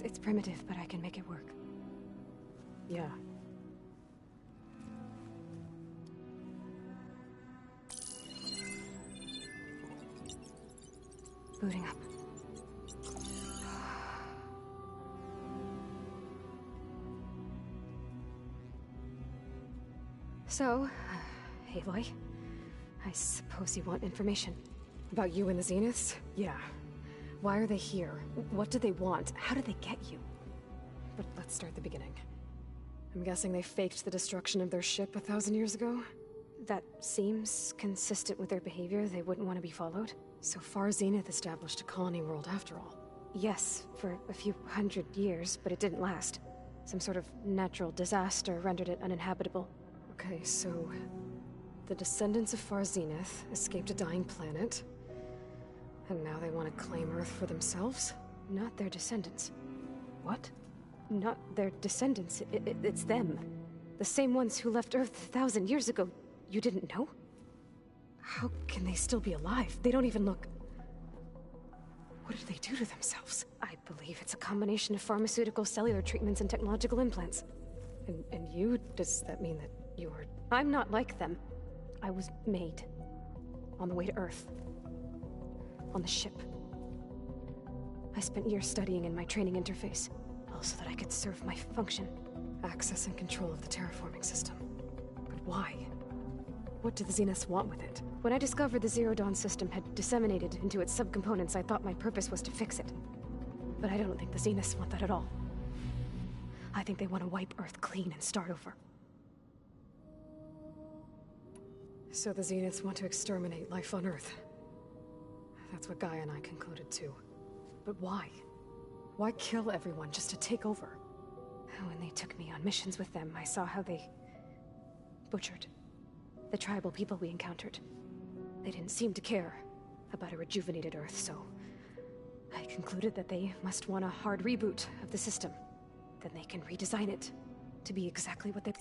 It's primitive, but I can make it work. Yeah. Booting up. So, Aloy, I suppose you want information. About you and the Zeniths? Yeah. Why are they here? What do they want? How did they get you? But let's start at the beginning. I'm guessing they faked the destruction of their ship 1,000 years ago? That seems consistent with their behavior. They wouldn't want to be followed. So far, Zenith established a colony world after all. Yes, for a few hundred years, but it didn't last. Some sort of natural disaster rendered it uninhabitable. Okay, so the descendants of Far Zenith escaped a dying planet, and now they want to claim Earth for themselves? Not their descendants. What? Not their descendants. It's them. The same ones who left Earth 1,000 years ago. You didn't know? How can they still be alive? They don't even look... What did they do to themselves? I believe it's a combination of pharmaceutical, cellular treatments, and technological implants. And you? Does that mean that you're... I'm not like them. I was made. On the way to Earth. On the ship. I spent years studying in my training interface, all so that I could serve my function. Access and control of the terraforming system. But why? What do the Zeniths want with it? When I discovered the Zero Dawn system had disseminated into its subcomponents, I thought my purpose was to fix it. But I don't think the Zeniths want that at all. I think they want to wipe Earth clean and start over. So the Zeniths want to exterminate life on Earth. That's what Gaia and I concluded too. But why? Why kill everyone just to take over? When they took me on missions with them, I saw how they butchered the tribal people we encountered. They didn't seem to care about a rejuvenated Earth, so I concluded that they must want a hard reboot of the system. Then they can redesign it to be exactly what they...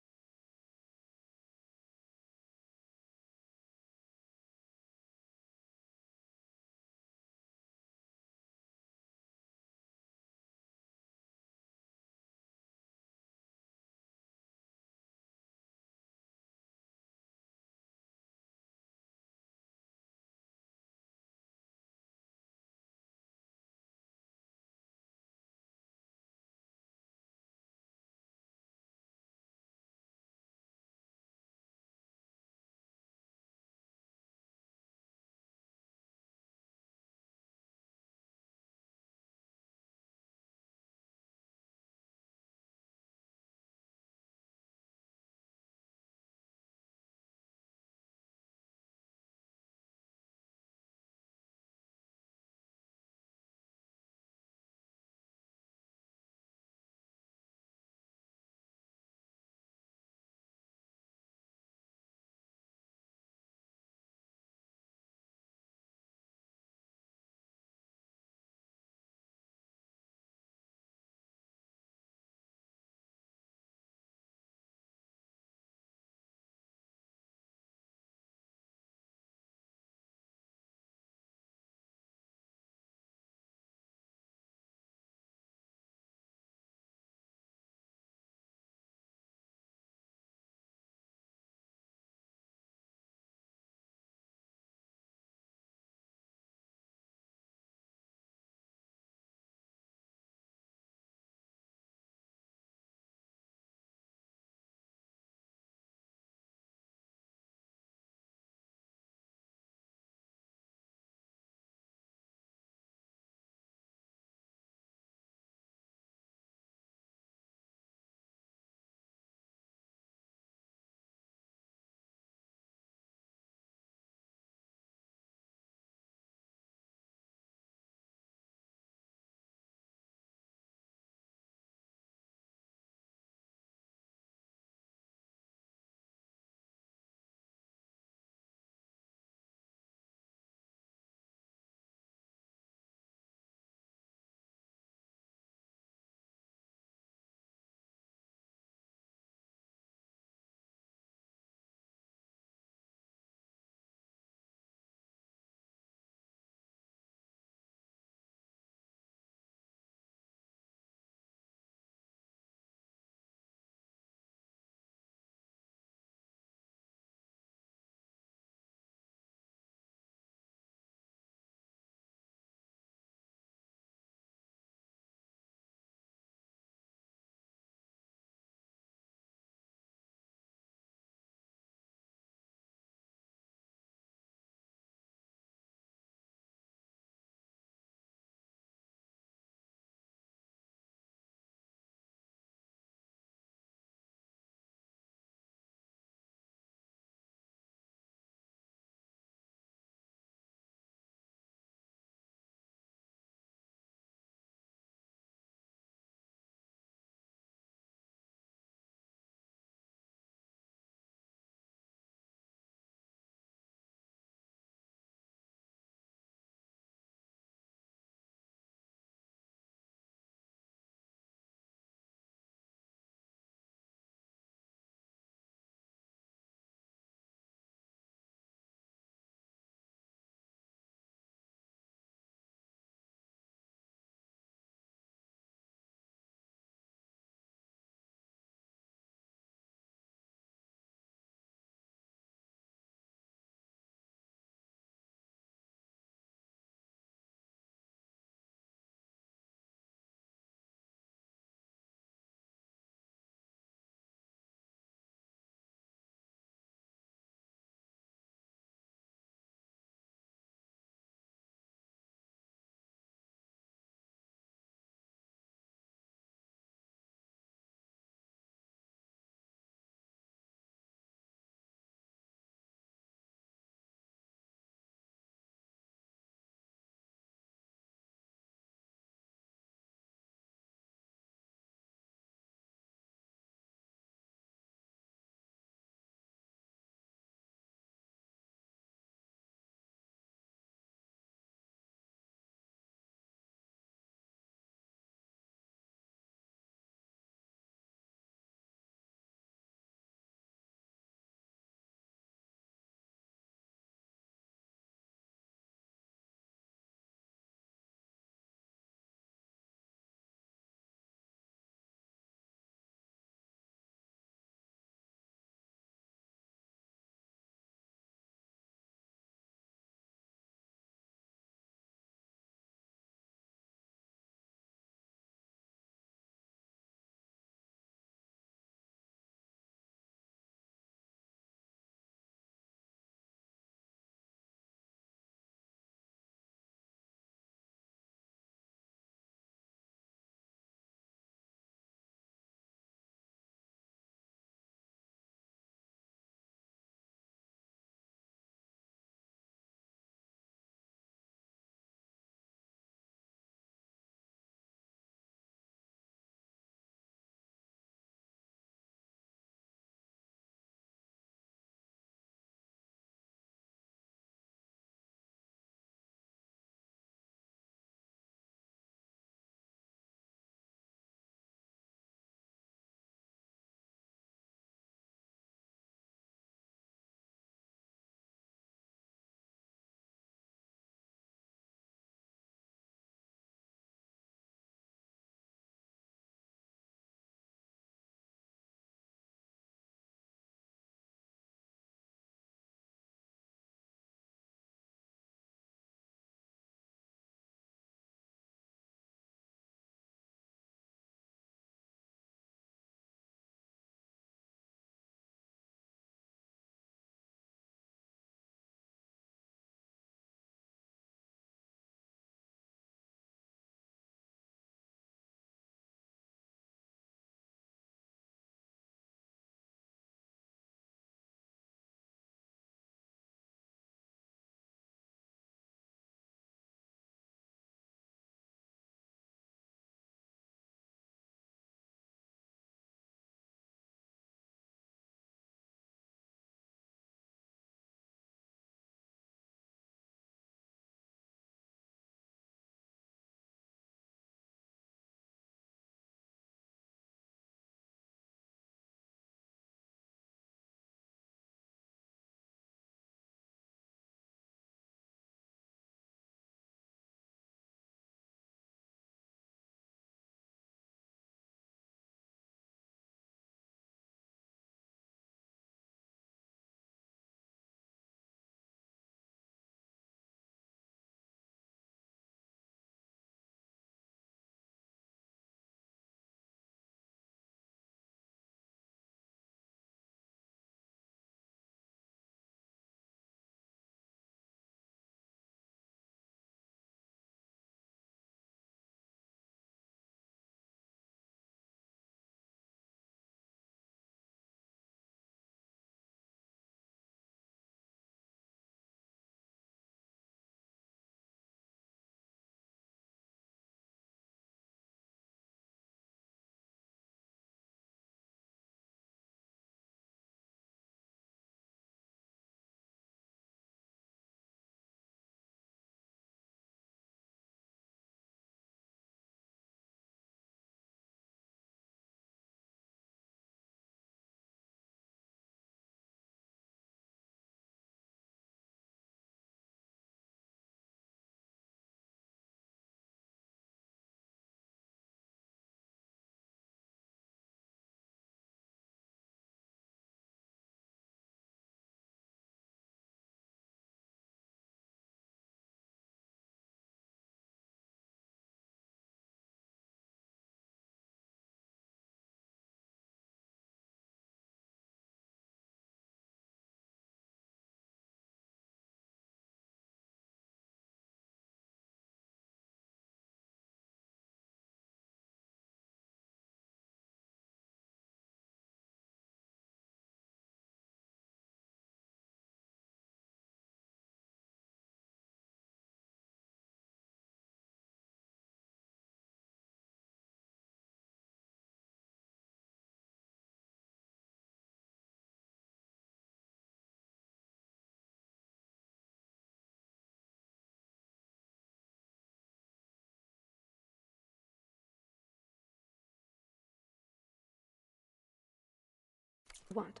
want?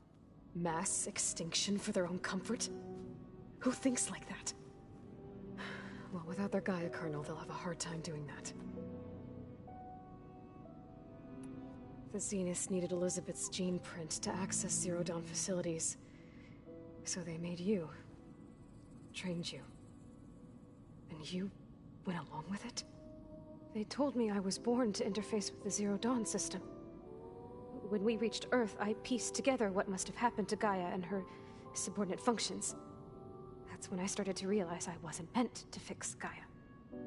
Mass extinction for their own comfort? Who thinks like that? Well, without their Gaia kernel, they'll have a hard time doing that. The Zeniths needed Elizabeth's gene print to access Zero Dawn facilities. So they made you. Trained you. And you went along with it? They told me I was born to interface with the Zero Dawn system. When we reached Earth, I pieced together what must have happened to Gaia and her subordinate functions. That's when I started to realize I wasn't meant to fix Gaia.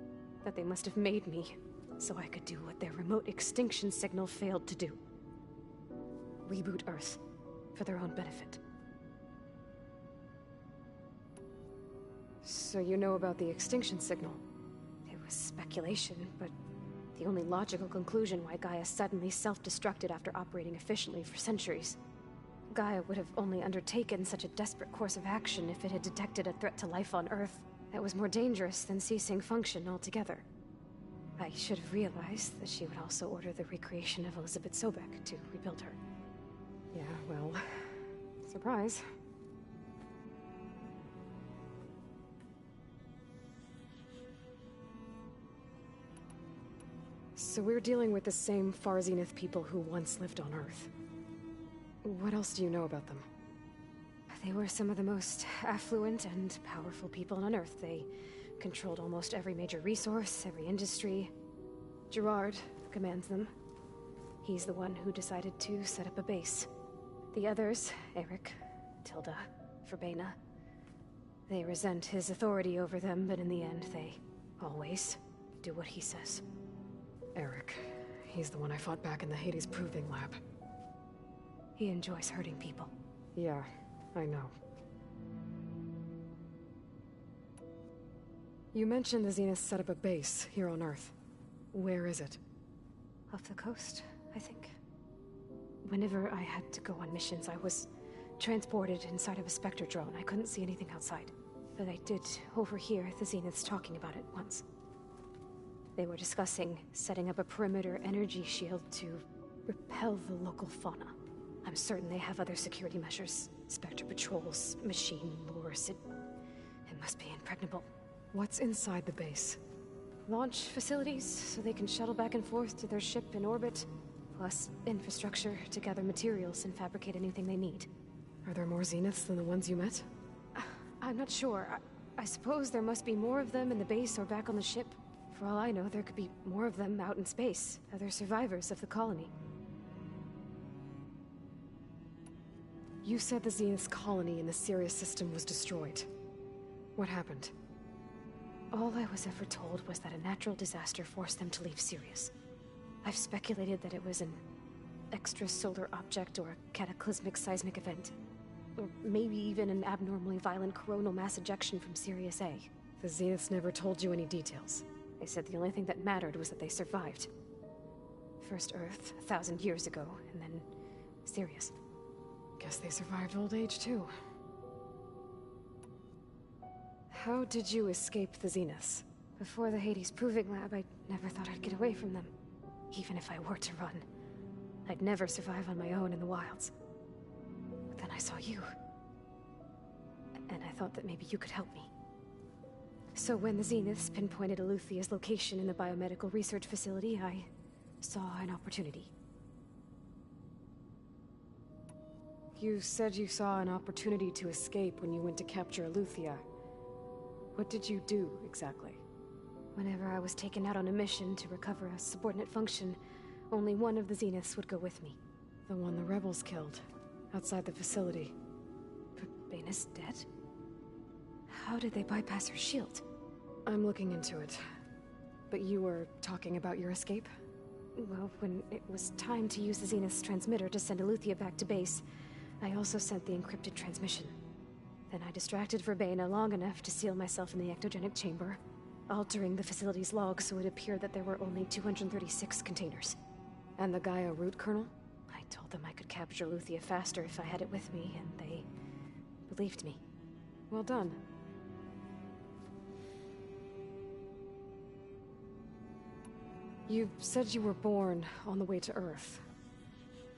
That they must have made me so I could do what their remote extinction signal failed to do. Reboot Earth for their own benefit. So you know about the extinction signal? It was speculation, but the only logical conclusion why Gaia suddenly self-destructed after operating efficiently for centuries. Gaia would have only undertaken such a desperate course of action if it had detected a threat to life on Earth that was more dangerous than ceasing function altogether. I should have realized that she would also order the recreation of Elizabeth Sobek to rebuild her. Yeah, well, surprise. So we're dealing with the same Far Zenith people who once lived on Earth. What else do you know about them? They were some of the most affluent and powerful people on Earth. They controlled almost every major resource, every industry. Gerard commands them. He's the one who decided to set up a base. The others, Eric, Tilda, Verbena, they resent his authority over them, but in the end, they always do what he says. Eric. He's the one I fought back in the Hades Proving Lab. He enjoys hurting people. Yeah, I know. You mentioned the Zeniths set up a base here on Earth. Where is it? Off the coast, I think. Whenever I had to go on missions, I was transported inside of a Spectre drone. I couldn't see anything outside. But I did overhear the Zeniths talking about it once. They were discussing setting up a perimeter energy shield to repel the local fauna. I'm certain they have other security measures. Spectre patrols, machine lures. It must be impregnable. What's inside the base? Launch facilities, so they can shuttle back and forth to their ship in orbit. Plus infrastructure to gather materials and fabricate anything they need. Are there more Zeniths than the ones you met? I'm not sure. I suppose there must be more of them in the base or back on the ship. For all I know, there could be more of them out in space, other survivors of the colony. You said the Zenith's colony in the Sirius system was destroyed. What happened? All I was ever told was that a natural disaster forced them to leave Sirius. I've speculated that it was an extrasolar object or a cataclysmic seismic event. Or maybe even an abnormally violent coronal mass ejection from Sirius A. The Zeniths never told you any details. They said the only thing that mattered was that they survived. First Earth, 1,000 years ago, and then Sirius. Guess they survived old age, too. How did you escape the Zeniths? Before the Hades Proving Lab, I never thought I'd get away from them. Even if I were to run, I'd never survive on my own in the wilds. But then I saw you. And I thought that maybe you could help me. So when the Zeniths pinpointed Eluthia's location in the biomedical research facility, I saw an opportunity. You said you saw an opportunity to escape when you went to capture Eluthia. What did you do, exactly? Whenever I was taken out on a mission to recover a subordinate function, only one of the Zeniths would go with me. The one the rebels killed, outside the facility. Verbena's dead? How did they bypass her shield? I'm looking into it. But you were talking about your escape? Well, when it was time to use the Zenith's transmitter to send Eluthia back to base, I also sent the encrypted transmission. Then I distracted Verbena long enough to seal myself in the ectogenic chamber, altering the facility's log so it appeared that there were only 236 containers. And the Gaia root kernel? I told them I could capture Eluthia faster if I had it with me, and they believed me. Well done. You said you were born on the way to Earth.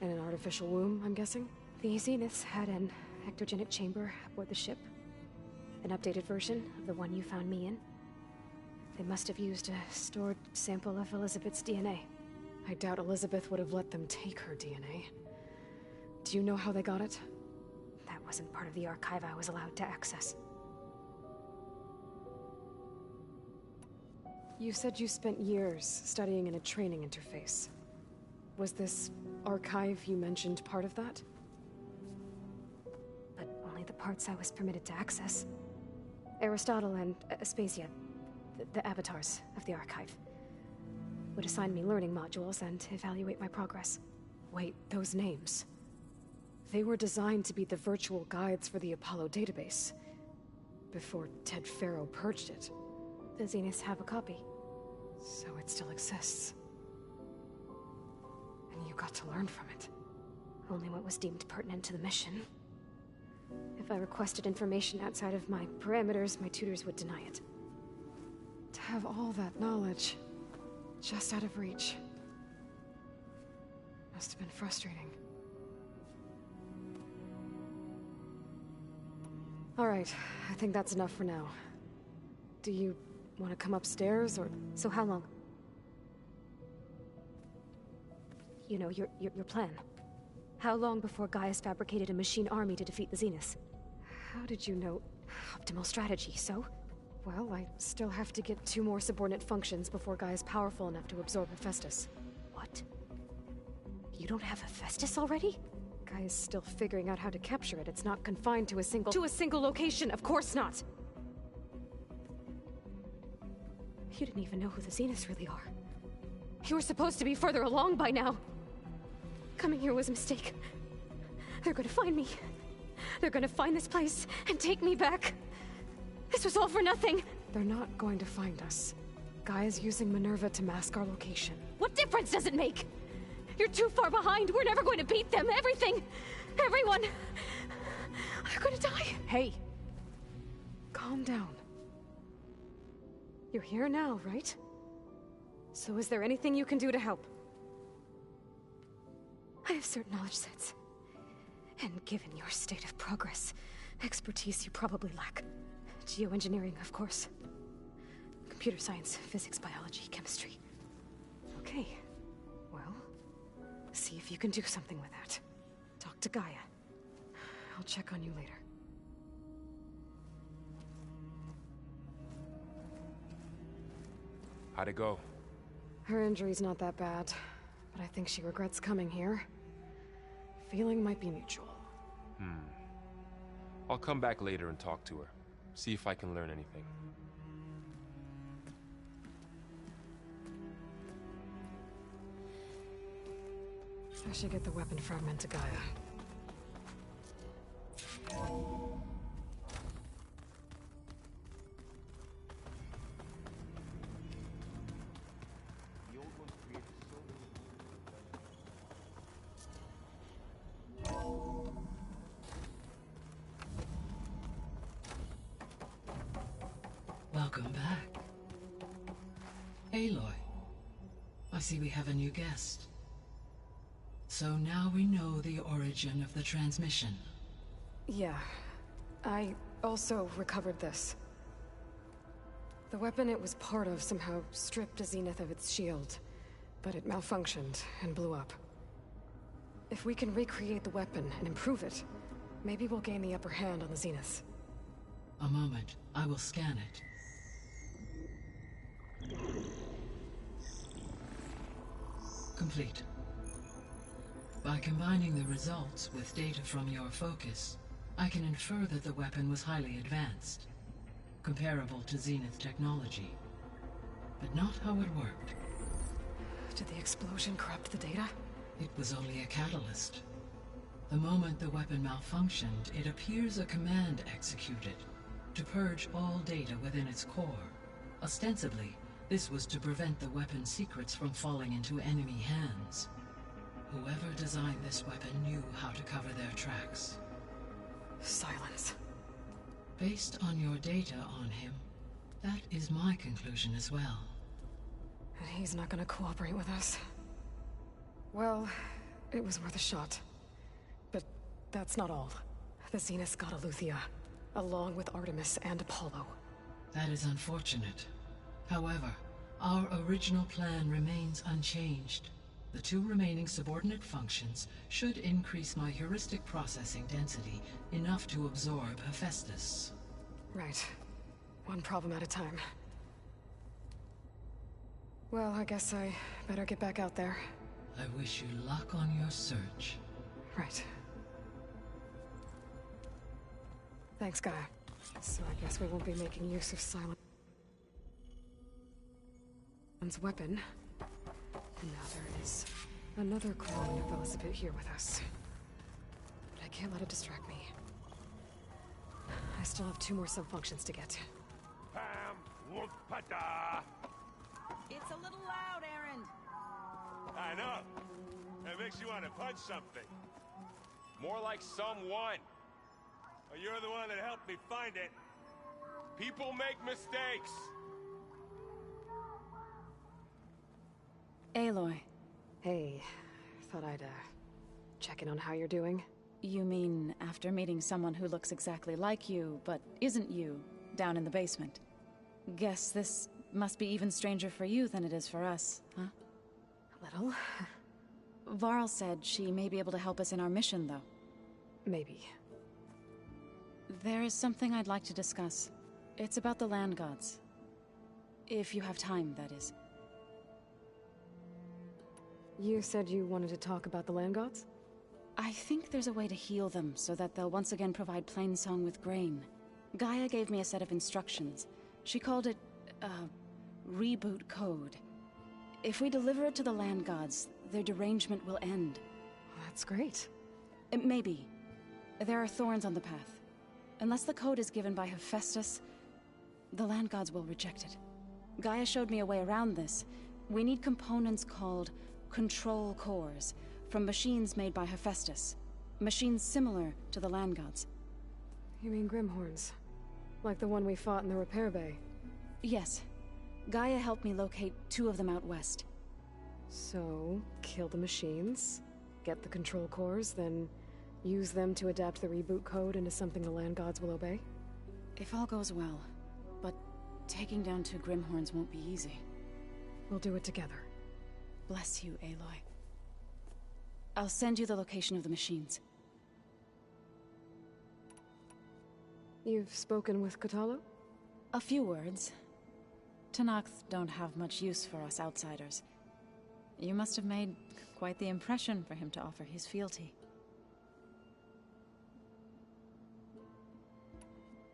In an artificial womb, I'm guessing? The Zeniths had an ectogenic chamber aboard the ship. An updated version of the one you found me in. They must have used a stored sample of Elizabeth's DNA. I doubt Elizabeth would have let them take her DNA. Do you know how they got it? That wasn't part of the archive I was allowed to access. You said you spent years studying in a training interface. Was this archive you mentioned part of that? But only the parts I was permitted to access. Aristotle and Aspasia, the avatars of the archive, would assign me learning modules and evaluate my progress. Wait, those names. They were designed to be the virtual guides for the Apollo database. Before Ted Faro purged it. The Zeniths have a copy. So it still exists. And you got to learn from it. Only what was deemed pertinent to the mission. If I requested information outside of my parameters, my tutors would deny it. To have all that knowledge, just out of reach. Must have been frustrating. All right, I think that's enough for now. Do you want to come upstairs, or... So how long? You know, your plan. How long before Gaius fabricated a machine army to defeat the Zeniths? How did you know? Optimal strategy, so? Well, I still have to get 2 more subordinate functions before Gaia's powerful enough to absorb Hephaestus. What? You don't have Hephaestus already? Gaia's still figuring out how to capture it. It's not confined to a single... To a single location! Of course not! You didn't even know who the Zeniths really are. You were supposed to be further along by now! Coming here was a mistake. They're gonna find me. They're gonna find this place and take me back. This was all for nothing. They're not going to find us. Gaia's using Minerva to mask our location. What difference does it make? You're too far behind. We're never going to beat them. Everything. Everyone. They're gonna die. Hey. Calm down. You're here now, right? So is there anything you can do to help? I have certain knowledge sets. And given your state of progress, expertise you probably lack. Geoengineering, of course. Computer science, physics, biology, chemistry. Okay. Well, see if you can do something with that. Talk to Gaia. I'll check on you later. How'd it go? Her injury's not that bad, but I think she regrets coming here. Feeling might be mutual. I'll come back later and talk to her. See if I can learn anything. I should get the weapon fragment to Gaia. Welcome back. Aloy. I see we have a new guest. So now we know the origin of the transmission. Yeah. I also recovered this. The weapon it was part of somehow stripped a Zenith of its shield, but it malfunctioned and blew up. If we can recreate the weapon and improve it, maybe we'll gain the upper hand on the Zeniths. A moment. I will scan it. Complete. By combining the results with data from your focus, I can infer that the weapon was highly advanced, comparable to Zenith technology, but not how it worked. Did the explosion corrupt the data? It was only a catalyst. The moment the weapon malfunctioned, it appears a command executed to purge all data within its core. Ostensibly, this was to prevent the weapon's secrets from falling into enemy hands. Whoever designed this weapon knew how to cover their tracks. Silence. Based on your data on him, that is my conclusion as well. And he's not gonna cooperate with us. Well, it was worth a shot. But that's not all. The Zenith got Aletheia, along with Artemis and Apollo. That is unfortunate. However, our original plan remains unchanged. The 2 remaining subordinate functions should increase my heuristic processing density enough to absorb Hephaestus. Right. One problem at a time. Well, I guess I better get back out there. I wish you luck on your search. Right. Thanks, Gaia. So I guess we won't be making use of Silent's weapon. And now there is another clone of Elizabeth here with us. But I can't let it distract me. I still have 2 more subfunctions to get. Pam, whoop, pada. It's a little loud, Aaron. I know. It makes you want to punch something. More like someone. Well, you're the one that helped me find it. People make mistakes. Aloy. Hey, thought I'd, check in on how you're doing. You mean after meeting someone who looks exactly like you, but isn't you, down in the basement? Guess this must be even stranger for you than it is for us, huh? A little. Varl said she may be able to help us in our mission, though. Maybe. There is something I'd like to discuss. It's about the land gods. If you have time, that is. You said you wanted to talk about the land gods? I think there's a way to heal them so that they'll once again provide Plainsong with grain. Gaia gave me a set of instructions. She called it, reboot code. If we deliver it to the land gods, their derangement will end. That's great. Maybe. There are thorns on the path. Unless the code is given by Hephaestus, the land gods will reject it. Gaia showed me a way around this. We need components called control cores, from machines made by Hephaestus. Machines similar to the land gods. You mean Grimhorns? Like the one we fought in the repair bay? Yes. Gaia helped me locate 2 of them out west. So, kill the machines, get the control cores, then use them to adapt the reboot code into something the land gods will obey? If all goes well. But taking down 2 Grimhorns won't be easy. We'll do it together. Bless you, Aloy. I'll send you the location of the machines. You've spoken with Kotallo? A few words. Tenakth don't have much use for us outsiders. You must have made quite the impression for him to offer his fealty.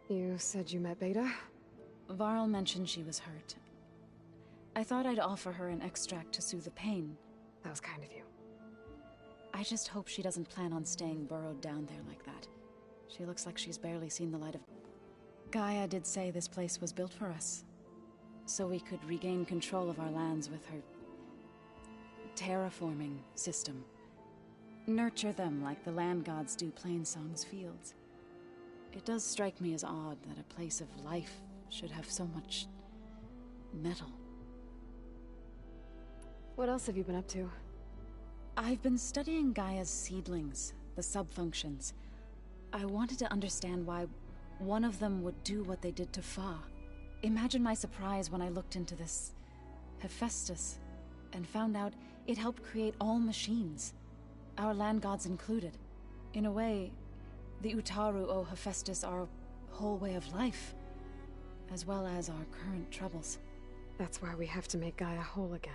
You said you met Beta? Varl mentioned she was hurt. I thought I'd offer her an extract to soothe the pain. That was kind of you. I just hope she doesn't plan on staying burrowed down there like that. She looks like she's barely seen the light of... Gaia did say this place was built for us, so we could regain control of our lands with her terraforming system. Nurture them like the land gods do Plainsong's fields. It does strike me as odd that a place of life should have so much metal. What else have you been up to? I've been studying Gaia's seedlings, the subfunctions. I wanted to understand why one of them would do what they did to Fa. Imagine my surprise when I looked into this Hephaestus and found out it helped create all machines, our land gods included. In a way, the Utaru owe Hephaestus our whole way of life, as well as our current troubles. That's why we have to make Gaia whole again.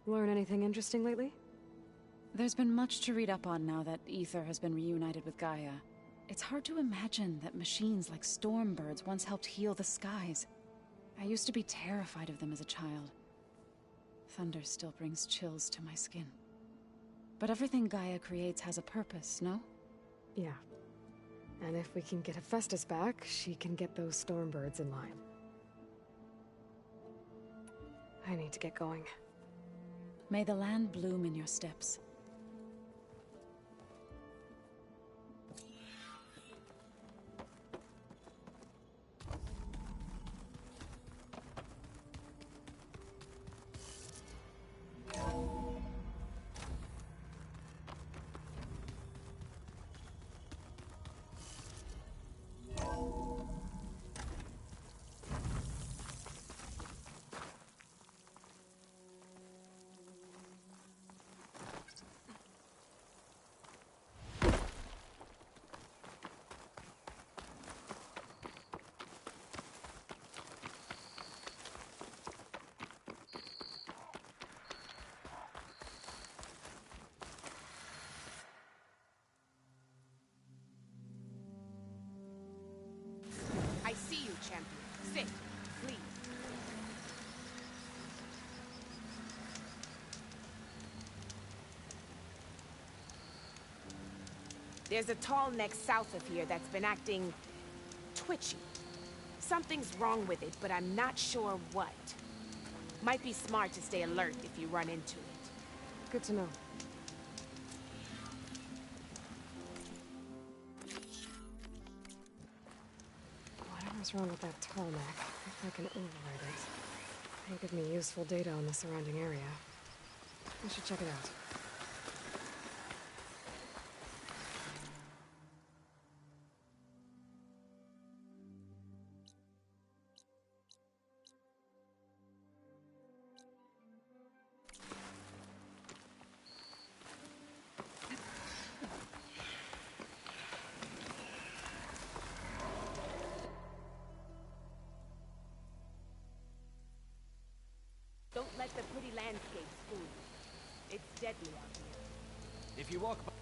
Learn anything interesting lately? There's been much to read up on now that Ether has been reunited with Gaia. It's hard to imagine that machines like Stormbirds once helped heal the skies. I used to be terrified of them as a child. Thunder still brings chills to my skin. But everything Gaia creates has a purpose, no? Yeah. And if we can get Hephaestus back, she can get those Stormbirds in line. I need to get going. May the land bloom in your steps. Sit. Sleep. There's a tall neck south of here that's been acting twitchy. Something's wrong with it, but I'm not sure what. Might be smart to stay alert if you run into it. Good to know. Whatever's wrong with that tall neck, if I can override it, it'll give me useful data on the surrounding area. I should check it out. Don't let the pretty landscapes fool you. It's deadly out here. If you walk by